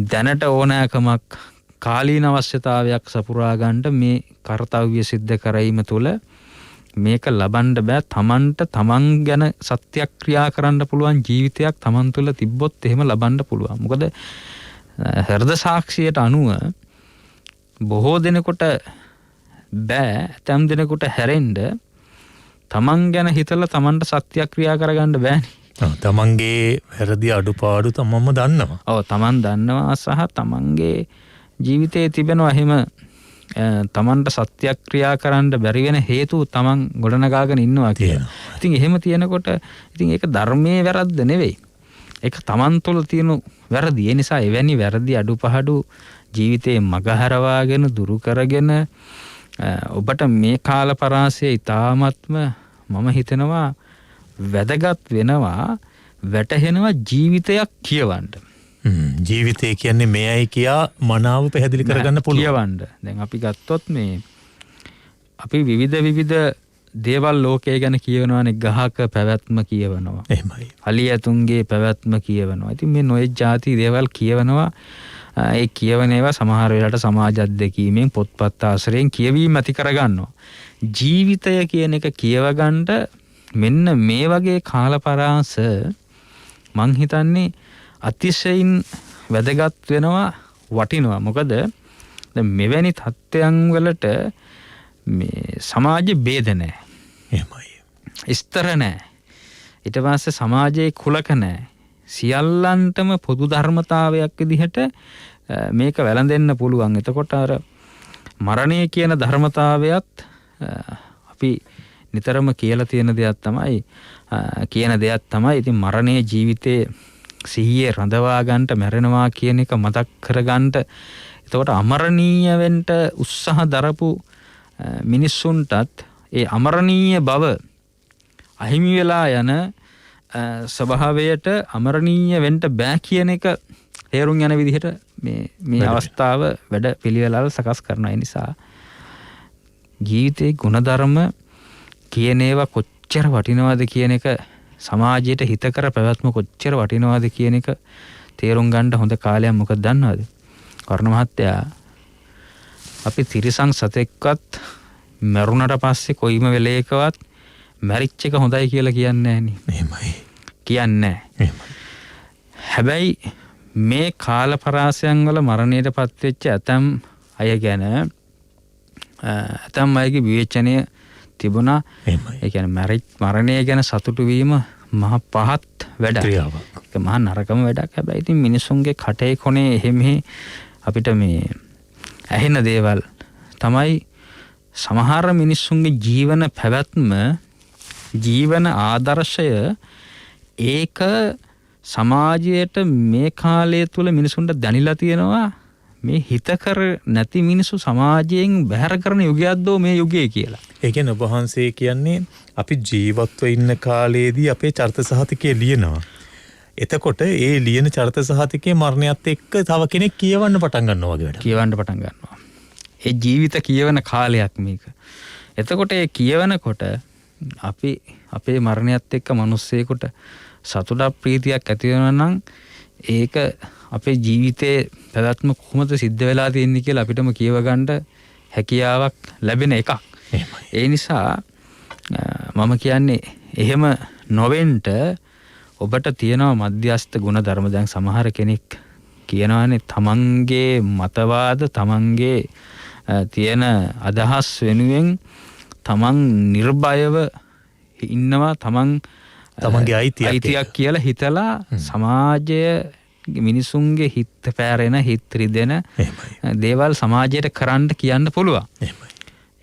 S2: දැනට ඕනෑකමක් කාලීන අවශ්‍යතාවයක් සපුරා ගන්නට මේ කාර්යය සිද්ධ කරවීම තුළ මේක ලබන්න බෑ. තමන්ට තමන් ගැන සත්‍යක්‍රියා කරන්න පුළුවන් ජීවිතයක් තමන් තුළ තිබ්බොත් එහෙම ලබන්න පුළුවන්. මොකද හෘද සාක්ෂියට අනුව බොහෝ දෙනෙකුට බෑ, ඇතම් දෙනෙකුට හැරෙන්න තමන් ගැන හිතලා තමන්ට සත්‍යක්‍රියා කරගන්න බෑනේ.
S1: තමන්ගේ වැරදි අඩුපාඩු තමන්ම දන්නවා.
S2: ඔව් තමන් දන්නවා සහ තමන්ගේ ජීවිතයේ තිබෙනවා එහෙම තමන්ට සත්‍යක්‍රියා කරන්න බැරි වෙන හේතු තමන් ගොඩනගාගෙන ඉන්නවා කියලා. ඉතින් එහෙම තියෙනකොට ඉතින් ඒක ධර්මයේ වැරද්ද නෙවෙයි. ඒක තමන් තුළ තියෙන වැරදි. ඒ නිසා එවැනි වැරදි අඩුපහඩු ජීවිතේ මගහරවාගෙන දුරු කරගෙන ඔබට මේ කාල පරාසය ඉතාමත්ම මම හිතනවා වැදගත් වෙනවා, වැටහෙනවා ජීවිතයක් කියවන්න.
S1: ජීවිතය කියන්නේ මෙයයි කියා මනාව පැහැදිලි කරගන්න පුළුවන්.
S2: කියවන්න. දැන් අපි ගත්තොත් මේ අපි විවිධ දේවල් ලෝකයේ ගැන කියවනවානේ. ගහක පැවැත්ම කියවනවා.
S1: එහෙමයි.
S2: අලියතුන්ගේ පැවැත්ම කියවනවා. ඉතින් මේ නොයෙක් ಜಾති දේවල් කියවනවා. ඒ කියවන ඒවා සමහර වෙලාවට සමාජ අධ්‍යක්ීමෙන් පොත්පත් ආශ්‍රයෙන් කියවීම ඇති කරගන්නවා. ජීවිතය කියන එක කියවගන්න මෙන්න මේ වගේ කාලපරාස මං හිතන්නේ අතිශයින් වැදගත් වෙනවා, වටිනවා. මොකද දැන් මෙවැනි තත්ත්වයන් වලට මේ සමාජයේ ભેද නැහැ.
S1: එහෙමයි.
S2: ස්තර නැහැ. ඊට පස්සේ සමාජයේ කුලක නැහැ. සියල්ලන්ටම පොදු ධර්මතාවයක් විදිහට මේක වැළඳෙන්න පුළුවන්. එතකොට අර මරණය කියන ධර්මතාවයත් අපි නිතරම කියලා තියෙන දෙයක් තමයි ඉතින් මරණයේ ජීවිතේ සිහියේ රඳවා ගන්නට මැරෙනවා කියන එක මතක් කරගන්න. එතකොට අමරණීය වෙන්න උත්සාහ දරපු මිනිස්සුන්ටත් ඒ අමරණීය බව අහිමි වෙලා යන ස්වභාවයට අමරණීය වෙන්න බෑ කියන එක තේරුම් යන විදිහට මේ අවස්ථාව වැඩ පිළිවෙලවල් සකස් කරන නිසා ජීවිතේ ගුණධර්ම කියන ඒවා කොච්චර වටිනවද කියන එක සමාජයට හිතකර පැවැත්ම කොච්චර වටිනවද කියන එක තේරුම් ගන්න හොඳ කාලයක්. මොකද දන්නවද කරුණ මහත්තයා, අපි තිරිසන් සතෙක්වත් මරුණට පස්සේ කොයිම වෙලේකවත් මැරිච් එක හොඳයි කියලා කියන්නේ නැහැ නේ.
S1: එහෙමයි.
S2: කියන්නේ නැහැ. හැබැයි මේ කාල පරාසයන් වල මරණයටපත් වෙච්ච ඇතම් අය ගැන ඇතම් අයගේ විවේචනය තිබුණා. ඒ කියන්නේ මරණය ගැන සතුටු වීම මහ පහත් වැඩක්. ඒක මහා නරකම වැඩක්. හැබැයි ඉතින් මිනිසුන්ගේ කටේ කොනේ එහෙම අපිට මේ ඇහෙන දේවල් තමයි සමහර මිනිස්සුන්ගේ ජීවන පැවැත්ම, ජීවන ආදර්ශය ඒක සමාජයට මේ කාලය තුළ මිනිසුන්ට දැනිලා තියෙනවා මේ හිතකර නැති මිනිස්සු සමාජයෙන් බැහැර කරන යුගයක්දෝ මේ යුගය කියලා.
S1: ඒ කියන්නේ ඔබ වහන්සේ කියන්නේ අපි ජීවත්ව ඉන්න කාලයේදී අපේ චරිත සහතිකය ලියනවා. එතකොට ඒ ලියන චරිත සහතිකයේ මරණයත් එක්ක තව කෙනෙක් කියවන්න පටන් ගන්නවා වගේ වැඩක්.
S2: කියවන්න පටන් ගන්නවා. ඒ ජීවිත කියවන කාලයක් මේක. එතකොට ඒ කියවනකොට අපි අපේ මරණයත් එක්ක මිනිස්සෙකුට සතුටක් ප්‍රීතියක් ඇති වෙනවා නම් ඒක අපේ ජීවිතේ පැවැත්ම කොහොමද සිද්ධ වෙලා තියෙන්නේ කියලා අපිටම කියව ගන්න හැකියාවක් ලැබෙන එකක්. ඒ නිසා මම කියන්නේ එහෙම නොවෙන්න ඔබට තියෙනවා මධ්‍යස්ථ ගුණ ධර්ම. දැන් සමහර කෙනෙක් කියනවානේ තමන්ගේ මතවාද, තමන්ගේ තියෙන අදහස් වෙනුවෙන් තමන් නිර්භයව ඉන්නවා, තමන්ගේ අයිතියක් කියලා හිතලා සමාජය මිනිසුන්ගේ හිත පැරෙන, හිත රිදෙන දේවල් සමාජයට කරන්න කියන්න පුළුවන්.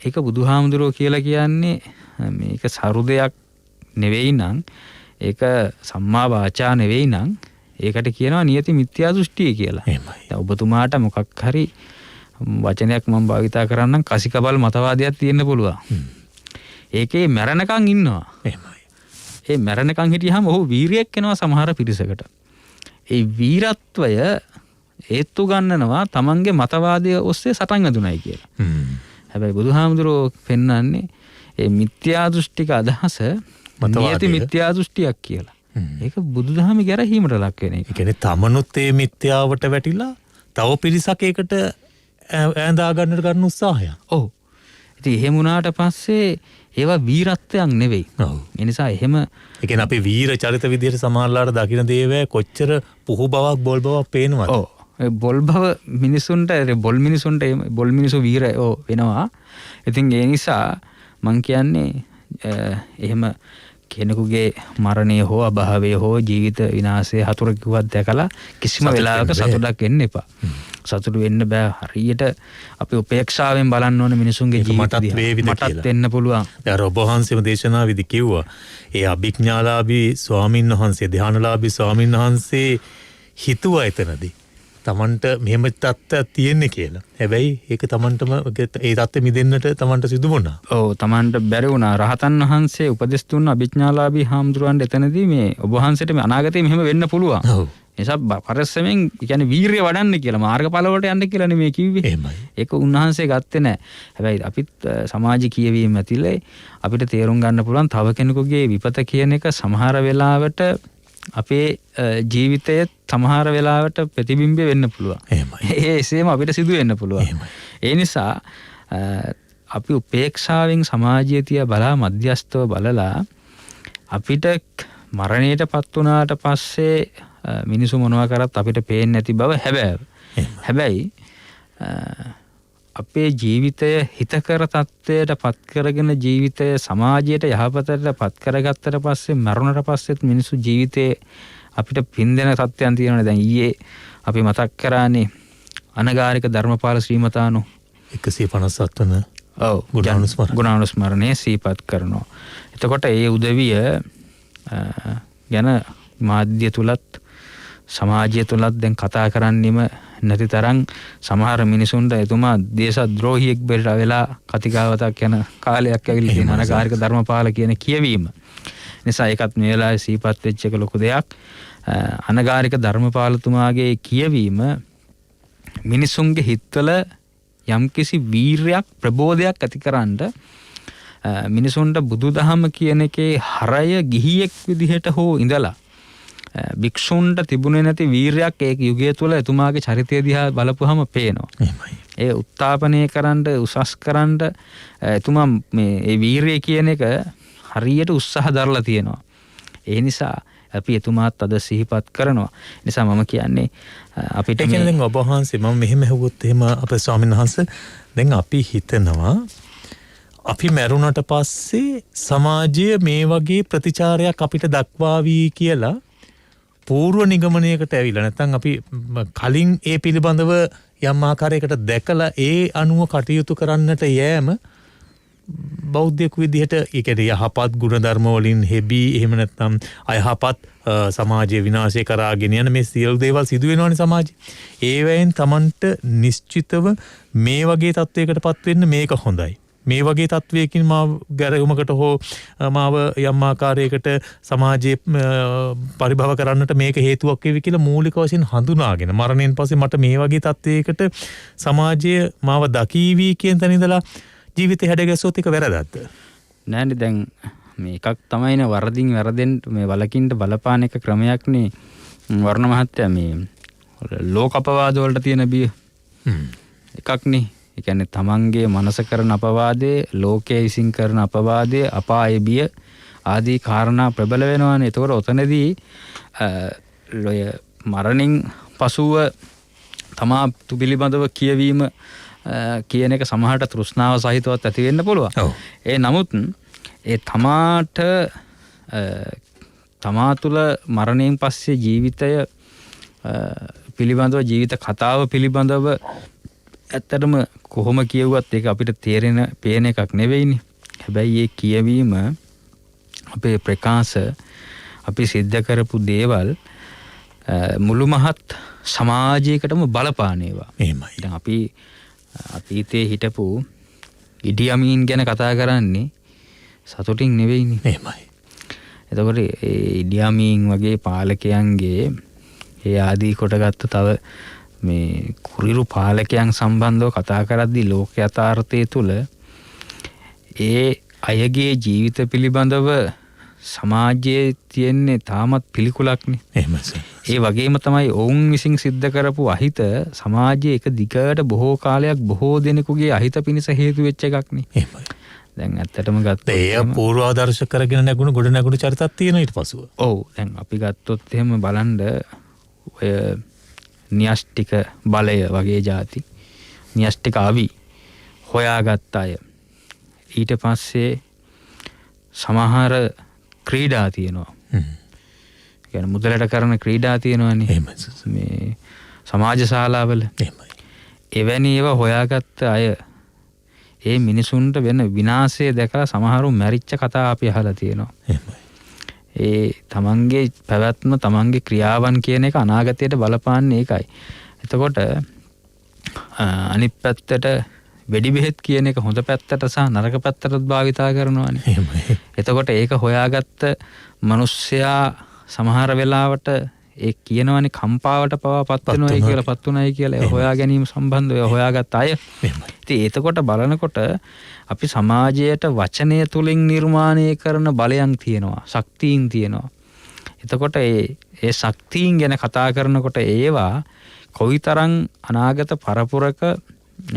S2: ඒක බුදුහාමුදුරුවෝ කියලා කියන්නේ මේක සරු දෙයක් නෙවෙයි නම්, ඒක සම්මා වාචා නෙවෙයි නම් ඒකට කියනවා නියති මිත්‍යා දෘෂ්ටිය කියලා. දැන් ඔබතුමාට මොකක් හරි වචනයක් මම භාවිතා කරන්නම්, කසිකබල් මතවාදයක් තියෙන්න පුළුවන්. ඒකේ මැරණකම් ඉන්නවා. ඒ මැරණකම් හිටියාම ඔහු වීරියෙක් වෙනවා සමහර පිරිසකට. ඒ වීරත්වය හේතු ගන්නනවා තමන්ගේ මතවාදය ඔස්සේ සටන් වැදුණයි කියලා. හැබැයි බුදුහාමුදුරුවෝ පෙන්වන්නේ ඒ මිත්‍යා දෘෂ්ටික අදහස නියති මිත්‍යා දෘෂ්ටියක් කියලා. ඒක බුදුදහමේ ගැරහීමට ලක් වෙන එක.
S1: ඒ කියන්නේ තමනුත් ඒ මිත්‍යාවට වැටිලා තව පිරිසක් ඒකට ඈඳා ගන්නට ගන්න උත්සාහයක්.
S2: ඔව්. ඉතින් එහෙම වුණාට පස්සේ ඒවා වීරත්වයක් නෙවෙයි. ඒ නිසා එහෙම
S1: ඒ කියන්නේ අපි වීර චරිත විදිහට සමාහලාට දකින්න දේවෑ කොච්චර පුහු බවක්, බොල් බවක් පේනවද?
S2: ඔව්. ඒ බොල් බව මිනිසුන්ට, බොල් මිනිසු වීර වෙනවා. ඉතින් ඒ නිසා මං කියන්නේ එහෙම කෙනෙකුගේ මරණය හෝ අභාවය හෝ ජීවිත විනාශය හතුර කිව්වත් දැකලා කිසිම වෙලාවක සතුටක් එන්න එපා. සතුටු වෙන්න බෑ. හරියට අපි උපේක්ෂාවෙන් බලන්න ඕන මිනිසුන්ගේ ජීවිතය. මටත් වෙන්න පුළුවන්.
S1: දැන් ඔබ වහන්සේම දේශනාවේදී කිව්වා ඒ අභිඥාලාභී ස්වාමීන් වහන්සේ, ධානලාභී ස්වාමීන් වහන්සේ හිතුවා එතනදී තමන්ට මෙහෙම තත්ත්වයක් තියෙන්නේ කියලා. හැබැයි ඒක තමන්ටම ඒ තත්ත්වෙ මිදෙන්නට තමන්ට සිදු වුණා.
S2: ඔව්, තමන්ට බැරි වුණා. රහතන් වහන්සේ උපදෙස් දුන්න අභිඥාලාභී හාමුදුරුවන්ට එතනදී මේ ඔබ වහන්සේට මේ අනාගතේ මෙහෙම වෙන්න පුළුවන්.
S1: ඔව්.
S2: නිසා පරිස්සමෙන් කියන්නේ වීරිය වඩන්න කියලා, මාර්ගඵල වලට යන්න කියලා නෙමෙයි කිව්වේ.
S1: එහෙමයි.
S2: ඒක උන්වහන්සේ ගත්තේ නැහැ. හැබැයි අපිත් සමාජ කියවීම ඇතිලේ අපිට තේරුම් ගන්න පුළුවන් තව කෙනෙකුගේ විපත කියන එක සමහර වෙලාවට අපේ ජීවිතයේ සමහර වෙලාවට ප්‍රතිබිම්බ වෙන්න පුළුවන්. එසේම අපිට සිදු වෙන්න පුළුවන්. ඒ නිසා අපි උපේක්ෂාවෙන් සමාජය තියා බලා, මධ්‍යස්ථව බලලා අපිට මරණයටපත් වුණාට පස්සේ මිනිසු මොනවා කරත් අපිට පේන්නේ නැති බව හැබැයි අපේ ජීවිතය හිතකර තත්ත්වයට පත් කරගෙන ජීවිතය සමාජයට යහපතට පත් කරගත්තට පස්සේ මරුණට පස්සෙත් මිනිස්සු ජීවිතේ අපිට පින්දෙන තත්ත්වයන් තියෙනවා. දැන් ඊයේ අපි මතක් කරානේ අනගාരിക ධර්මපාල ශ්‍රීමතාණෝ
S1: 157 වන
S2: ඔව් ගුණානුස්මරණය සිහිපත් කරනවා. එතකොට ඒ උදවිය ගැන මාධ්‍ය තුලත් සමාජය තුලත් දැන් කතා කරන්නෙම නැති තරම් සමහර මිනිසුන්ට එතුමා දේශද්‍රෝහියෙක් වෙලා කතිකාවතක් යන කාලයක් ඇවිල්ලා තියෙන අනගාരിക ධර්මපාල කියන කියවීම. නිසා ඒකත් මේ වෙලාවේ සිහිපත් වෙච්ච එක ලොකු දෙයක්. අනගාരിക ධර්මපාලතුමාගේ කියවීම මිනිසුන්ගේ හිතවල යම්කිසි වීරයක් ප්‍රබෝධයක් ඇතිකරන්න මිනිසුන්ට බුදුදහම කියන එකේ හරය ගිහියෙක් විදිහට හෝ ඉඳලා භික්ෂුන්ට තිබුණේ නැති වීරයක් ඒ යුගය තුළ එතුමාගේ චරිතය දිහා බලපුවහම පේනවා. ඒ උත්තාපනය කරන්න උසස් කරන්න එතුමා මේ ඒ වීරය කියන එක හරියට උත්සාහ දරලා තියෙනවා. ඒ නිසා අපි එතුමාත් අද සිහිපත් කරනවා. නිසා මම කියන්නේ අපිට
S1: ඒ කියන්නේ දැන් ඔබ වහන්සේ මම මෙහෙම හෙව්වොත් එහෙම අපේ ස්වාමීන් වහන්සේ දැන් අපි හිතනවා අපි මැරුණට පස්සේ සමාජය මේ වගේ ප්‍රතිචාරයක් අපිට දක්වාවි කියලා පූර්ව නිගමනයකට ඇවිල්ලා නැත්නම් අපි කලින් ඒ පිළිබඳව යම් ආකාරයකට දැකලා ඒ අනුව කටයුතු කරන්නට යෑම බෞද්ධයෙකු විදිහට ඒ කියන්නේ යහපත් ගුණධර්ම වලින් හෙබී එහෙම නැත්නම් අයහපත් සමාජයේ විනාශය කරාගෙන යන මේ සියලු දේවල් සිදු වෙනවනේ සමාජයේ. ඒවෙන් Tamanට නිශ්චිතව මේ වගේ තත්වයකටපත් වෙන්න මේක හොඳයි. මේ වගේ තත්වයකින් මාව ගැරයුමකට හෝ මාව යම් ආකාරයකට සමාජයේ පරිභව කරන්නට මේක හේතුවක් වෙවි කියලා මූලික වශයෙන් හඳුනාගෙන මරණයෙන් පස්සේ මට මේ වගේ තත්වයකට සමාජය මාව දකීවි කියන තැන ඉඳලා ජීවිතේ හැඩගැස්සොත් එක වැරදක්ද?
S2: නෑනේ දැන් මේ එකක් තමයිනේ වරදින් වැරදෙන්න මේ වලකින්න බලපාන එක ක්‍රමයක්නේ වර්ණ මහත්තයා මේ ලෝක අපවාද වලට තියෙන බිය එකක්නේ. ඒ කියන්නේ තමන්ගේ මනස කරන අපවාදේ ලෝකයේ විසින් කරන අපවාදේ අපායේ බිය ආදී කාරණා ප්‍රබල වෙනවානේ. ඒතකොට ඔතනදී ලොය මරණින් පසුව තමා පිළිබඳව කියවීම කියන එක සමහරට තෘෂ්ණාව සහිතවත් ඇති වෙන්න පුළුවන්. ඒ නමුත් ඒ තමාට තමා තුළ මරණයෙන් පස්සේ ජීවිතය පිළිබඳව ජීවිත කතාව පිළිබඳව ඇත්තටම කොහොම කියවුවත් ඒක අපිට තේරෙන පේන එකක් නෙවෙයිනේ. හැබැයි මේ කියවීම අපේ ප්‍රකාශ අපි සිද්ධ කරපු දේවල් මුළු මහත් සමාජයකටම බලපාන ඒවා.
S1: එහෙමයි.
S2: දැන් අපි අතීතයේ හිටපු ඉඩි අමීන් ගැන කතා කරන්නේ සතුටින් නෙවෙයිනේ.
S1: එහෙමයි.
S2: එතකොට ඒ ඉඩි අමීන් වගේ පාලකයන්ගේ ඒ ආදී කොටගත්ත තව මේ කුරිරු පාලකයන් සම්බන්ධව කතා කරද්දී ලෝක යථාර්ථය තුළ ඒ අයගේ ජීවිත පිළිබඳව සමාජයේ තියෙන්නේ තාමත් පිළිකුලක්නේ.
S1: එහෙමයි.
S2: ඒ වගේම තමයි ඔවුන් විසින් සිද්ධ කරපු අහිත සමාජයේ එක දිගට බොහෝ කාලයක් බොහෝ දෙනෙකුගේ අහිත පිණිස හේතු වෙච්ච එකක්නේ.
S1: එහෙමයි.
S2: දැන් ඇත්තටම ගත්තොත්
S1: ඒ පූර්වාදර්ශ කරගෙන නැගුණු ගොඩ නැගුණු චරිතක් තියෙනවා ඊට පසුව.
S2: ඔව් දැන් අපි ගත්තොත් එහෙම බලන්න ඔය න්‍යෂ්ටික බලය වගේ જાති න්‍යෂ්ටික අවි හොයාගත්ත අය ඊට පස්සේ සමහර ක්‍රීඩා තියෙනවා. يعني මුදලට කරන ක්‍රීඩා තියෙනවානේ. මේ සමාජ ශාලාවල. එවැනි ඒවා හොයාගත්ත අය ඒ මිනිසුන්ට වෙන විනාශය දැකලා සමහරු මැරිච්ච කතා අපි අහලා තියෙනවා. ඒ තමන්ගේ පැවැත්ම තමන්ගේ ක්‍රියාවන් කියන එක අනාගතයට බලපාන්නේ ඒකයි. එතකොට අනිත් පැත්තට වෙඩි බෙහෙත් කියන එක හොඳ පැත්තට සහ නරක පැත්තටත් භාවිතා කරනවානේ. එතකොට ඒක හොයාගත්ත මිනිස්සයා සමහර වෙලාවට ඒ කියනවනේ කම්පාවට පවා පත් වෙනවයි කියලා පත් උනායි කියලා හොයා ගැනීම සම්බන්ධව හොයාගත්ත අය. ඉතින් එතකොට බලනකොට අපි සමාජයට වචනය තුලින් නිර්මාණය කරන බලයන් තියෙනවා, ශක්තියින් තියෙනවා. එතකොට ඒ ශක්තියින් ගැන කතා කරනකොට ඒවා කොයිතරම් අනාගත පරපුරක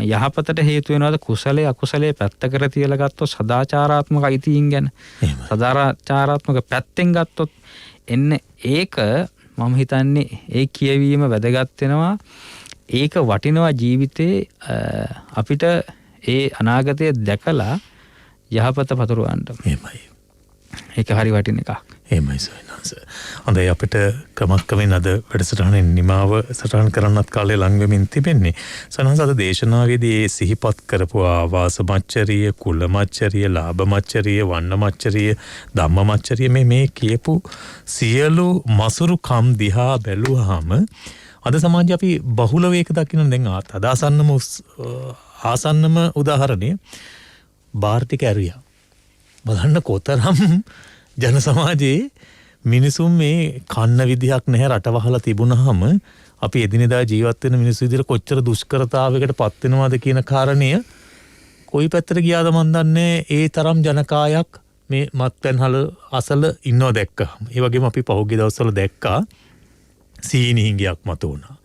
S2: යහපතට හේතු වෙනවද කුසලයේ අකුසලයේ පැත්තකට තියලා ගත්තොත් සදාචාරාත්මක අයිතීන් ගැන සදාචාරාත්මක පැත්තෙන් ගත්තොත් එන්නේ ඒක මම හිතන්නේ ඒ කියවීම වැදගත් වෙනවා. ඒක වටිනවා ජීවිතේ අපිට ඒ අනාගතය දැකලා යහපත පතුරවන්න.
S1: එහෙමයි.
S2: ඒක හරි වටින එකක්.
S1: එහෙමයි සවිනාස. හොඳයි අපිට ක්‍රමක්‍රමයෙන් අද වැඩසටහනේ නිමාව සටහන් කරන්නත් කාලේ ලං වෙමින් තිබෙන්නේ. සවිනාස අද දේශනාවේදී සිහිපත් කරපු ආවාස මච්චරිය, කුල මච්චරිය, ලාභ මච්චරිය, වන්න මච්චරිය, ධම්ම මච්චරිය මේ කියපු සියලු මසුරු කම් දිහා බැලුවාම අද සමාජයේ අපි බහුලව ඒක දකින්න දැන් ආසන්නම උදාහරණය බාර්ටික ඇරියා. බලන්න කොතරම් ජන සමාජයේ මිනිසුන් මේ කන්න විදිහක් නැහැ රටවහලා තිබුණාම අපි එදිනෙදා ජීවත් වෙන මිනිස්සු විදිහට කොච්චර දුෂ්කරතාවයකට පත් වෙනවද කියන කාරණය කොයි පැත්තට ගියාද මන් දන්නේ ඒ තරම් ජනකායක් මේ මත්පැන්හල අසල ඉන්නව දැක්කම. ඒ වගේම අපි පහුගිය දවස්වල දැක්කා සීනි හිඟයක් මතු වුණා.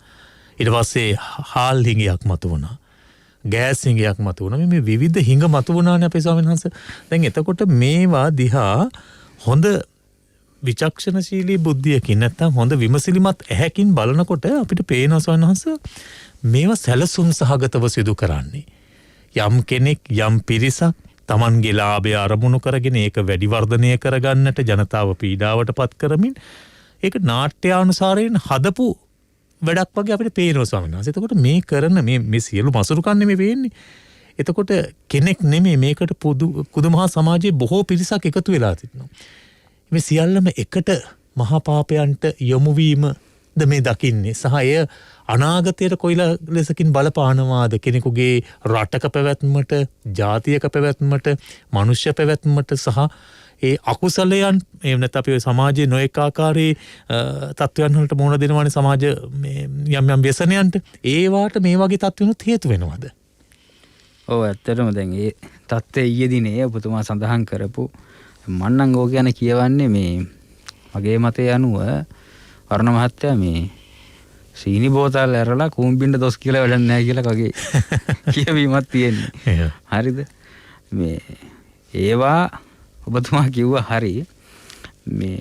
S1: ඊට පස්සේ හාල් හිඟයක් මතු වුණා. ගෑස් හිඟයක් මතු වුණා. මේ විවිධ හිඟ මතු වුණානේ අපේ ස්වාමීන් වහන්සේ. දැන් එතකොට මේවා දිහා හොඳ විචක්ෂණශීලී බුද්ධියකින් නැත්නම් හොඳ විමසිලිමත් ඇහැකින් බලනකොට අපිට පේනවා ස්වාමීන් වහන්සේ මේවා සැලසුම් සහගතව සිදු කරන්නේ. යම් කෙනෙක් යම් පිරිසක් Tamanගේ ලාභය අරමුණු කරගෙන ඒක වැඩි වර්ධනය කරගන්නට ජනතාව පීඩාවට පත් කරමින් ඒක නාට්‍යානුසාරයෙන් හදපු වැඩක් වගේ අපිට පේනවා ස්වාමීන් වහන්සේ. එතකොට මේ කරන මේ සියලු මසුරුකම් නෙමෙයි වෙන්නේ. එතකොට කෙනෙක් නෙමෙයි මේකට කුදුමහා සමාජයේ බොහෝ පිරිසක් එකතු වෙලා තිනවා. මේ සියල්ලම එකට මහා පාපයන්ට යොමු වීමද මේ දකින්නේ. සහ එය අනාගතයට කොයිලා ලෙසකින් බලපානවාද කෙනෙකුගේ රටක පැවැත්මට, ජාතියක පැවැත්මට, මනුෂ්‍ය පැවැත්මට සහ ඒ අකුසලයන් එහෙම නැත්නම් අපි සමාජයේ නොඑක ආකාරයේ තත්ත්වයන් වලට මුහුණ දෙනවානේ සමාජ යම් ව්‍යසනයන්ට. ඒවාට මේ වගේ තත්ත්වනුත් හේතු වෙනවද?
S2: ඔව් ඇත්තටම දැන් ඒ තත්ත්වයේ ඊයේ දිනේ ඔබතුමා සඳහන් කරපු මන්නම් ඕක ගැන කියවන්නේ මේ මගේ මතය අනුව වර්ණ මහත්තයා මේ සීනි බෝතල් ඇරලා කූඹින්න දොස් කියලා වැඩක් නැහැ කියලා වගේ කියවීමක් තියෙන්නේ. හරිද? මේ ඒවා ඔබතුමා කිව්වා හරි. මේ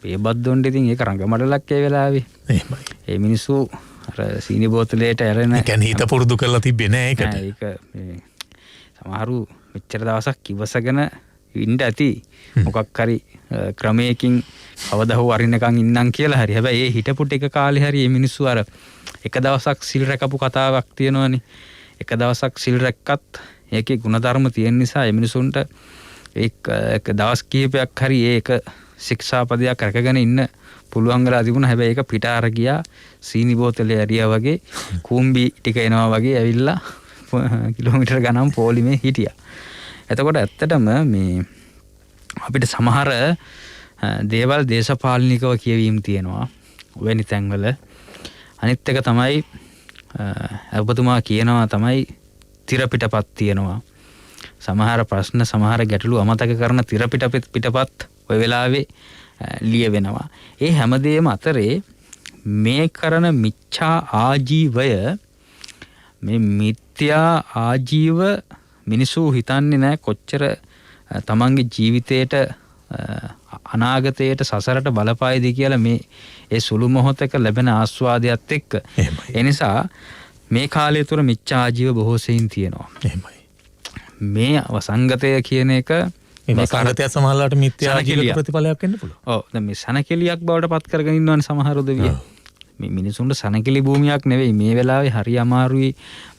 S2: බේබද්දොන්ට ඉතින් ඒක රංගමඩලක් ඒ වෙලාවේ.
S1: එහෙමයි.
S2: ඒ මිනිස්සු අර සීනි බෝතලයට ඇරෙන
S1: ඒ කියන්නේ හිත පුරුදු කරලා තිබ්බේ නෑ ඒකට.
S2: ඒක මේ සමහරු මෙච්චර දවසක් ඉවසගෙන ඉන්න ඇති මොකක් හරි ක්‍රමයකින් කවදා හෝ අරින්නකම් ඉන්නම් කියලා හරි. හැබැයි ඒ හිටපු ටික කාලේ හරි මේ මිනිස්සු අර එක දවසක් සිල් රැකපු කතාවක් තියෙනවනේ. එක දවසක් සිල් රැක්කත් ඒකේ ಗುಣධර්ම තියෙන නිසා මේ මිනිසුන්ට ඒක දවස් කිහිපයක් හරි ඒක ශික්ෂාපදයක් රැකගෙන ඉන්න පුළුවන් වෙලා තිබුණා. හැබැයි ඒක පිට අර ගියා සීනි බෝතලේ ඇරියා වගේ කූඹි ටික එනවා වගේ ඇවිල්ලා කිලෝමීටර් ගණන් පොලිමේ හිටියා. එතකොට ඇත්තටම මේ අපිට සමහර දේවල් දේශපාලනිකව කියවීම තියෙනවා වෙනි තැන්වල. අනිත් එක තමයි ඔබතුමා කියනවා තමයි තිරපිටපත් තියෙනවා. සමහර ප්‍රශ්න සමහර ගැටලු අමතක කරන තිරපිටපත් ඔය වෙලාවේ ලියවෙනවා. ඒ හැමදේම අතරේ මේ කරන මිච්ඡා ආජීවය මේ මිත්‍යා ආජීව මිනිසු හිතන්නේ නැහැ කොච්චර තමන්ගේ ජීවිතයට අනාගතයට සසරට බලපායිද කියලා මේ ඒ සුළු මොහොතක ලැබෙන ආස්වාදයත් එක්ක. ඒ නිසා මේ කාලය තුර මිච්ඡා ආජීව බොහෝ සෙයින් තියෙනවා.
S1: එහෙමයි.
S2: මේ වසංගතය කියන එක
S1: මේ කාර්යය සමහරලාට මිත්‍යා ආජීව ප්‍රතිඵලයක් වෙන්න පුළුවන්.
S2: ඔව් දැන් මේ සනකෙලියක් බවට පත් කරගෙන ඉන්නවනේ සමහර උදවිය. මේ මිනිසුන්ට සනකෙලි භූමියක් නෙවෙයි මේ වෙලාවේ හරි අමාරුයි.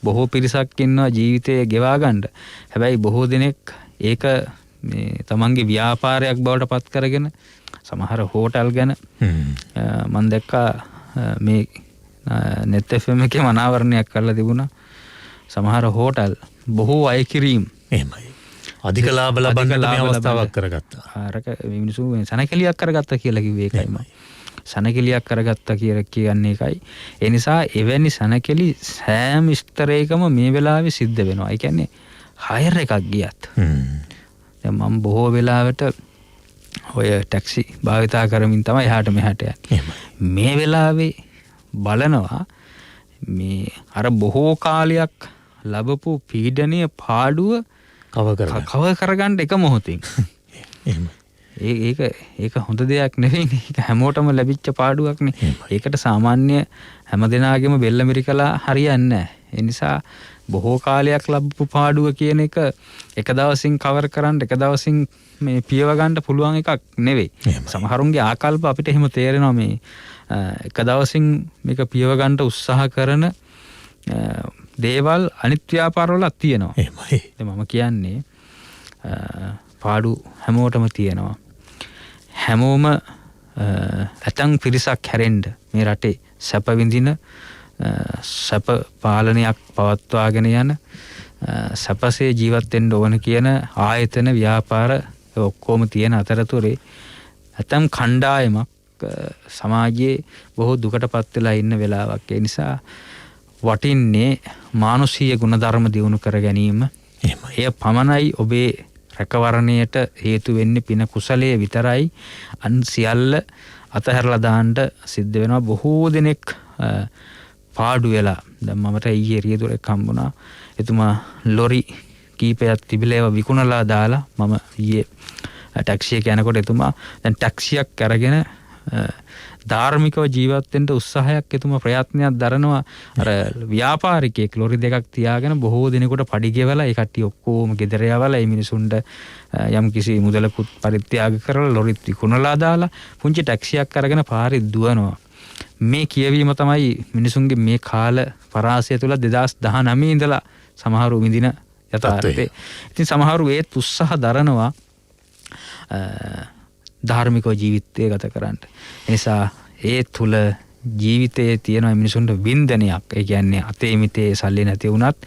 S2: බොහෝ පිරිසක් ඉන්නවා ජීවිතේ ගෙවා ගන්න. හැබැයි බොහෝ දෙනෙක් ඒක මේ තමන්ගේ ව්‍යාපාරයක් බවට පත් කරගෙන සමහර හෝටල් ගැන මම දැක්කා මේ net fm එකේ මනාවරණයක් කරලා තිබුණා. සමහර හෝටල් බොහෝ අය කිරීම
S1: එහෙමයි. අධික ලාභ ලබන්න මේ අවස්ථාවක් කරගත්තා.
S2: අරක මිනිස්සු සනකෙලියක් කරගත්තා කියලා කිව්වේ ඒකයි. සනකෙලියක් කරගත්තා කියලා කියන්නේ ඒකයි. ඒ නිසා එවැනි සනකෙලි සෑම ස්තරයකම මේ වෙලාවේ සිද්ධ වෙනවා. ඒ කියන්නේ හයර් එකක් ගියත්. දැන් මම බොහෝ වෙලාවට ඔය ටැක්සි භාවිතා කරමින් තමයි එහාට මෙහාට යන්නේ. මේ වෙලාවේ බලනවා මේ අර බොහෝ කාලයක් ලැබපු පීඩනීය පාඩුව කව කරගන්න එක මොහොතින්. ඒක හොඳ දෙයක් නෙවෙයිනේ. ඒක හැමෝටම ලැබිච්ච පාඩුවක්නේ. ඒකට සාමාන්‍ය හැමදෙනාගේම බෙල්ල මිරිකලා හරියන්නේ නැහැ. ඒ නිසා බොහෝ කාලයක් ලැබපු පාඩුව කියන එක දවසින් කවර් කරන්න එක දවසින් මේ පියව ගන්න පුළුවන් එකක් නෙවෙයි. සමහරුන්ගේ ආකල්ප අපිට එහෙම තේරෙනවා මේ එක දවසින් මේක පියව ගන්න උත්සාහ කරන දේවල් අනිත් ව්‍යාපාරවලත් තියෙනවා.
S1: එහෙමයි.
S2: මම කියන්නේ පාඩු හැමෝටම තියෙනවා. හැමෝම ඇතන් පිරිසක් හැරෙන්න මේ රටේ සැප විඳින සැප පාලනයක් පවත්වාගෙන යන සැපසේ ජීවත් වෙන්න ඕන කියන ආයතන ව්‍යාපාර ඔක්කොම තියෙන අතරතුරේ ඇතම් කණ්ඩායමක් සමාජයේ බොහෝ දුකටපත් වෙලා ඉන්න වෙලාවක්. ඒ නිසා වටින්නේ මානුෂීය ගුණධර්ම දියුණු කර ගැනීම. එය පමණයි ඔබේ රැකවරණයට හේතු වෙන්නේ පින කුසලයේ විතරයි. අන් සියල්ල අතහැරලා දාන්න සිද්ධ වෙනවා. බොහෝ දෙනෙක් පාඩු වෙලා දැන් මමට ඊයේ රියදුරෙක් හම්බුණා. එතුමා ලොරි කීපයක් තිබිලා ඒවා විකුණලා දාලා මම ඊයේ ටැක්සි එක යනකොට එතුමා දැන් ටැක්සියක් අරගෙන ධාර්මිකව ජීවත් වෙන්න උත්සාහයක් එතුමා ප්‍රයත්නයක් දරනවා. අර ව්‍යාපාරිකයෙක් ලොරි දෙකක් තියාගෙන බොහෝ දිනකට පඩි ගෙවලා ඒ කට්ටිය ඔක්කොම ගෙදර යවලා මේ මිනිසුන්ට යම් කිසි මුදලකුත් පරිත්‍යාග කරලා ලොරිත් විකුණලා දාලා පුංචි ටැක්සියක් අරගෙන පාරේ දුවනවා. මේ කියවීම තමයි මිනිසුන්ගේ මේ කාල පරාසය තුළ 2019 ඉඳලා සමහරු විඳින යථාර්ථය. ඉතින් සමහරු ඒත් උත්සාහ දරනවා ධාර්මිකව ජීවිතය ගත කරන්න. එනිසා ඒ තුල ජීවිතයේ තියෙන මිනිසුන්ට වින්දනයක්. ඒ කියන්නේ අතේ මිතේ සල්ලි නැති වුණත්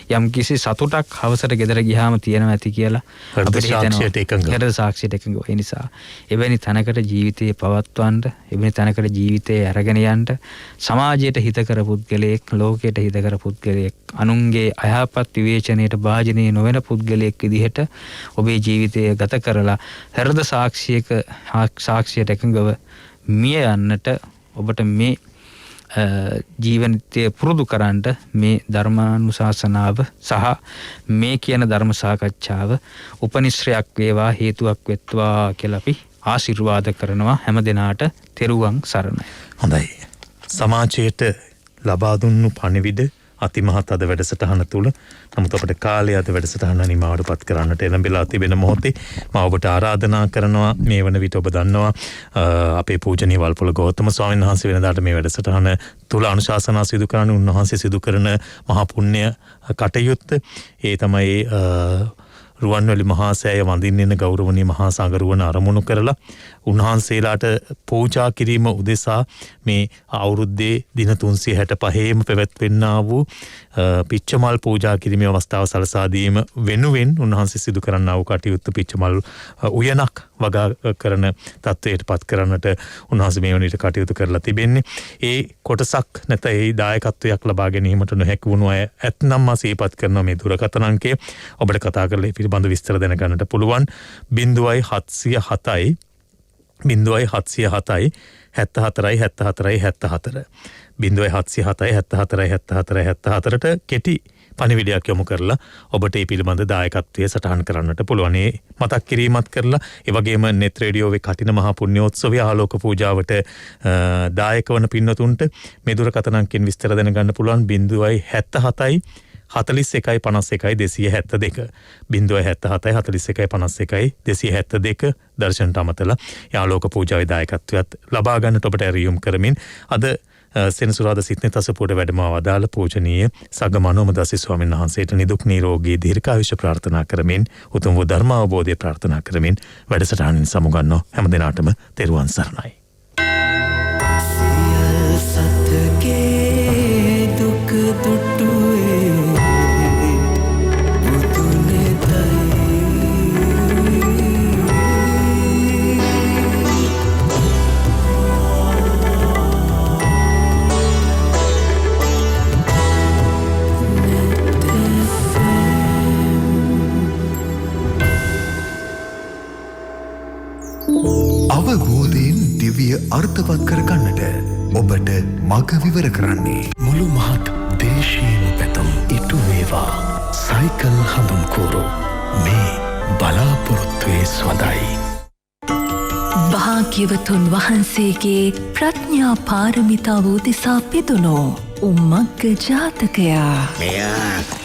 S2: යම් කිසි සතුටක් හවසට ගෙදර ගියාම තියෙනවා ඇති කියලා අපිට හිතෙනවා. හෘද සාක්ෂියට එකඟ. ඒ නිසා එවැනි තැනකට ජීවිතේ පවත්වන්න, එවැනි තැනකට ජීවිතේ අරගෙන යන්න සමාජයට හිතකර පුද්ගලයෙක්, ලෝකයට හිතකර පුද්ගලයෙක්, අනුන්ගේ අයහපත් විවේචනයට භාජනය නොවන පුද්ගලයෙක් විදිහට ඔබේ ජීවිතය ගත කරලා හෘද සාක්ෂියට එකඟව මිය යන්නට ඔබට මේ ජීවිතය පුරුදු කරන්න මේ ධර්මානුශාසනාව සහ මේ කියන ධර්ම සාකච්ඡාව උපනිශ්‍රයක් වේවා, හේතුවක් වෙත්වා කියලා අපි ආශිර්වාද කරනවා හැම දිනාට. තෙරුවන් සරණයි.
S1: හොඳයි. සමාජයට ලබා දුන්නු පණිවිඩ අතිමහත් අද වැඩසටහන තුල නමුත් අපේ කාලය අද වැඩසටහන නිමාවටපත් කරන්නට එළඹිලා තිබෙන මොහොතේ මම ඔබට ආරාධනා කරනවා මේ වන විට ඔබ දන්නවා අපේ පූජනීය වල්පොළ ගෞතම ස්වාමීන් වහන්සේ වෙනදාට මේ වැඩසටහන තුල අනුශාසනා සිදු කරන උන්වහන්සේ සිදු කරන මහා පුණ්‍ය කටයුත්ත ඒ තමයි රුවන්වැලි මහා සෑය වඳින්න එන ගෞරවනීය මහා සංඝරුවන අරමුණු කරලා උන්වහන්සේලාට පූජා කිරීම උදෙසා මේ අවුරුද්දේ දින 365ම පැවැත්වෙන්නා වූ පිච්චමල් පූජා කිරීමේ අවස්ථාව සලසා දීම වෙනුවෙන් උන්වහන්සේ සිදු කරන්නා වූ කටයුත්ත පිච්චමල් උයනක් වගා කරන තත්වයට පත් කරන්නට උන්වහන්සේ මේ වනිට කටයුතු කරලා තිබෙන්නේ. ඒ කොටසක් නැත ඒ දායකත්වයක් ලබා ගැනීමට නොහැකි වුණු අය ඇතනම් මා සිහිපත් කරනවා මේ දුරකථන අංකය ඔබට කතා කරලා පිළිබඳ විස්තර දැනගන්නට පුළුවන් 0707යි 0707යි 74යි 74යි 74 0707යි 74යි 74යි 74ට කෙටි පණිවිඩයක් යොමු කරලා ඔබට මේ පිළිබඳ දායකත්වයේ සටහන් කරන්නට පුළුවන්. ඒ මතක් කිරීමත් කරලා ඒ වගේම නෙත් රේඩියෝවේ කටින මහා පුණ්‍යෝත්සවයේ ආලෝක පූජාවට දායක වන පින්වතුන්ට මේ දුරකථන අංකයෙන් විස්තර දැනගන්න පුළුවන් 077යි 41යි 51යි 272 077යි 41යි 51යි 272 දර්ශනට අමතලා යාලෝක පූජාවේ දායකත්වයට ලබා ගන්නට ඔබට ඇරියුම් කරමින් අද සෙනසුරාදා සිටනේ තසපුවට වැඩම වදාළ පූජනීය සගමනෝම දසි ස්වාමීන් වහන්සේට නිදුක් නිරෝගී දීර්ඝායුෂ ප්‍රාර්ථනා කරමින් උතුම් වූ ධර්ම අවබෝධය ප්‍රාර්ථනා කරමින් වැඩසටහනින් සමුගන්නෝ හැම දිනාටම තෙරුවන් සරණයි.
S3: අවබෝධයෙන් දිව්‍ය අර්ථවත් කරගන්නට ඔබට මඟ විවර කරන්නේ මුළු මහත් දේශීය පැතුම් ඉටු වේවා සයිකල් හඳුන්කෝරු මේ බලාපොරොත්තුවේ සවදයි
S4: භාග්‍යවතුන් වහන්සේගේ ප්‍රඥා පාරමිතාව උදෙසා පිදුණු උම්මග්ග ජාතකයා.
S5: මෙය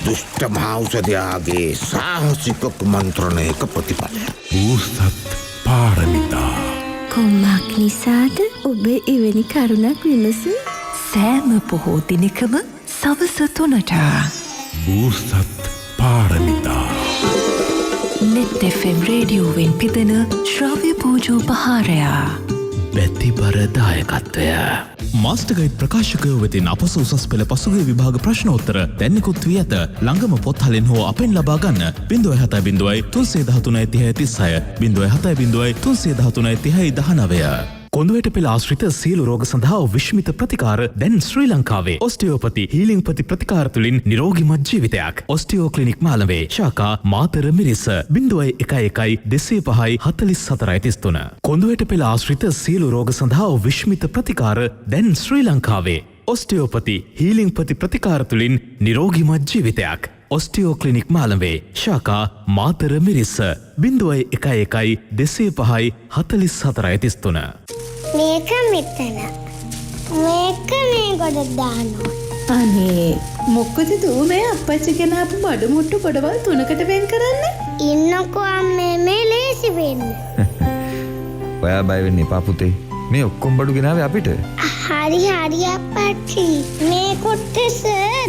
S5: දුෂ්ට මහෞෂධයාගේ සාහසික කුමන්ත්‍රණයක ප්‍රතිඵලය.
S3: බෝසත් පාරමිතා.
S6: කොම්මක් නිසාද ඔබ එවැනි කරුණක් විමසී?
S4: සෑම පොහෝ දිනකම සවස 3ට
S3: බෝසත් පාරමිතා.
S4: නෙත් FM රේඩියෝවෙන් පිදෙන ශ්‍රව්‍ය පූජෝ පහාරයා.
S3: බැතිබර දායකත්වය.
S7: මාස්ටර්ගයිඩ් ප්‍රකාශකයෝ වෙතින් අපස උසස් පෙළ පසුගිය විභාග ප්‍රශ්නෝත්තර දැන් නිකුත් වී ඇත. ළඟම පොත්හලෙන් හෝ අපෙන් ලබා ගන්න 0703133019 කොඳුවැට පෙළ ආශ්‍රිත සියලු රෝග සඳහා විශ්මිත ප්‍රතිකාර දැන් ශ්‍රී ලංකාවේ. ඔස්ටියෝපති හීලිංපති ප්‍රතිකාර තුළින් නිරෝගිමත් ජීවිතයක්. ඔස්ටියෝ ක්ලිනික් මාලඹේ ශාඛා මාතර මිරිස 0112544433. කොඳුවැට පෙළ ආශ්‍රිත සියලු රෝග සඳහා විශ්මිත ප්‍රතිකාර දැන් ශ්‍රී ලංකාවේ. ඔස්ටියෝපති හීලිංපති ප්‍රතිකාර තුළින් නිරෝගිමත් ජීවිතයක්. ඔස්ටියෝ ක්ලිනික් මාලඹේ ශාඛා මාතර මිරිස 0112544433.
S6: මේක මෙතන. මේක මේ ගොඩ දානවා. අනේ මොකද දූ මේ අපච්චි ගෙනාපු බඩු මුට්ටු ගොඩවල් 3කට වෙන් කරන්නේ? ඉන්නකෝ අම්මේ මේ ලේසි වෙන්න.
S8: ඔයා බය වෙන්න එපා පුතේ. මේ ඔක්කොම බඩු ගෙනාවේ අපිට.
S6: හරි අපච්චි. මේ කොටස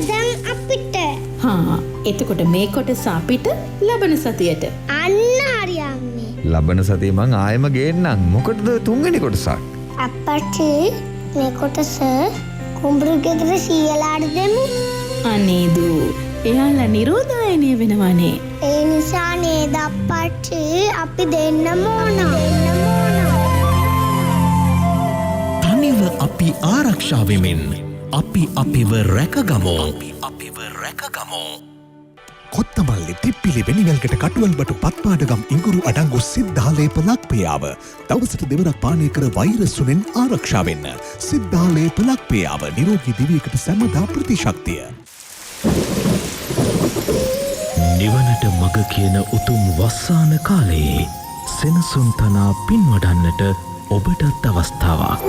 S6: දැන් අපිට.
S9: හා එතකොට මේ කොටස අපිට ලබන සතියට.
S6: අන්න හරි අම්මේ.
S8: ලබන සතියේ මං ආයෙම ගේන්නම්. මොකටද තුන්වෙනි කොටසක්?
S6: අපච්චි මේ කොටස කුඹුරු ගෙදර සීයලාට දෙමු.
S9: අනේ දූ එයාලා නිරෝධායනය වෙනවනේ.
S6: ඒ නිසා නේද අපච්චි අපි දෙන්නම ඕන.
S7: තනිව අපි ආරක්ෂා වෙමින් අපි අපිව රැකගමු.
S3: කොත්තමල්ලි තිප්පිලි වෙනිවැල්කට කටුවල්බට පත්පාඩගම් ඉඟුරු අඩංගු සිද්ධාලේප ලක්පයාව. දවසට දෙවරක් පානය කර වෛරසුනෙන් ආරක්ෂා වෙන්න. සිද්ධාලේප ලක්පයාව නිරෝගී දිවියකට සැමදා ප්‍රතිශක්තිය.
S7: නිවනට මග කියන උතුම් වස්සාන කාලයේ සෙනසුන් තනා පින්වඩන්නට ඔබටත් අවස්ථාවක්.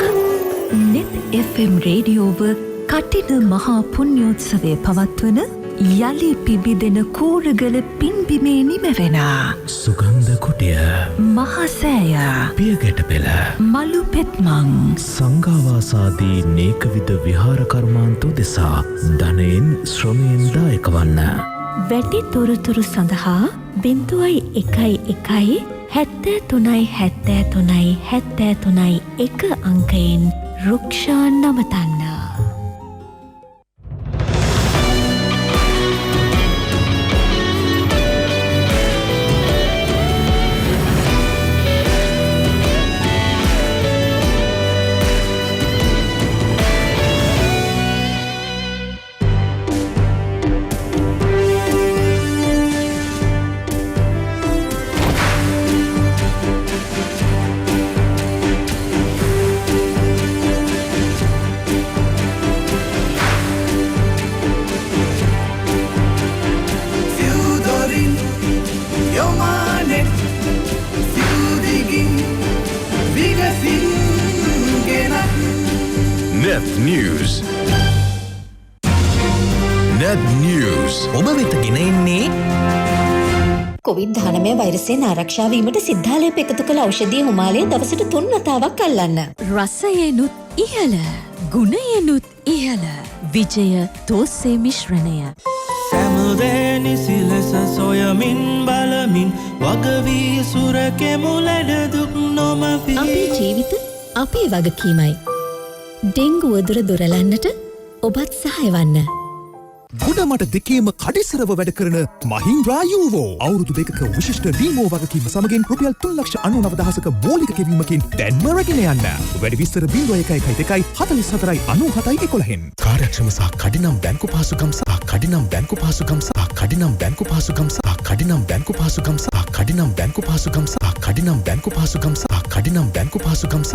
S4: නෙත් FM රේඩියෝව කටින මහා පුණ්‍යෝත්සවය පවත්වන යළි පිබිදෙන කූරගල පින්බිමේ නිමවෙන
S7: සුගන්ධ කුටිය
S4: මහසෑය
S7: පියගැට පෙළ
S4: මලු පෙත්මං
S7: සංඝාවාසාදී නේකවිධ විහාර කර්මාන්තෝ දෙසා ධනයෙන් ශ්‍රමයෙන් දායක වන්න.
S4: වැඩි තොරතුරු සඳහා 0111 73 අංකයෙන් රුක්ෂා නවතන්න.
S3: Net News. Net News.
S7: ඔබ වෙත ගෙන එන්නේ
S10: COVID-19 වෛරසයෙන් ආරක්ෂා වීමට සිද්ධාලේප එකතු කළ ඖෂධීය හුමාලය දවසට 3 වතාවක් අල්ලන්න.
S4: රසයෙනුත් ඉහළ, ගුණයෙනුත් ඉහළ. විජය තෝස්සේ මිශ්‍රණය.
S11: සැමදේ නිසිලෙස සොයමින් බලමින් වගවී සුරකෙමු ලැඩ දුක් නොමවී.
S10: අපේ ජීවිත අපේ වගකීමයි. ඩෙංගු වදුර දොරලන්නට ඔබත් සහාය වන්න.
S3: ගුණමට දෙකේම කඩිසරව වැඩ කරන මහින්ද්‍රා යූවෝ අවුරුදු 2ක විශිෂ්ට ඩීමෝ වගකීම සමගින් රුපියල් 3,99,000ක මූලික ගෙවීමකින් දැන්ම රැගෙන යන්න. වැඩි විස්තර 0112 44 97 11.
S7: කාර්යක්ෂම සහ කඩිනම් බැංකු පහසුකම් සහ කඩිනම් බැංකු පහසුකම් සහ කඩිනම් බැංකු පහසුකම් සහ කඩිනම් බැංකු පහසුකම් සහ කඩිනම් බැංකු පහසුකම් සහ කඩිනම් බැංකු පහසුකම් සහ කඩිනම් බැංකු පහසුකම් සහ